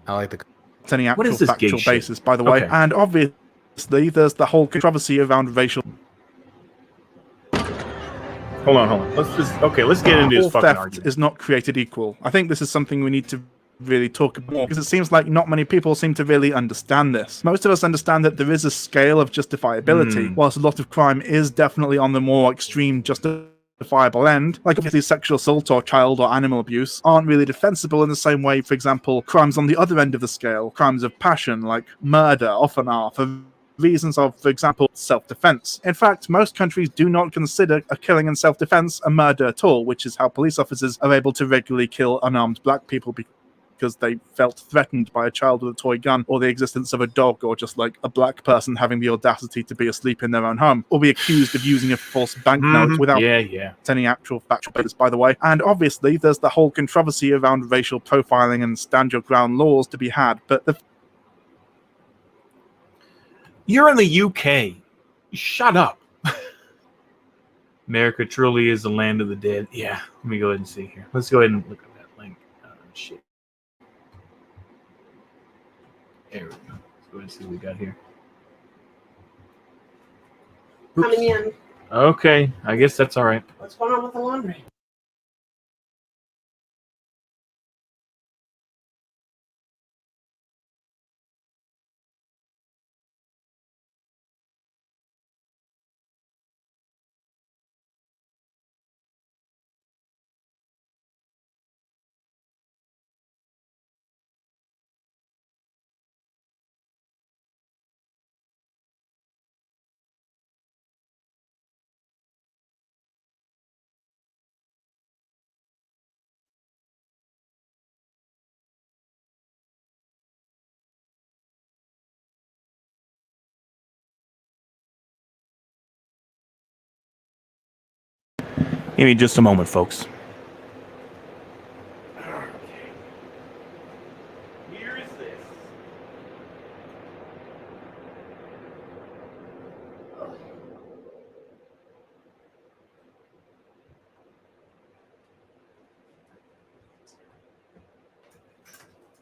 I like the... Any What actual is this gay factual shit? basis, by the way. Okay. And obviously, there's the whole controversy around racial... Hold on. Let's get into this All fucking theft argument. is not created equal. I think this is something we need to really talk about more, because it seems like not many people seem to really understand this. Most of us understand that there is a scale of justifiability, whilst a lot of crime is definitely on the more extreme justifiable end. Like obviously sexual assault or child or animal abuse aren't really defensible in the same way, for example, crimes on the other end of the scale, crimes of passion like murder, often are for reasons of, for example, self-defense. In fact, most countries do not consider a killing in self-defense a murder at all, which is how police officers are able to regularly kill unarmed black people because they felt threatened by a child with a toy gun, or the existence of a dog, or just like a black person having the audacity to be asleep in their own home, or be accused of using a false banknote without any actual factual basis, by the way. And obviously, there's the whole controversy around racial profiling and stand your ground laws to be had, but You're in the UK. Shut up. America truly is the land of the dead. Yeah, let me go ahead and see here. Let's go ahead and look at that link. Shit. There we go. Let's go ahead and see what we got here. Coming in. Okay, I guess that's all right. What's going on with the laundry? Give me just a moment, folks. Here is this.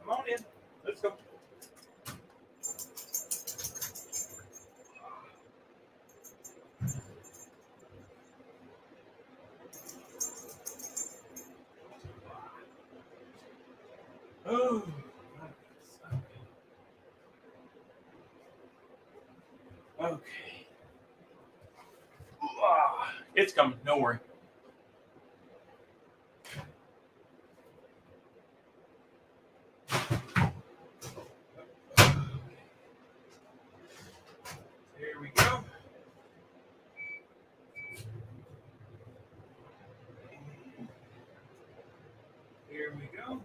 Come on in. Let's go. Oh. Okay. It's coming. Don't worry. Here we go. Here we go.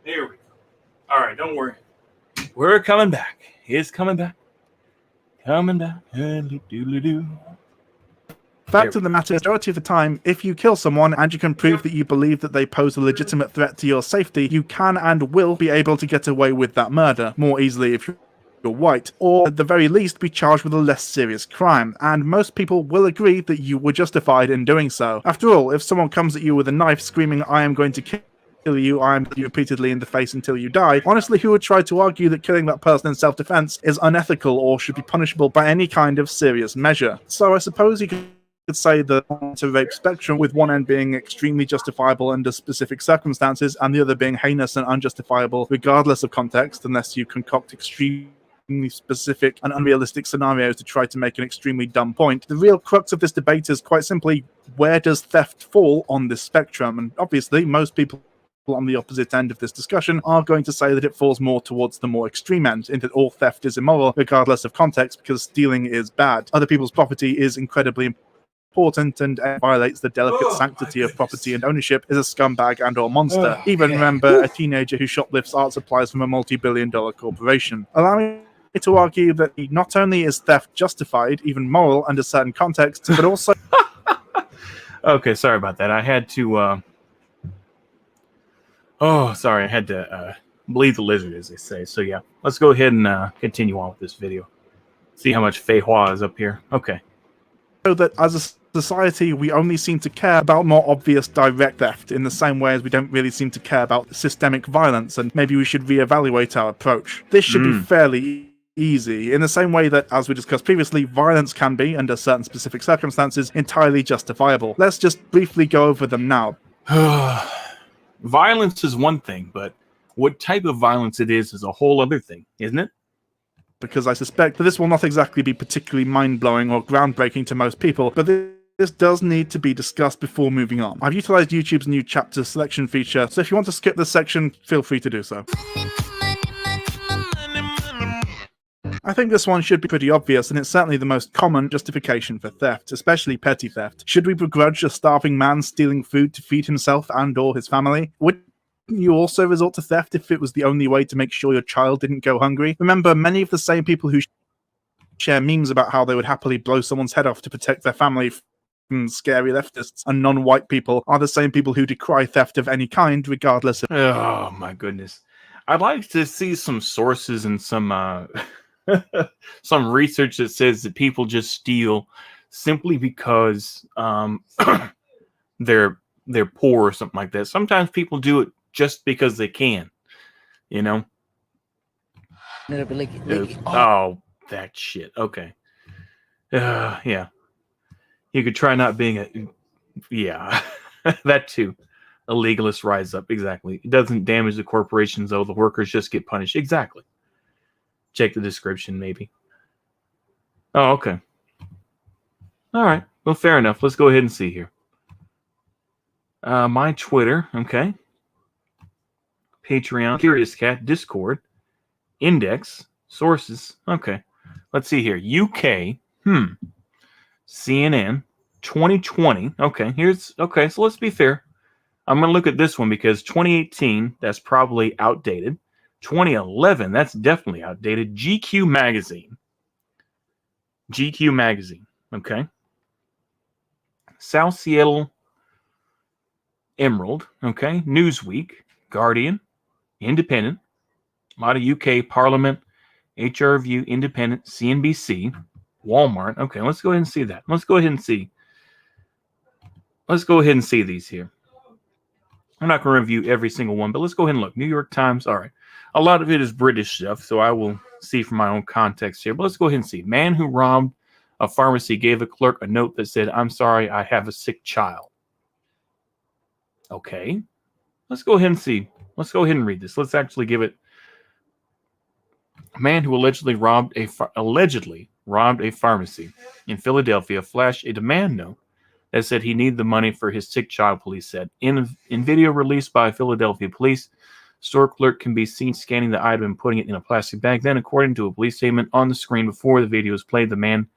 There we go. All right, don't worry. We're coming back. It's coming back. Coming back. Doodly-doo. fact of the matter is, majority of the time, if you kill someone and you can prove that you believe that they pose a legitimate threat to your safety, you can and will be able to get away with that murder more easily if you're white, or at the very least be charged with a less serious crime, and most people will agree that you were justified in doing so. After all, if someone comes at you with a knife screaming, "I am going to kill you, I am you repeatedly in the face until you die," honestly, who would try to argue that killing that person in self-defense is unethical or should be punishable by any kind of serious measure? So I suppose you could say the rape spectrum, with one end being extremely justifiable under specific circumstances and the other being heinous and unjustifiable regardless of context, unless you concoct extremely specific and unrealistic scenarios to try to make an extremely dumb point. The real crux of this debate is quite simply, where does theft fall on this spectrum? And obviously most people on the opposite end of this discussion are going to say that it falls more towards the more extreme end, in that all theft is immoral regardless of context because stealing is bad. Other people's property is incredibly important and violates the delicate sanctity of property and ownership, is a scumbag and or monster. Even remember a teenager who shoplifts art supplies from a multi-billion-dollar corporation. Allow me to argue that not only is theft justified, even moral under certain contexts, but also... Okay, sorry about that. I had to... I had to bleed the lizard, as they say. So yeah, let's go ahead and continue on with this video. See how much Fei Hua is up here. Okay. So that as a society, we only seem to care about more obvious direct theft in the same way as we don't really seem to care about systemic violence, and maybe we should reevaluate our approach. This should be fairly easy, in the same way that, as we discussed previously, violence can be, under certain specific circumstances, entirely justifiable. Let's just briefly go over them now. Violence is one thing, but what type of violence it is a whole other thing, isn't it? Because I suspect that this will not exactly be particularly mind-blowing or groundbreaking to most people, but this does need to be discussed before moving on. I've utilized YouTube's new chapter selection feature, so if you want to skip this section, feel free to do so. I think this one should be pretty obvious, and it's certainly the most common justification for theft, especially petty theft. Should we begrudge a starving man stealing food to feed himself and or his family? Would you also resort to theft if it was the only way to make sure your child didn't go hungry? Remember, many of the same people who share memes about how they would happily blow someone's head off to protect their family from scary leftists and non-white people are the same people who decry theft of any kind, regardless of... Oh my goodness. I'd like to see some sources and some some research that says that people just steal simply because they're poor or something like that. Sometimes people do it just because they can, you know. Oh, that shit. Okay. Yeah. You could try not being a... Yeah. That too. A legalist rise up. Exactly. It doesn't damage the corporations, though. The workers just get punished. Exactly. Check the description, maybe. Oh, okay. All right. Well, fair enough. Let's go ahead and see here. My Twitter. Okay. Patreon. Curious Cat. Discord. Index. Sources. Okay. Let's see here. UK. CNN. 2020. Okay. Okay. So let's be fair. I'm going to look at this one because 2018, that's probably outdated. 2011, that's definitely outdated. GQ Magazine. GQ Magazine. Okay. South Seattle Emerald. Okay. Newsweek. Guardian. Independent. A lot of UK Parliament. HR View. Independent. CNBC. Walmart. Okay. Let's go ahead and see that. Let's go ahead and see. Let's go ahead and see these here. I'm not going to review every single one, but let's go ahead and look. New York Times. All right. A lot of it is British stuff, so I will see from my own context here. But let's go ahead and see. Man who robbed a pharmacy gave a clerk a note that said, "I'm sorry, I have a sick child." Okay. Let's go ahead and see. Let's go ahead and read this. Let's actually give it. A man who allegedly robbed a pharmacy in Philadelphia flashed a demand note that said he needed the money for his sick child, police said. In video released by Philadelphia police, store clerk can be seen scanning the item and putting it in a plastic bag. Then, according to a police statement on the screen before the video was played, the man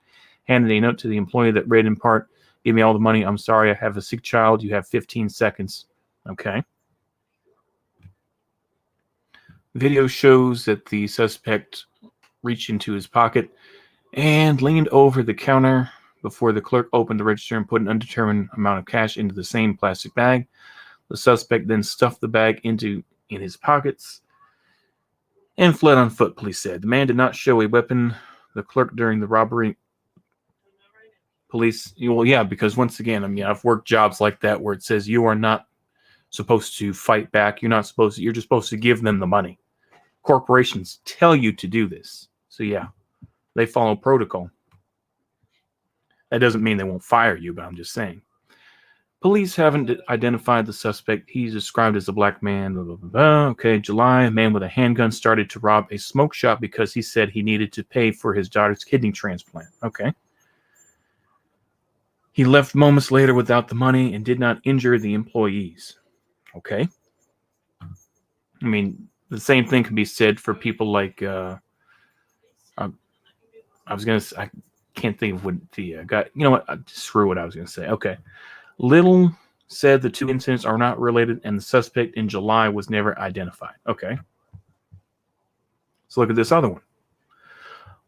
handed a note to the employee that read in part, "Give me all the money. I'm sorry, I have a sick child. You have 15 seconds. Okay. Video shows that the suspect reached into his pocket and leaned over the counter before the clerk opened the register and put an undetermined amount of cash into the same plastic bag. The suspect then stuffed the bag in his pockets. and fled on foot, police said. The man did not show a weapon. The clerk during the robbery. Police, well, yeah, because once again, I mean, I've worked jobs like that where it says you are not supposed to fight back. You're not supposed to, you're just supposed to give them the money. Corporations tell you to do this. So yeah, they follow protocol. That doesn't mean they won't fire you, but I'm just saying. Police haven't identified the suspect. He's described as a black man. Blah, blah, blah, blah. Okay, July, a man with a handgun started to rob a smoke shop because he said he needed to pay for his daughter's kidney transplant. Okay. He left moments later without the money and did not injure the employees. Okay. I mean, the same thing can be said for people like, I can't think of what the guy, you know what, screw what I was going to say. Okay. Little said the two incidents are not related and the suspect in July was never identified. Okay. So look at this other one.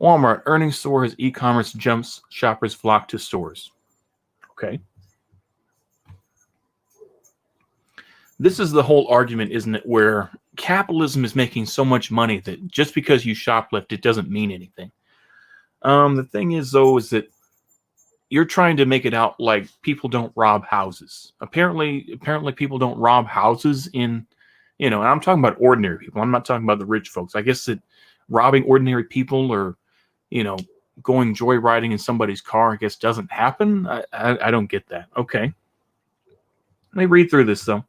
Walmart earnings soar as e-commerce jumps, shoppers flock to stores. Okay. This is the whole argument, isn't it, where capitalism is making so much money that just because you shoplift, it doesn't mean anything. The thing is, though, is that you're trying to make it out like people don't rob houses. Apparently people don't rob houses in, you know, and I'm talking about ordinary people. I'm not talking about the rich folks. I guess that robbing ordinary people or, you know, going joyriding in somebody's car, I guess, doesn't happen. I don't get that. Okay. Let me read through this, though.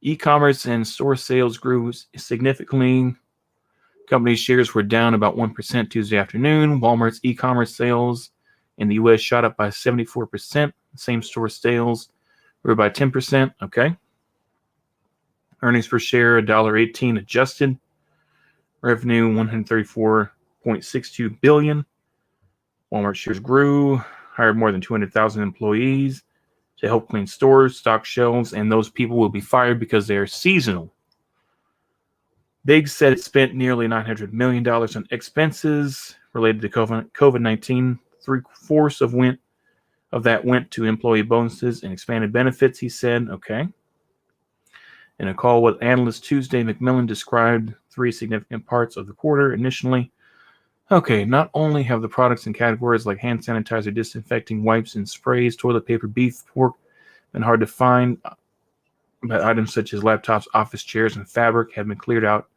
E-commerce and store sales grew significantly. Company shares were down about 1% Tuesday afternoon. Walmart's e-commerce sales in the U.S. shot up by 74%. Same-store sales grew by 10%. Okay. Earnings per share, $1.18 adjusted. Revenue, $134.62 billion. Walmart shares grew, hired more than 200,000 employees to help clean stores, stock shelves, and those people will be fired because they are seasonal. Biggs said it spent nearly $900 million on expenses related to COVID-19. 3/4 of that went to employee bonuses and expanded benefits, he said. Okay. In a call with analysts Tuesday, McMillan described three significant parts of the quarter. Initially, okay, not only have the products and categories like hand sanitizer, disinfecting wipes and sprays, toilet paper, beef, pork been hard to find, but items such as laptops, office chairs, and fabric have been cleared out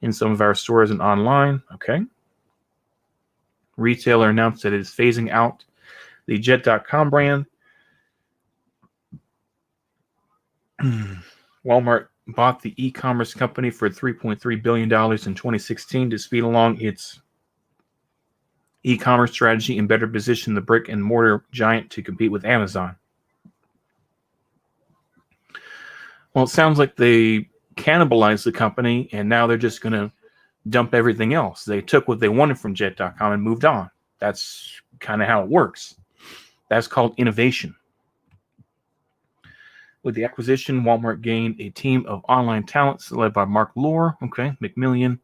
in some of our stores and online. Okay. Retailer announced that it is phasing out the Jet.com brand. Walmart bought the e-commerce company for $3.3 billion in 2016 to speed along its e-commerce strategy and better position the brick and mortar giant to compete with Amazon. Well, it sounds like they cannibalized the company and now they're just going to dump everything else. They took what they wanted from Jet.com and moved on. That's kind of how it works. That's called innovation. With the acquisition, Walmart gained a team of online talents led by Mark Lohr. Okay, McMillan.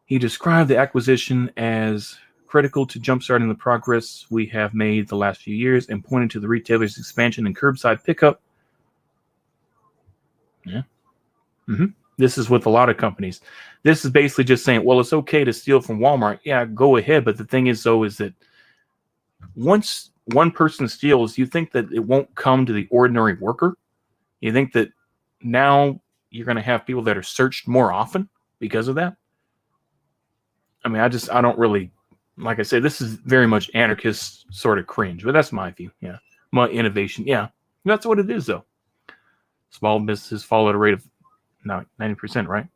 He described the acquisition as critical to jumpstarting the progress we have made the last few years and pointed to the retailer's expansion and curbside pickup. Yeah. This is with a lot of companies. This is basically just saying, well, it's okay to steal from Walmart. Yeah, go ahead. But the thing is, though, is that once one person steals, you think that it won't come to the ordinary worker? You think that now you're going to have people that are searched more often because of that? I mean, I don't really, like I said, this is very much anarchist sort of cringe, but that's my view. Yeah. My innovation. Yeah. That's what it is, though. Small businesses fall at a rate of 90%, right?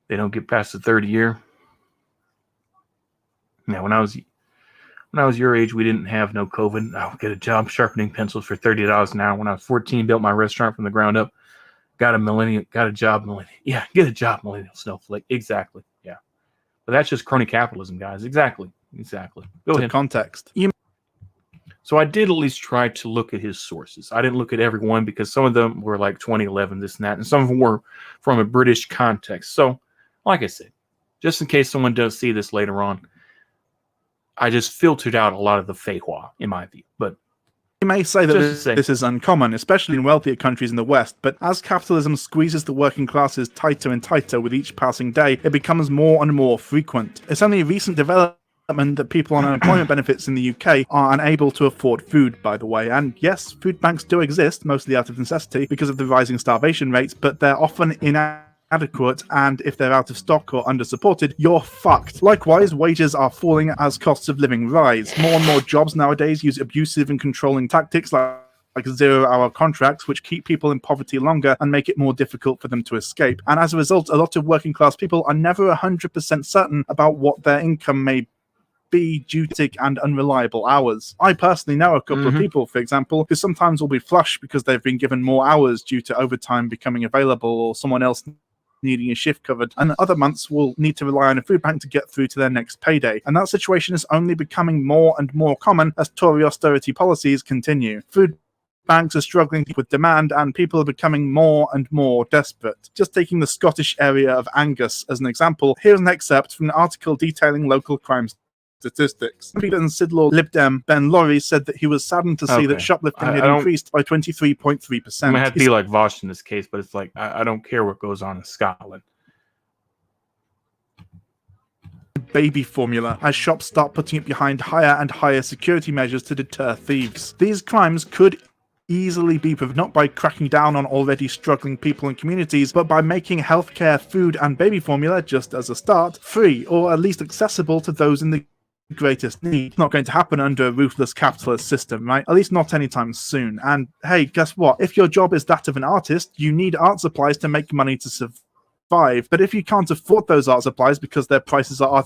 They don't get past the third year. Now, when I was your age, we didn't have no COVID. I'll get a job sharpening pencils for $30 an hour. When I was 14, built my restaurant from the ground up. Got a job, millennial. Yeah, get a job, millennial snowflake. Exactly. Yeah. But that's just crony capitalism, guys. Exactly. Go ahead. Context. So I did at least try to look at his sources. I didn't look at every one because some of them were like 2011, this and that, and some of them were from a British context. So, like I said, just in case someone does see this later on, I just filtered out a lot of the feijoa, in my view. But You may say that Just saying. this is uncommon, especially in wealthier countries in the West, but as capitalism squeezes the working classes tighter and tighter with each passing day, it becomes more and more frequent. It's only a recent development that people on unemployment benefits in the UK are unable to afford food, by the way. And yes, food banks do exist, mostly out of necessity because of the rising starvation rates, but they're often inadequate, and if they're out of stock or under-supported, you're fucked. Likewise, wages are falling as costs of living rise. More and more jobs nowadays use abusive and controlling tactics like zero-hour contracts, which keep people in poverty longer and make it more difficult for them to escape. And as a result, a lot of working-class people are never 100% certain about what their income may be due to and unreliable hours. I personally know a couple of people, for example, who sometimes will be flush because they've been given more hours due to overtime becoming available or someone else needing a shift covered, and other months will need to rely on a food bank to get through to their next payday. And that situation is only becoming more and more common as Tory austerity policies continue. Food banks are struggling with demand, and people are becoming more and more desperate. Just taking the Scottish area of Angus as an example, here's an excerpt from an article detailing local crime statistics. Peter and Sidlaw Lib Dem Ben Laurie said that he was saddened to see that shoplifting had increased by 23.3%. I'm gonna have to be like Vaush in this case, but it's like I don't care what goes on in Scotland. Baby formula as shops start putting it behind higher and higher security measures to deter thieves. These crimes could easily be prevented not by cracking down on already struggling people and communities, but by making healthcare, food, and baby formula, just as a start, free or at least accessible to those in the greatest need. Not going to happen under a ruthless capitalist system, right? At least not anytime soon. And hey, guess what? If your job is that of an artist, you need art supplies to make money to survive. But if you can't afford those art supplies because their prices are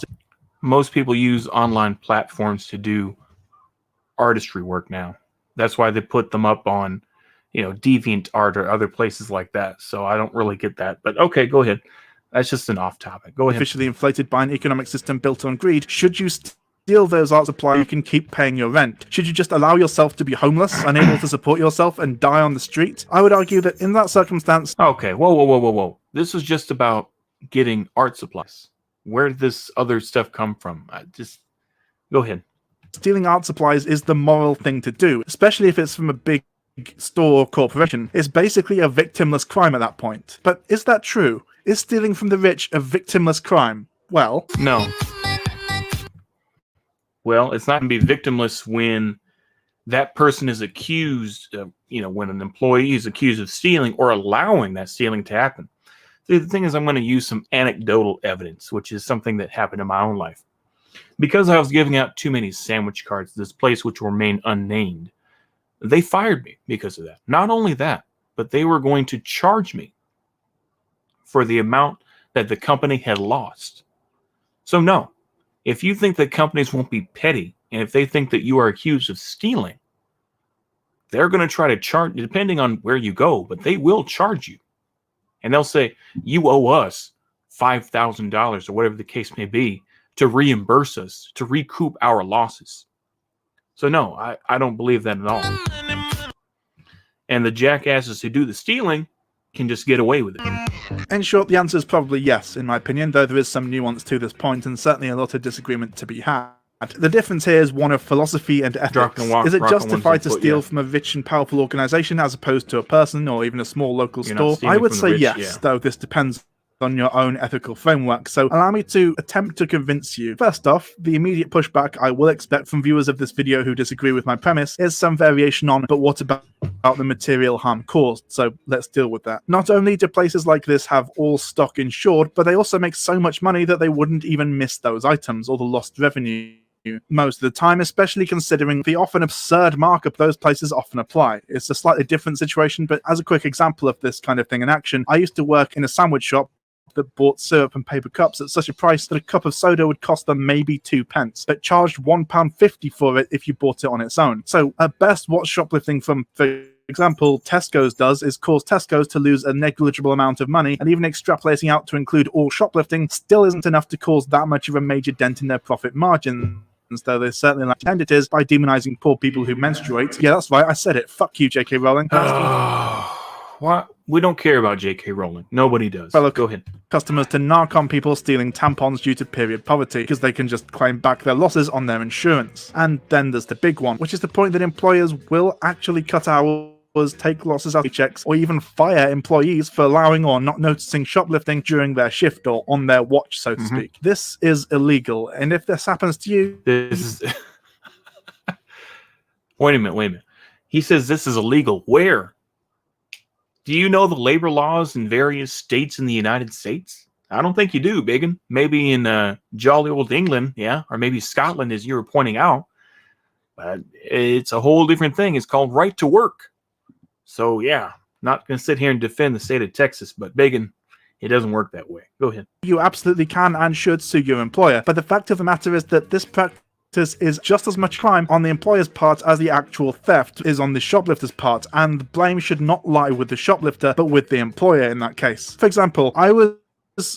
most people use online platforms to do artistry work now. That's why they put them up on, DeviantArt or other places like that. So I don't really get that. But okay, go ahead. That's just an off topic. Go ahead. Officially inflated by an economic system built on greed. Should you steal those art supplies, you can keep paying your rent. Should you just allow yourself to be homeless, unable to support yourself, and die on the street? I would argue that in that circumstance... Okay, whoa. This was just about getting art supplies. Where did this other stuff come from? Just go ahead. Stealing art supplies is the moral thing to do, especially if it's from a big store or corporation. It's basically a victimless crime at that point. But is that true? Is stealing from the rich a victimless crime? Well... No. Well, it's not going to be victimless when that person is accused of, when an employee is accused of stealing or allowing that stealing to happen. The thing is, I'm going to use some anecdotal evidence, which is something that happened in my own life. Because I was giving out too many sandwich cards to this place, which will remain unnamed, they fired me because of that. Not only that, but they were going to charge me for the amount that the company had lost. So no, if you think that companies won't be petty, and if they think that you are accused of stealing, they're going to try to charge, depending on where you go, but they will charge you. And they'll say, you owe us $5,000 or whatever the case may be to reimburse us, to recoup our losses. So no, I don't believe that at all. And the jackasses who do the stealing can just get away with it. In short, the answer is probably yes, in my opinion, though there is some nuance to this point and certainly a lot of disagreement to be had. The difference here is one of philosophy and ethics. Is it justified to steal from a rich and powerful organization as opposed to a person or even a small local store? I would say yes, though this depends on your own ethical framework. So allow me to attempt to convince you. First off, the immediate pushback I will expect from viewers of this video who disagree with my premise is some variation on, but what about the material harm caused? So let's deal with that. Not only do places like this have all stock insured, but they also make so much money that they wouldn't even miss those items or the lost revenue most of the time, especially considering the often absurd markup those places often apply. It's a slightly different situation, but as a quick example of this kind of thing in action, I used to work in a sandwich shop that bought syrup and paper cups at such a price that a cup of soda would cost them maybe 2 pence, but charged £1.50 for it if you bought it on its own. So at best, what shoplifting from, for example, Tesco's does is cause Tesco's to lose a negligible amount of money, and even extrapolating out to include all shoplifting still isn't enough to cause that much of a major dent in their profit margins, though they certainly like to pretend it is by demonizing poor people who menstruate. Yeah, that's right, I said it. Fuck you, J.K. Rowling. What? We don't care about J.K. Rowling. Nobody does. Fellow Go ahead. Customers to narc on people stealing tampons due to period poverty because they can just claim back their losses on their insurance. And then there's the big one, which is the point that employers will actually cut hours, take losses out of checks, or even fire employees for allowing or not noticing shoplifting during their shift or on their watch, so to speak. This is illegal, and if this happens to you... This is... Wait a minute. He says this is illegal. Where? Do you know the labor laws in various states in the United States? I don't think you do, Biggin. Maybe in jolly old England, yeah, or maybe Scotland, as you were pointing out. But it's a whole different thing. It's called right to work. So, yeah, not going to sit here and defend the state of Texas, but Biggin, it doesn't work that way. Go ahead. You absolutely can and should sue your employer. But the fact of the matter is that this practice is just as much crime on the employer's part as the actual theft is on the shoplifter's part, and the blame should not lie with the shoplifter, but with the employer in that case. For example, I was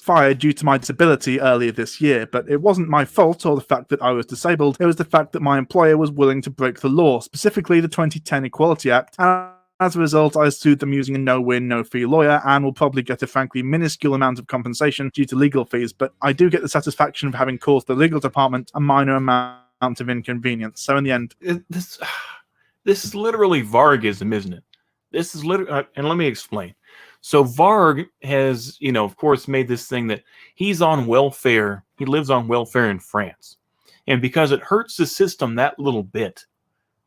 fired due to my disability earlier this year, but it wasn't my fault or the fact that I was disabled. It was the fact that my employer was willing to break the law, specifically the 2010 Equality Act, and as a result, I sued them using a no-win, no-fee lawyer and will probably get a frankly minuscule amount of compensation due to legal fees, but I do get the satisfaction of having caused the legal department a minor amount of inconvenience. So in the end... This is literally Vargism, isn't it? This is literally... and let me explain. So Varg has, of course, made this thing that he's on welfare. He lives on welfare in France. And because it hurts the system that little bit,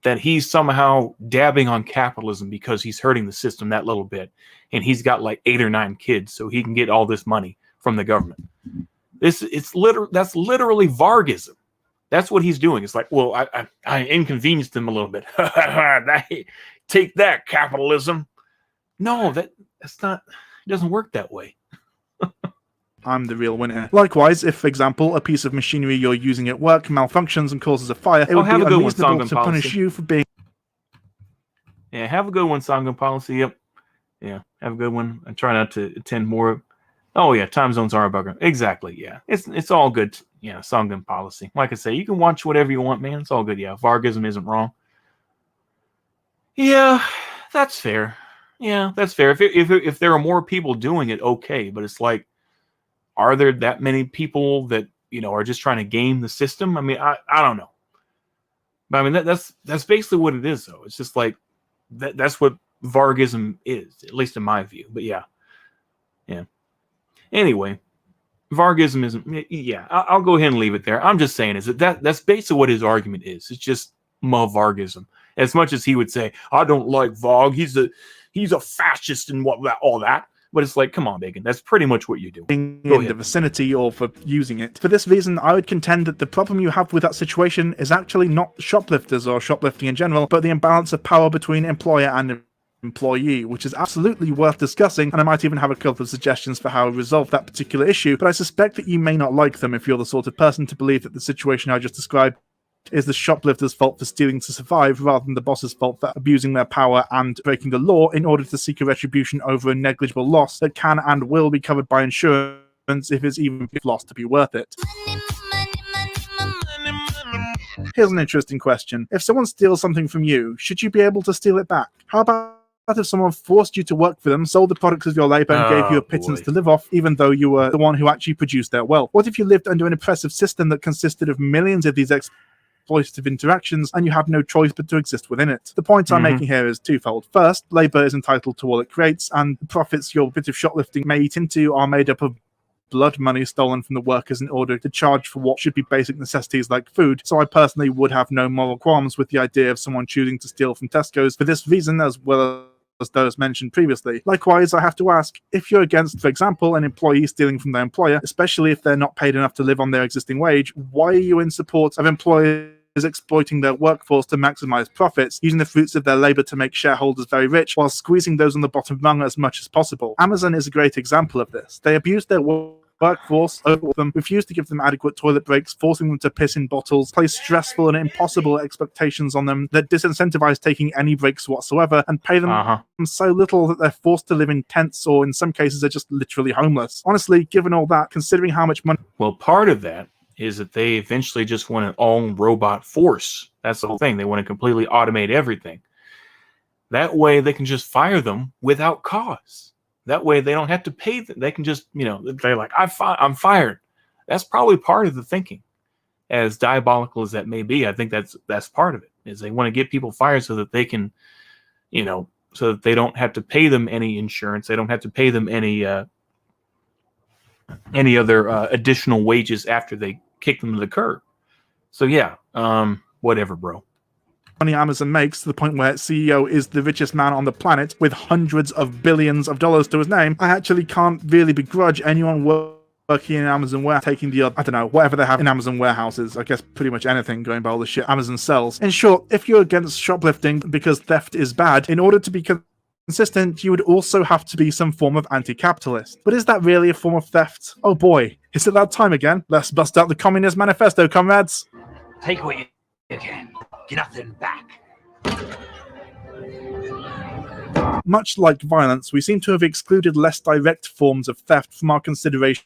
that he's somehow dabbing on capitalism because he's hurting the system that little bit. And he's got like 8 or 9 kids, so he can get all this money from the government. That's literally Vargism. That's what he's doing. It's like, well, I inconvenienced him a little bit. Take that, capitalism. No, that's not, it doesn't work that way. I'm the real winner. Likewise, if, for example, a piece of machinery you're using at work malfunctions and causes a fire, it would be unreasonable to punish you for being... Yeah, have a good one, Sangam Policy. Yep. Yeah, have a good one. I try not to attend more. Oh, yeah, time zones are a bugger. Exactly, yeah. It's all good. Yeah, Sangam Policy. Like I say, you can watch whatever you want, man. It's all good, yeah. Vargism isn't wrong. Yeah, that's fair. Yeah, that's fair. If there are more people doing it, okay. But it's like, are there that many people that, are just trying to game the system? I mean, I don't know. But I mean, that's basically what it is, though. It's just like, that's what Vargism is, at least in my view. But yeah. Yeah. Anyway, Vargism isn't, yeah, I'll go ahead and leave it there. I'm just saying that's basically what his argument is. It's just Vargism. As much as he would say, I don't like Varg, he's a fascist and all that. But it's like, come on, Bacon. That's pretty much what you're doing. In the vicinity or for using it. For this reason, I would contend that the problem you have with that situation is actually not shoplifters or shoplifting in general, but the imbalance of power between employer and employee, which is absolutely worth discussing, and I might even have a couple of suggestions for how to resolve that particular issue, but I suspect that you may not like them if you're the sort of person to believe that the situation I just described is the shoplifter's fault for stealing to survive rather than the boss's fault for abusing their power and breaking the law in order to seek a retribution over a negligible loss that can and will be covered by insurance if it's even lost to be worth it. Here's an interesting question. If someone steals something from you, should you be able to steal it back? How about if someone forced you to work for them, sold the products of your labor, and gave you a pittance to live off, even though you were the one who actually produced their wealth? What if you lived under an oppressive system that consisted of millions of these exploitative interactions, and you have no choice but to exist within it? The point I'm making here is twofold. First, labor is entitled to all it creates, and the profits your bit of shoplifting may eat into are made up of blood money stolen from the workers in order to charge for what should be basic necessities like food. So I personally would have no moral qualms with the idea of someone choosing to steal from Tesco's for this reason, as well as those mentioned previously. Likewise, I have to ask, if you're against, for example, an employee stealing from their employer, especially if they're not paid enough to live on their existing wage, why are you in support of employers exploiting their workforce to maximize profits, using the fruits of their labor to make shareholders very rich, while squeezing those on the bottom rung as much as possible? Amazon is a great example of this. They abuse their workforce over them, refuse to give them adequate toilet breaks, forcing them to piss in bottles, place stressful and impossible expectations on them that disincentivize taking any breaks whatsoever, and pay them so little that they're forced to live in tents, or in some cases are just literally homeless. Honestly, given all that, considering how much money... Well, part of that is that they eventually just want an all-robot force. That's the whole thing. They want to completely automate everything. That way they can just fire them without cause. That way they don't have to pay them. They can just, they're like, I'm fired. That's probably part of the thinking. As diabolical as that may be, I think that's part of it, is they want to get people fired so that they can, so that they don't have to pay them any insurance. They don't have to pay them any other additional wages after they kick them to the curb. So yeah, whatever, bro. Money Amazon makes, to the point where its CEO is the richest man on the planet with hundreds of billions of dollars to his name, I actually can't really begrudge anyone working in Amazon warehouse taking the I don't know, whatever they have in Amazon warehouses. I guess pretty much anything going by all the shit Amazon sells. In short, if you're against shoplifting because theft is bad, in order to be consistent, you would also have to be some form of anti-capitalist. But is that really a form of theft? Oh boy, is it that time again? Let's bust out the Communist Manifesto, comrades. Take what you can. Get nothing back. Much like violence, we seem to have excluded less direct forms of theft from our consideration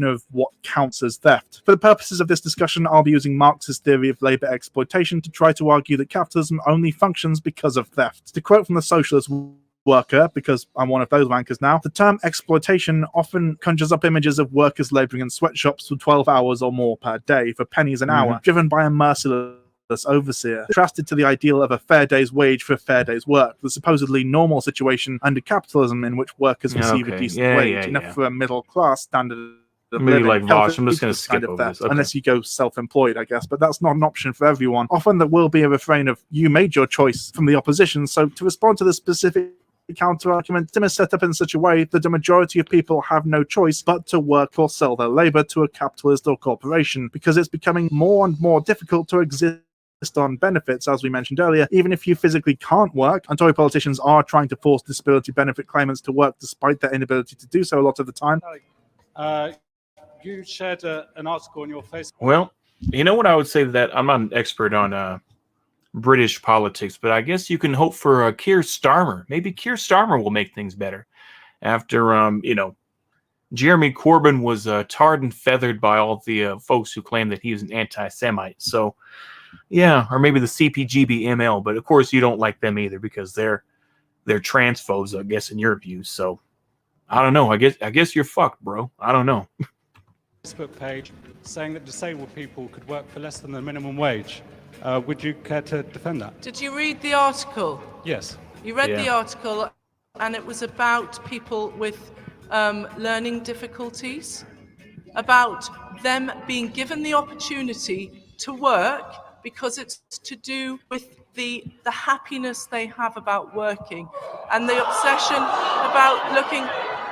of what counts as theft. For the purposes of this discussion, I'll be using Marx's theory of labor exploitation to try to argue that capitalism only functions because of theft. To quote from the Socialist Worker, because I'm one of those wankers now, the term exploitation often conjures up images of workers laboring in sweatshops for 12 hours or more per day for pennies an hour, driven by a merciless overseer, contrasted to the ideal of a fair day's wage for a fair day's work, the supposedly normal situation under capitalism in which workers receive a decent wage, enough for a middle-class standard of Maybe living. like Vaush, I'm just going to skip over this. Okay. Unless you go self-employed, I guess, but that's not an option for everyone. Often there will be a refrain of, you made your choice, from the opposition. So to respond to the specific counter-argument, Tim is set up in such a way that the majority of people have no choice but to work or sell their labor to a capitalist or corporation, because it's becoming more and more difficult to exist on benefits, as we mentioned earlier, even if you physically can't work. And Tory politicians are trying to force disability benefit claimants to work despite their inability to do so a lot of the time. You shared an article on your Facebook. Well, you know what I would say to that? I'm not an expert on British politics, but I guess you can hope for Keir Starmer. Maybe Keir Starmer will make things better after, Jeremy Corbyn was tarred and feathered by all the folks who claim that he was an anti-Semite. So, yeah, or maybe the CPGB-ML, but of course you don't like them either because they're transphobes, I guess, in your views. So, I don't know. I guess you're fucked, bro. I don't know. Facebook page saying that disabled people could work for less than the minimum wage. Would you care to defend that? Did you read the article? Yes. You read the article, and it was about people with learning difficulties, about them being given the opportunity to work because it's to do with the happiness they have about working and the obsession about looking.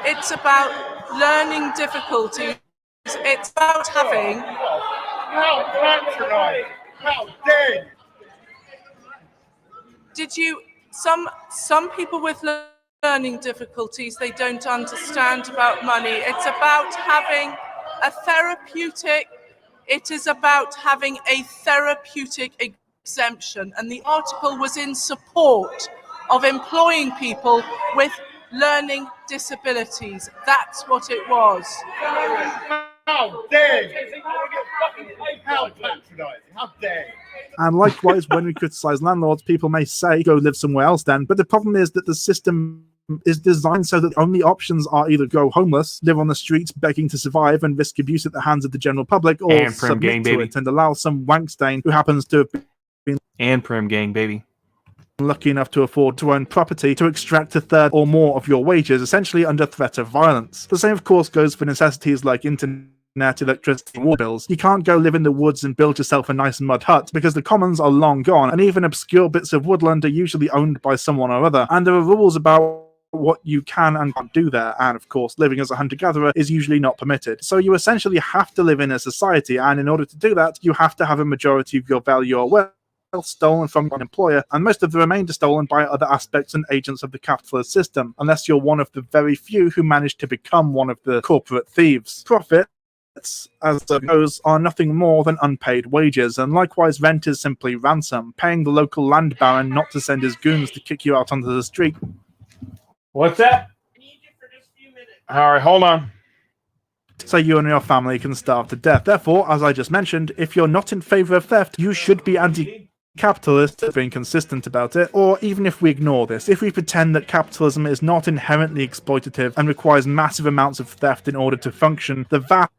It's about learning difficulties. It's about having. How patronising! How dare you! Did you? Some people with learning difficulties, they don't understand about money. It's about having a therapeutic. It is about having a therapeutic exemption, and the article was in support of employing people with learning disabilities. That's what it was. How dare you! How patronising! How dare you! And likewise, when we criticize landlords, people may say, go live somewhere else then. But the problem is that the system is designed so that the only options are either go homeless, live on the streets begging to survive and risk abuse at the hands of the general public, or and Prim submit gang, to baby. it and allow some wankstain who happens to have been and Prim gang, baby. Lucky enough to afford to own property to extract a third or more of your wages, essentially under threat of violence. The same, of course, goes for necessities like internet, electricity, and water bills. You can't go live in the woods and build yourself a nice mud hut because the commons are long gone, and even obscure bits of woodland are usually owned by someone or other. And there are rules about what you can and can't do there, and of course living as a hunter-gatherer is usually not permitted. So you essentially have to live in a society, and in order to do that you have to have a majority of your value or wealth stolen from your employer, and most of the remainder stolen by other aspects and agents of the capitalist system, unless you're one of the very few who managed to become one of the corporate thieves. Profits, as it goes, are nothing more than unpaid wages, and likewise rent is simply ransom, paying the local land baron not to send his goons to kick you out onto the street. What's that? All right, hold on. So you and your family can starve to death. Therefore, as I just mentioned, if you're not in favor of theft, you should be capitalists have been consistent about it, or even if we ignore this, if we pretend that capitalism is not inherently exploitative and requires massive amounts of theft in order to function, the vast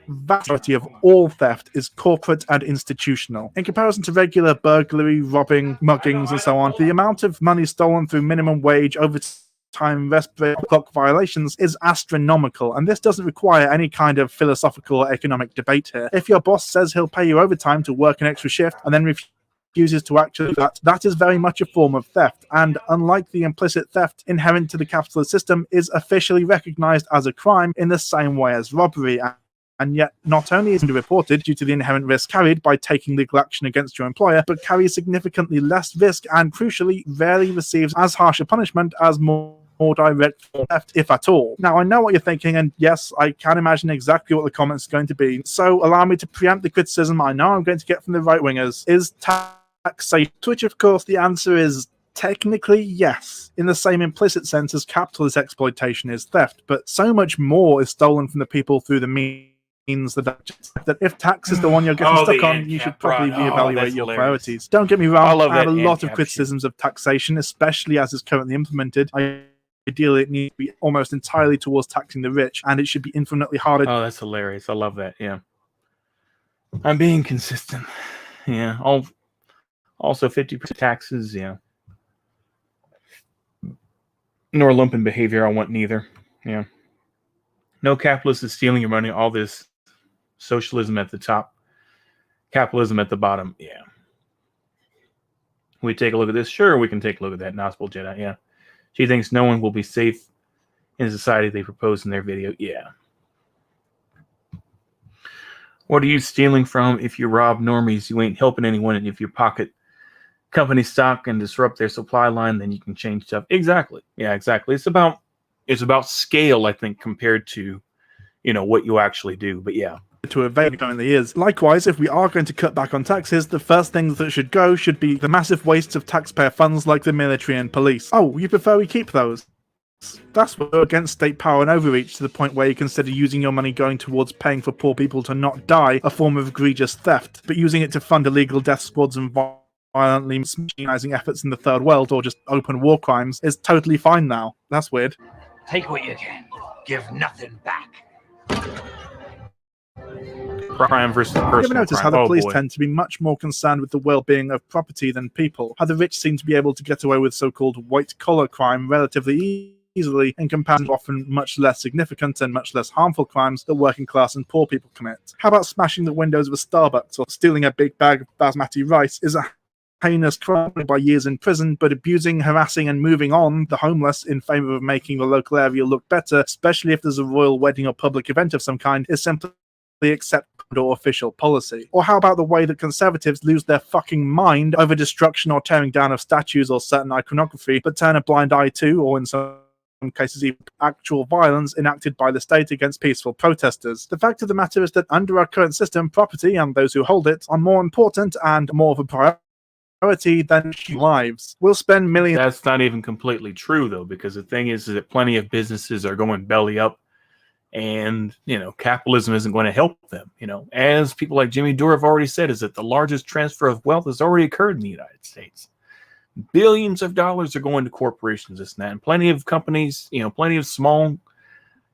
majority of all theft is corporate and institutional. In comparison to regular burglary, robbing, muggings, and so on, the amount of money stolen through minimum wage, overtime, respite clock violations is astronomical, and this doesn't require any kind of philosophical or economic debate here. If your boss says he'll pay you overtime to work an extra shift and then refuses to actually do that, that is very much a form of theft, and unlike the implicit theft inherent to the capitalist system, is officially recognized as a crime in the same way as robbery. And yet, not only is it underreported due to the inherent risk carried by taking legal action against your employer, but carries significantly less risk and, crucially, rarely receives as harsh a punishment as more direct theft, if at all. Now, I know what you're thinking, and yes, I can imagine exactly what the comments are going to be, so allow me to preempt the criticism I know I'm going to get from the right-wingers. Is taxation? To which, of course, the answer is technically yes, in the same implicit sense as capitalist exploitation is theft, but so much more is stolen from the people through the means that if tax is the one you're getting stuck on, you should probably reevaluate your priorities. Don't get me wrong, I have a lot of criticisms of taxation, especially as it's currently implemented. Ideally, it needs to be almost entirely towards taxing the rich, and it should be infinitely harder. Oh, that's hilarious. I love that. Yeah. I'm being consistent. Yeah. Also 50% taxes. Yeah. Nor lumpen behavior. I want neither. Yeah. No capitalist is stealing your money. All this socialism at the top, capitalism at the bottom. Yeah. We take a look at this. Sure, we can take a look at that. Gospel Jedi. Yeah. She thinks no one will be safe in society they propose in their video. Yeah. What are you stealing from? If you rob normies, you ain't helping anyone. And if you pocket company stock and disrupt their supply line, then you can change stuff. Exactly. Yeah, exactly. It's about scale, I think, compared to, what you actually do. But yeah. To evade currently is. Likewise, if we are going to cut back on taxes, the first things that should go should be the massive wastes of taxpayer funds like the military and police. Oh, you prefer we keep those? That's what we're against state power and overreach to the point where you consider using your money going towards paying for poor people to not die a form of egregious theft, but using it to fund illegal death squads and violently machinizing efforts in the third world or just open war crimes is totally fine now. That's weird. Take what you can. Give nothing back. Crime versus personal You ever notice crime? how the police Boy. tend to be much more concerned with the well-being of property than people? How the rich seem to be able to get away with so-called white-collar crime relatively easily in comparison to often much less significant and much less harmful crimes that working class and poor people commit. How about smashing the windows of a Starbucks or stealing a big bag of basmati rice is a heinous crime by years in prison, but abusing, harassing, and moving on the homeless in favor of making the local area look better, especially if there's a royal wedding or public event of some kind, is simply accepted or official policy. Or how about the way that conservatives lose their fucking mind over destruction or tearing down of statues or certain iconography, but turn a blind eye to, or in some cases even actual violence enacted by the state against peaceful protesters? The fact of the matter is that under our current system, property and those who hold it are more important and more of a priority than lives. We'll spend millions. That's not even completely true, though, because the thing is that plenty of businesses are going belly up, and capitalism isn't going to help them. As people like Jimmy Dore have already said, is that the largest transfer of wealth has already occurred in the United States. Billions of dollars are going to corporations, this and that, and plenty of companies, plenty of small,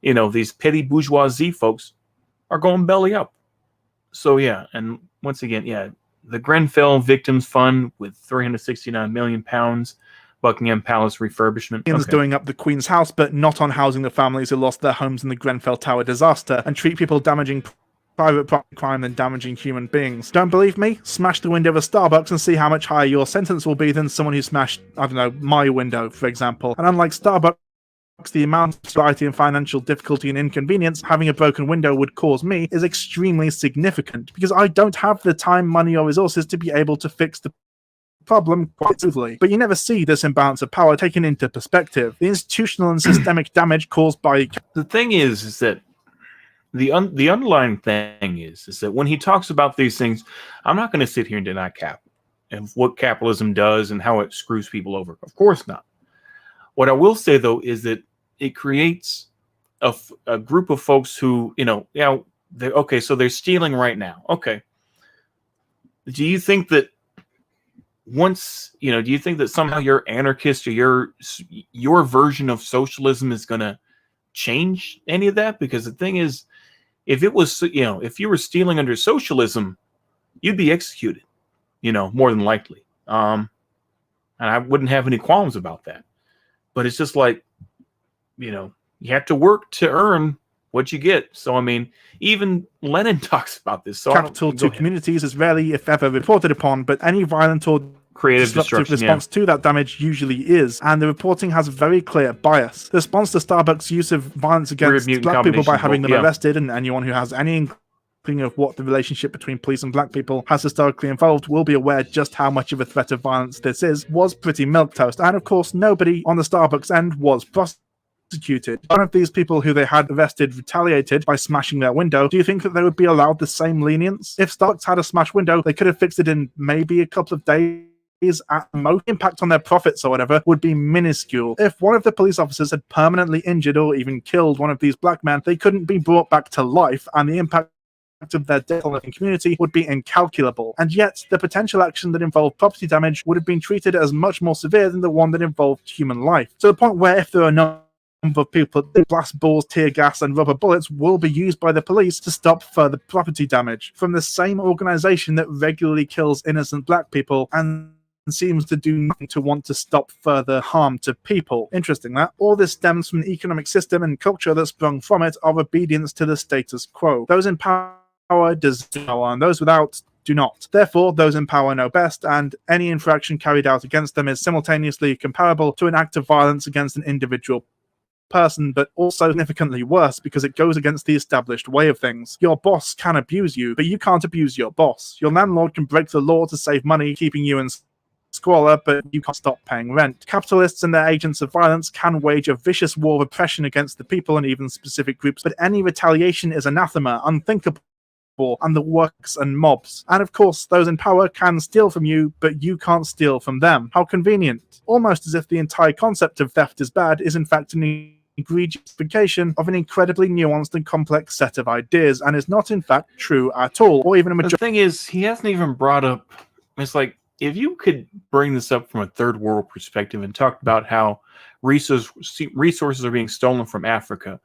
these petty bourgeoisie folks are going belly up. So yeah, and once again, yeah, the Grenfell Victims Fund with £369 million. Buckingham Palace refurbishment. Doing up the Queen's house, but not on housing the families who lost their homes in the Grenfell Tower disaster, and treat people damaging private property crime than damaging human beings. Don't believe me? Smash the window of a Starbucks and see how much higher your sentence will be than someone who smashed, I don't know, my window, for example. And unlike Starbucks, the amount of society and financial difficulty and inconvenience having a broken window would cause me is extremely significant, because I don't have the time, money, or resources to be able to fix the problem quite smoothly. But you never see this imbalance of power taken into perspective. The institutional and systemic damage caused by... The thing is that the underlying thing is that when he talks about these things, I'm not going to sit here and deny cap and what capitalism does and how it screws people over. Of course not. What I will say, though, is that it creates a group of folks who, they're okay, so they're stealing right now. Okay. Do you think that once, you know, do you think that somehow your anarchist or your version of socialism is going to change any of that? Because the thing is, if it was, you know, if you were stealing under socialism, you'd be executed, you know, more than likely. And I wouldn't have any qualms about that. But it's just like, you know, you have to work to earn what you get. So, I mean, even Lenin talks about this. So Capital to communities is rarely, if ever, reported upon, but any violent or creative disruptive response to that damage usually is, and the reporting has a very clear bias. The response to Starbucks' use of violence against black people by having them arrested, and anyone who has any inkling of what the relationship between police and black people has historically involved will be aware just how much of a threat of violence this is, was pretty milquetoast. And of course, nobody on the Starbucks end was prosecuted. One of these people who they had arrested retaliated by smashing their window. Do you think that they would be allowed the same lenience? If Starbucks had a smashed window, they could have fixed it in maybe a couple of days. At most, impact on their profits or whatever would be minuscule. If one of the police officers had permanently injured or even killed one of these black men, they couldn't be brought back to life, and the impact of their death on the community would be incalculable. And yet, the potential action that involved property damage would have been treated as much more severe than the one that involved human life. To the point where if there are no number of people, blast balls, tear gas, and rubber bullets will be used by the police to stop further property damage from the same organization that regularly kills innocent black people and seems to do nothing to want to stop further harm to people. Interesting that. All this stems from an economic system and culture that sprung from it of obedience to the status quo. Those in power deserve power, and those without do not. Therefore, those in power know best, and any infraction carried out against them is simultaneously comparable to an act of violence against an individual person, but also significantly worse because it goes against the established way of things. Your boss can abuse you, but you can't abuse your boss. Your landlord can break the law to save money, keeping you in squalor, but you can't stop paying rent. Capitalists and their agents of violence can wage a vicious war of oppression against the people and even specific groups, but any retaliation is anathema, unthinkable, and the works and mobs. And of course, those in power can steal from you, but you can't steal from them. How convenient. Almost as if the entire concept of theft is bad is in fact an egregious implication of an incredibly nuanced and complex set of ideas, and is not in fact true at all, or even a majority. The thing is, he hasn't even brought up, it's like, if you could bring this up from a third world perspective and talk about how resources are being stolen from Africa,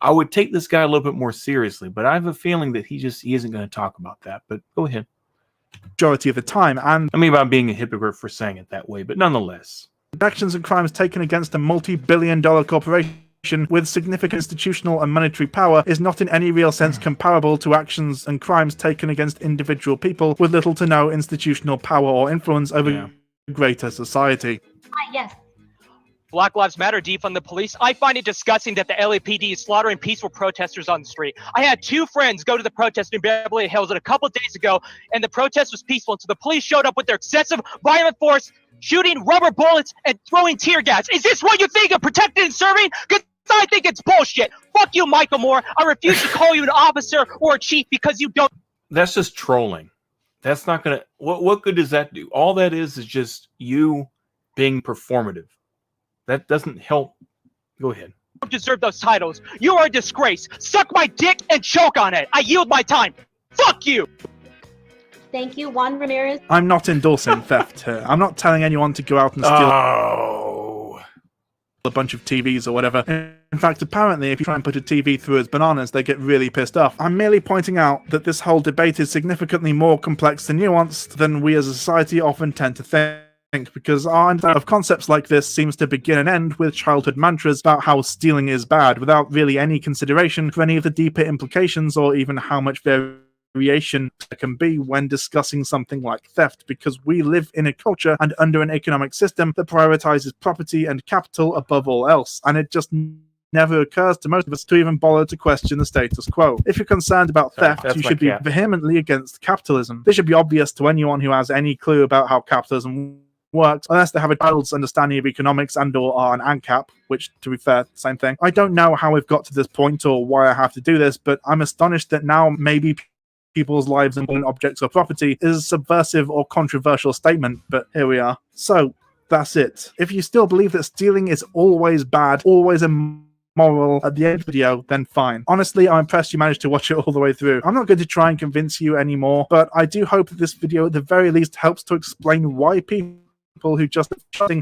I would take this guy a little bit more seriously, but I have a feeling that he isn't going to talk about that. But go ahead. Majority of the time, and I mean, I'm being a hypocrite for saying it that way, but nonetheless. Actions and crimes taken against a multi-billion-dollar corporation with significant institutional and monetary power is not in any real sense comparable to actions and crimes taken against individual people with little to no institutional power or influence over greater society. Yes. Black Lives Matter defund the police. I find it disgusting that the LAPD is slaughtering peaceful protesters on the street. I had two friends go to the protest in Beverly Hills a couple of days ago, and the protest was peaceful until the police showed up with their excessive violent force, shooting rubber bullets and throwing tear gas. Is this what you think of protecting and serving? Because I think it's bullshit. Fuck you, Michael Moore. I refuse to call you an officer or a chief because you don't. That's just trolling. That's not gonna. What good does that do? All that is just you being performative. That doesn't help. Go ahead. You don't deserve those titles. You are a disgrace. Suck my dick and choke on it. I yield my time. Fuck you. Thank you, Juan Ramirez. I'm not endorsing theft here. I'm not telling anyone to go out and steal a bunch of TVs or whatever. In fact, apparently, if you try and put a TV through its bananas, they get really pissed off. I'm merely pointing out that this whole debate is significantly more complex and nuanced than we as a society often tend to think, because our understanding of concepts like this seems to begin and end with childhood mantras about how stealing is bad, without really any consideration for any of the deeper implications or even how much variation there can be when discussing something like theft, because we live in a culture and under an economic system that prioritizes property and capital above all else, and it just never occurs to most of us to even bother to question the status quo. If you're concerned about theft, you should be vehemently against capitalism. This should be obvious to anyone who has any clue about how capitalism works, unless they have a child's understanding of economics and or are an ANCAP, which, to be fair, same thing. I don't know how we've got to this point or why I have to do this, but I'm astonished that now maybe people's lives and objects or property is a subversive or controversial statement, but here we are. So, that's it. If you still believe that stealing is always bad, always a moral at the end of the video, then fine. Honestly, I'm impressed you managed to watch it all the way through. I'm not going to try and convince you anymore, but I do hope that this video at the very least helps to explain why people who just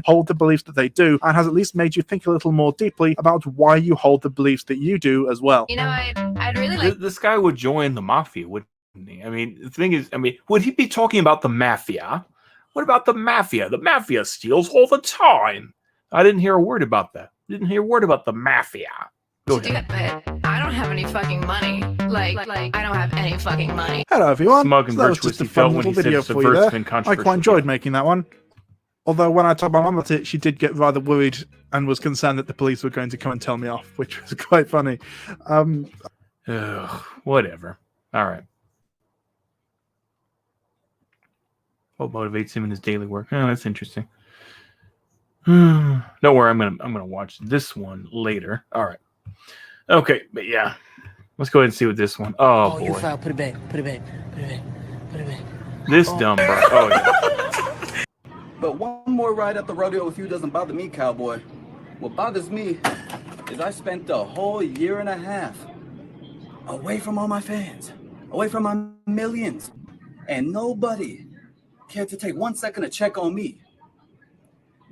hold the beliefs that they do, and has at least made you think a little more deeply about why you hold the beliefs that you do as well. You know, I'd really like... This guy would join the mafia, wouldn't he? I mean, the thing is, would he be talking about the mafia? What about the mafia? The mafia steals all the time. I didn't hear a word about that. Didn't hear a word about the mafia. Go ahead. But I don't have any fucking money. Like I don't have any fucking money. Hello everyone. Smug and So that was virtuous just a he felt fun when little he said video for you subversive there. and I controversial. quite enjoyed making that one. Although when I told my mum about it, she did get rather worried and was concerned that the police were going to come and tell me off, which was quite funny. Whatever. All right. What motivates him in his daily work? Oh, that's interesting. Don't worry, I'm gonna watch this one later. All right. Okay, but yeah, let's go ahead and see what this one. Oh boy. You foul. Put it back. Put it back. Put it back. Put it back. This dumb bro. Oh yeah. But one more ride at the rodeo with you doesn't bother me, cowboy. What bothers me is I spent a whole year and a half away from all my fans, away from my millions, and nobody cared to take 1 second to check on me.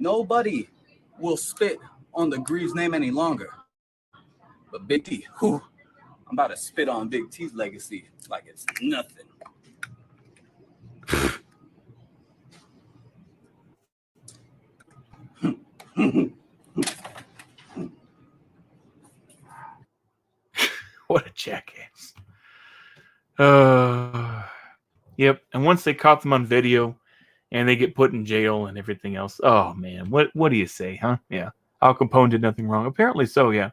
Nobody will spit on the Greaves name any longer. But Big T, whew, I'm about to spit on Big T's legacy like it's nothing. What a jackass. Yep. And once they caught them on video and they get put in jail and everything else. Oh man, what do you say, huh? Yeah. Al Capone did nothing wrong. Apparently so, yeah.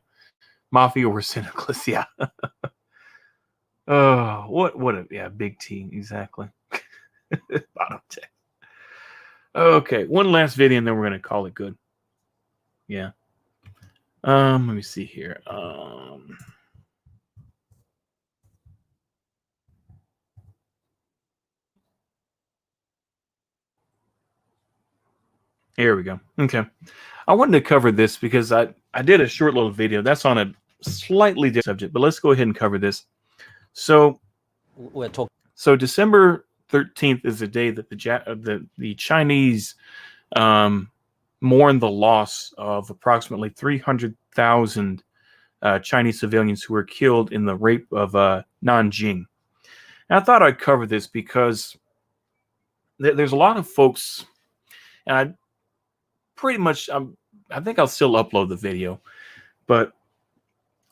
Mafia were cynicalists, yeah. Oh, what a Big T, exactly. Bottom 10. Okay, one last video and then we're gonna call it good. Yeah. Let me see here. Here we go. Okay. I wanted to cover this because I did a short little video. That's on a slightly different subject, but let's go ahead and cover this. So we're talking. So December 13th is the day that the Chinese mourn the loss of approximately 300,000 Chinese civilians who were killed in the rape of Nanjing. And I thought I'd cover this because there's a lot of folks, and I think I'll still upload the video, but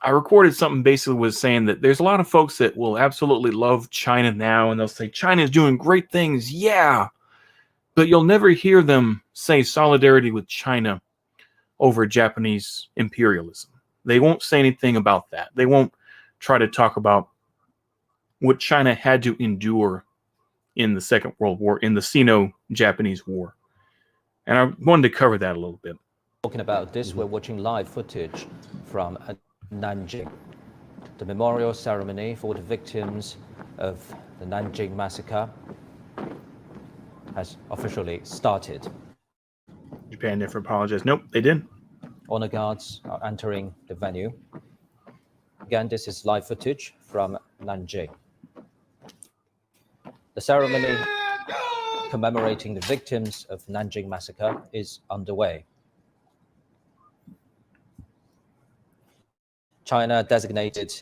I recorded something basically was saying that there's a lot of folks that will absolutely love China now, and they'll say China is doing great things, yeah, but you'll never hear them say solidarity with China over Japanese imperialism. They won't say anything about that. They won't try to talk about what China had to endure in the Second World War, in the Sino-Japanese War. And I wanted to cover that a little bit. Talking about this, we're watching live footage from Nanjing. The memorial ceremony for the victims of the Nanjing massacre has officially started. Japan never apologized. Nope, they didn't. Honor guards are entering the venue. Again, this is live footage from Nanjing. The ceremony commemorating the victims of Nanjing massacre is underway. China designated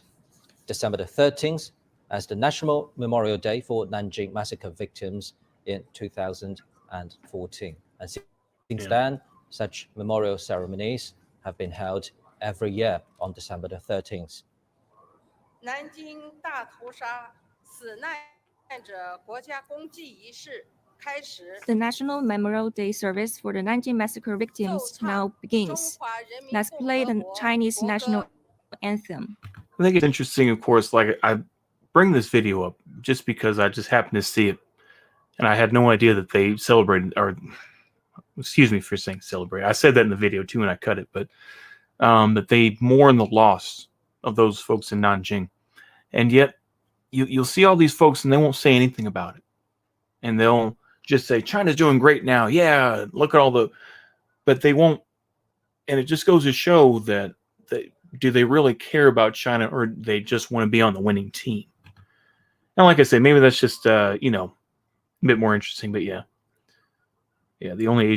December the 13th as the National Memorial Day for Nanjing massacre victims in 2014. And since then, such memorial ceremonies have been held every year on December the 13th. 南京大屠杀死难者国家公祭仪式 The National Memorial Day service for the Nanjing massacre victims now begins. Let's play the Chinese national anthem. I think it's interesting, of course, like I bring this video up just because I just happened to see it. And I had no idea that they celebrated, or excuse me for saying celebrate. I said that in the video too, and I cut it, but that they mourn the loss of those folks in Nanjing. And yet you'll see all these folks and they won't say anything about it. And they'll just say, China's doing great now. Yeah, look at all the, but they won't. And it just goes to show that do they really care about China, or they just want to be on the winning team? And like I said, maybe that's just a bit more interesting. But yeah, the only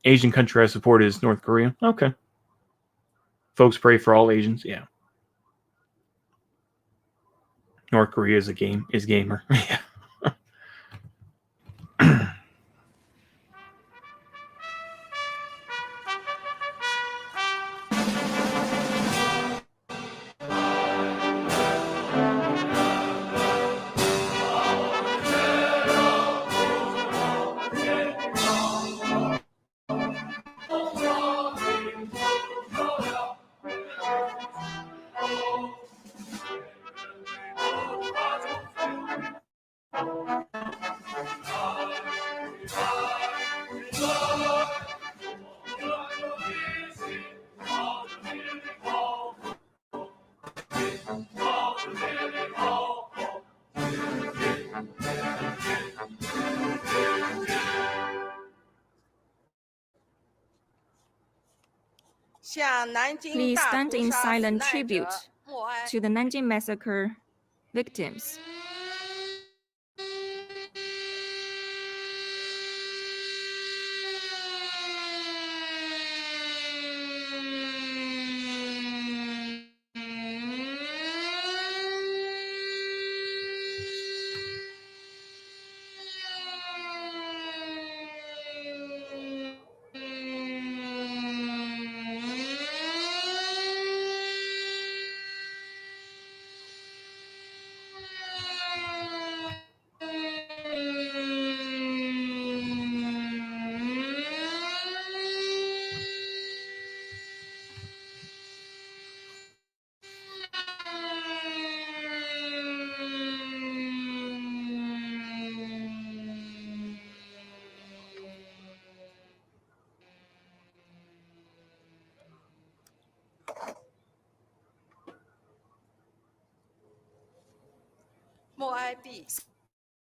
Asian country I support is North Korea. Okay, folks pray for all Asians. Yeah, North Korea is gamer. Yeah. Please stand in silent tribute to the Nanjing Massacre victims.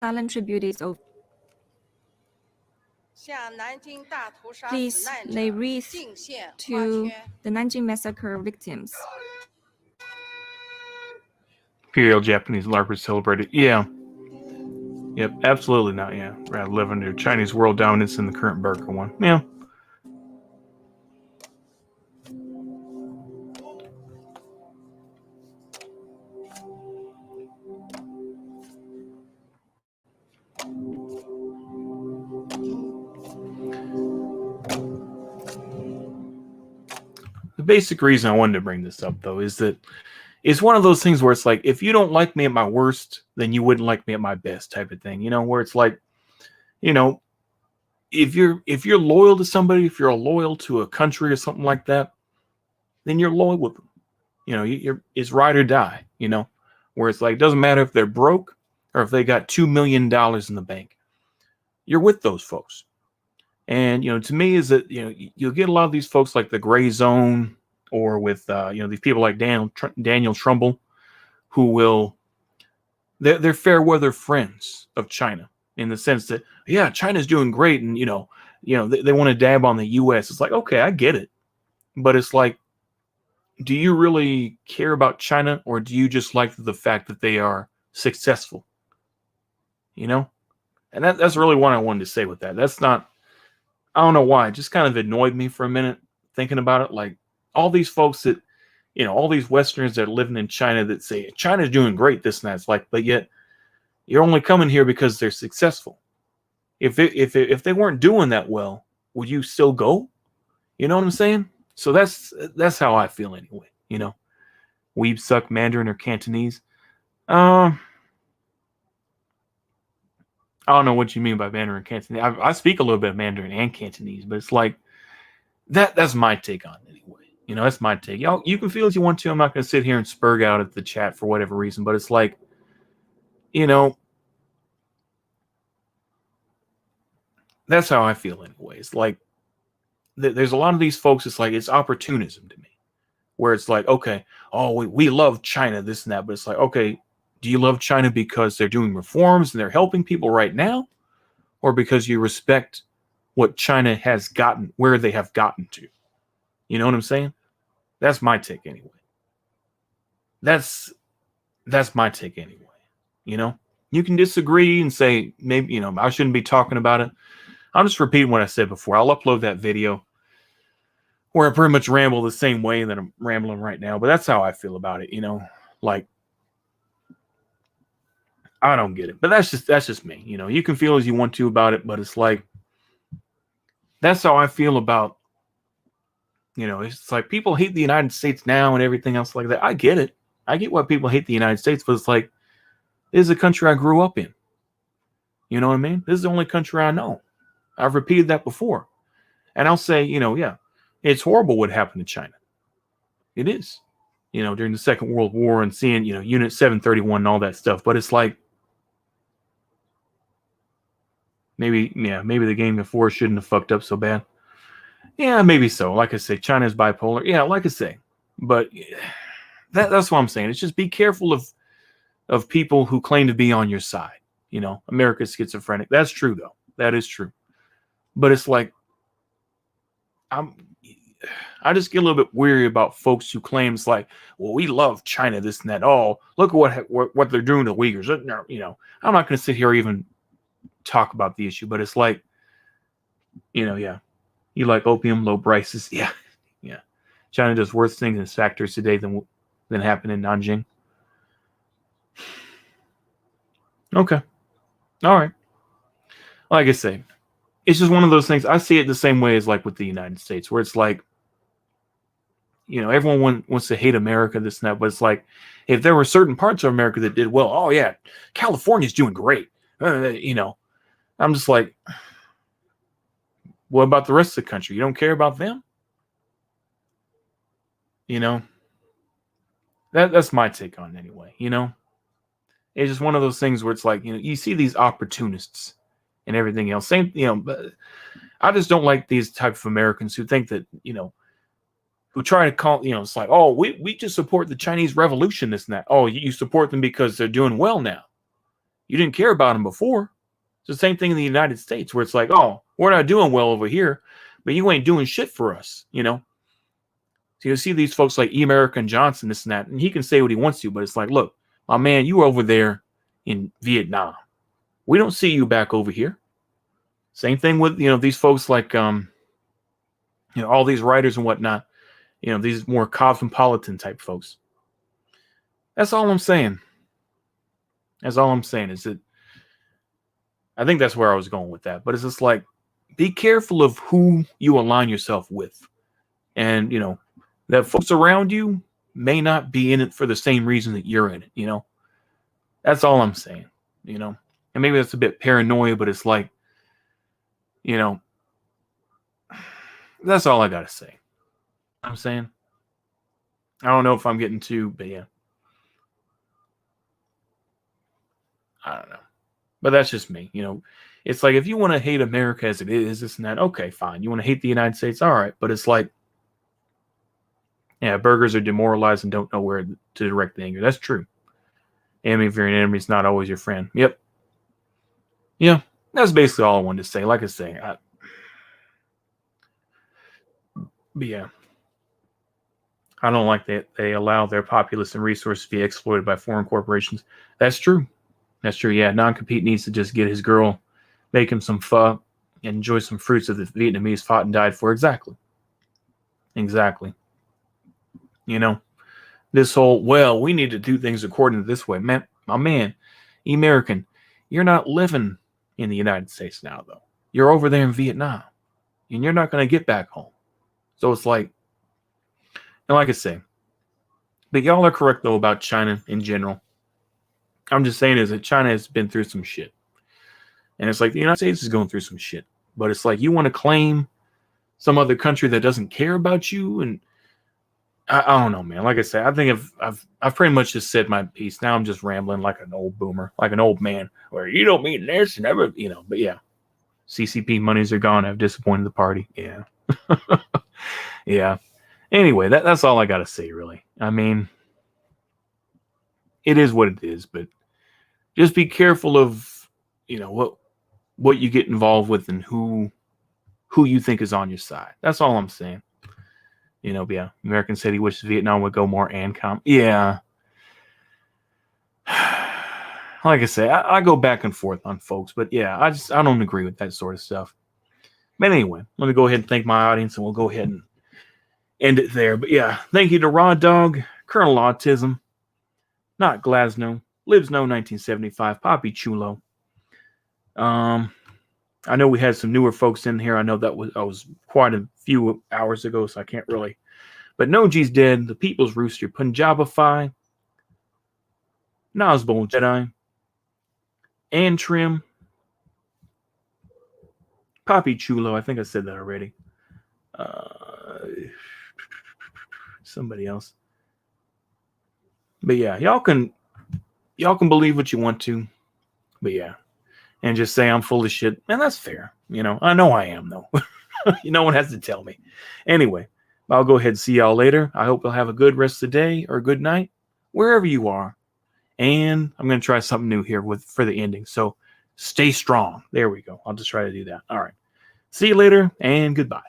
Silent tribute is over. Please lay wreath to the Nanjing Massacre victims. Imperial Japanese LARPers celebrated. Yeah. Yep, absolutely not. Yeah. Rather live under Chinese world dominance in the current burger one. Yeah. The basic reason I wanted to bring this up, though, is that it's one of those things where it's like, if you don't like me at my worst, then you wouldn't like me at my best, type of thing. Where it's like, if you're loyal to somebody, if you're loyal to a country or something like that, then you're loyal with them. It's ride or die. Where it's like, it doesn't matter if they're broke or if they got $2 million in the bank. You're with those folks. And, to me is that, you'll get a lot of these folks like the gray zone, or with, these people like Daniel Trumbull, who will, they're fair weather friends of China, in the sense that, yeah, China's doing great. And, they want to dab on the US. It's like, okay, I get it. But it's like, do you really care about China, or do you just like the fact that they are successful? And that's really what I wanted to say with that. That's not, I don't know why. It just kind of annoyed me for a minute thinking about it. Like, all these folks that, all these Westerners that are living in China that say China's doing great, this and that. It's like, but yet you're only coming here because they're successful. If they weren't doing that well, would you still go? You know what I'm saying? So that's how I feel anyway. Weeb suck Mandarin or Cantonese. I don't know what you mean by Mandarin and Cantonese. I speak a little bit of Mandarin and Cantonese, but it's like that's my take on it anyway. That's my take. Y'all, you can feel as you want to. I'm not going to sit here and spurg out at the chat for whatever reason, but it's like, that's how I feel anyway. It's like there's a lot of these folks. It's like, it's opportunism to me, where it's like, okay, oh, we love China, this and that, but it's like, okay, do you love China because they're doing reforms and they're helping people right now? Or because you respect what China has gotten, where they have gotten to? You know what I'm saying? That's my take anyway. that's my take anyway. You know, you can disagree and say maybe, you know, I shouldn't be talking about it. I'm just repeating what I said before. I'll upload that video where I pretty much ramble the same way that I'm rambling right now, but that's how I feel about it. You know, like, I don't get it, but that's just me. You know, you can feel as you want to about it, but it's like, that's how I feel about, you know, it's like people hate the United States now and everything else like that. I get it. I get why people hate the United States, but it's like, this is a country I grew up in. You know what I mean? This is the only country I know. I've repeated that before. And I'll say, you know, yeah, it's horrible what happened to China. It is. You know, during the Second World War and seeing, you know, Unit 731 and all that stuff. But it's like, maybe the game before shouldn't have fucked up so bad. Yeah, maybe so. Like I say, China is bipolar. Yeah, like I say. But that's what I'm saying. It's just be careful of people who claim to be on your side. You know, America's schizophrenic. That's true, though. That is true. But it's like, I just get a little bit weary about folks who claims like, well, we love China, this and that. Oh, look at what they're doing to Uyghurs. You know, I'm not going to sit here or even talk about the issue, but it's like, you know, yeah, you like opium, low prices. Yeah. China does worse things in factories today than happened in Nanjing. Okay. All right. Like I say, it's just one of those things. I see it the same way as like with the United States, where it's like, you know, everyone wants to hate America, this and that, but it's like, if there were certain parts of America that did well, oh yeah, California's doing great. You know, I'm just like, what about the rest of the country? You don't care about them? You know, that's my take on it anyway. You know, it's just one of those things where it's like, you know, you see these opportunists and everything else. Same, you know, but I just don't like these type of Americans who think that, you know, who try to call, you know, it's like, oh, we just support the Chinese Revolution, this and that. Oh, you support them because they're doing well now. You didn't care about them before. It's the same thing in the United States where it's like, oh, we're not doing well over here, but you ain't doing shit for us, you know? So you see these folks like American Johnson, this and that, and he can say what he wants to, but it's like, look, my man, you were over there in Vietnam. We don't see you back over here. Same thing with, you know, these folks like, you know, all these writers and whatnot, you know, these more cosmopolitan type folks. That's all I'm saying. That's all I'm saying is that I think that's where I was going with that. But it's just like, be careful of who you align yourself with. And, you know, that folks around you may not be in it for the same reason that you're in it, you know? That's all I'm saying, you know? And maybe that's a bit paranoia, but it's like, you know, that's all I got to say. I'm saying, I don't know if I'm getting too, but yeah. I don't know. But that's just me, you know. It's like, if you want to hate America as it is, this and that, okay, fine. You want to hate the United States, all right. But it's like, yeah, burgers are demoralized and don't know where to direct the anger. That's true. Enemy of your enemy is not always your friend. Yep. Yeah, that's basically all I wanted to say. Like I say, but yeah, I don't like that they allow their populace and resources to be exploited by foreign corporations. That's true. That's true. Yeah, non-compete needs to just get his girl, make him some pho, and enjoy some fruits that the Vietnamese fought and died for. Exactly. You know, this whole, well, we need to do things according to this way. Man, my man, American, you're not living in the United States now, though. You're over there in Vietnam, and you're not going to get back home. So it's like, and like I say, but y'all are correct, though, about China in general. I'm just saying is that China has been through some shit. And it's like the United States is going through some shit. But it's like you want to claim some other country that doesn't care about you. And I don't know, man. Like I said, I think I've pretty much just said my piece. Now I'm just rambling like an old boomer, like an old man, where you don't mean this and ever, you know. But yeah, CCP monies are gone. I've disappointed the party. Yeah. Yeah. Anyway, that's all I got to say, really. I mean, it is what it is, but just be careful of, you know, what you get involved with and who you think is on your side. That's all I'm saying. You know, but yeah, American said he wishes Vietnam would go more ANCOM. Yeah. like I say, I go back and forth on folks, but yeah, I don't agree with that sort of stuff. But anyway, let me go ahead and thank my audience, and we'll go ahead and end it there. But yeah, thank you to Raw Dog, Colonel Autism, Not Glasnow, Lives No 1975, Poppy Chulo. I know we had some newer folks in here. I know that was quite a few hours ago, so I can't really. But Noji's Dead, The People's Rooster, Punjabify, Nosbone Jedi, Antrim, Poppy Chulo. I think I said that already. Somebody else. But yeah, y'all can believe what you want to. But yeah. And just say I'm full of shit. And that's fair. You know, I know I am, though. No one has to tell me. Anyway, I'll go ahead and see y'all later. I hope you'll have a good rest of the day or good night, wherever you are. And I'm going to try something new here for the ending. So stay strong. There we go. I'll just try to do that. All right. See you later and goodbye.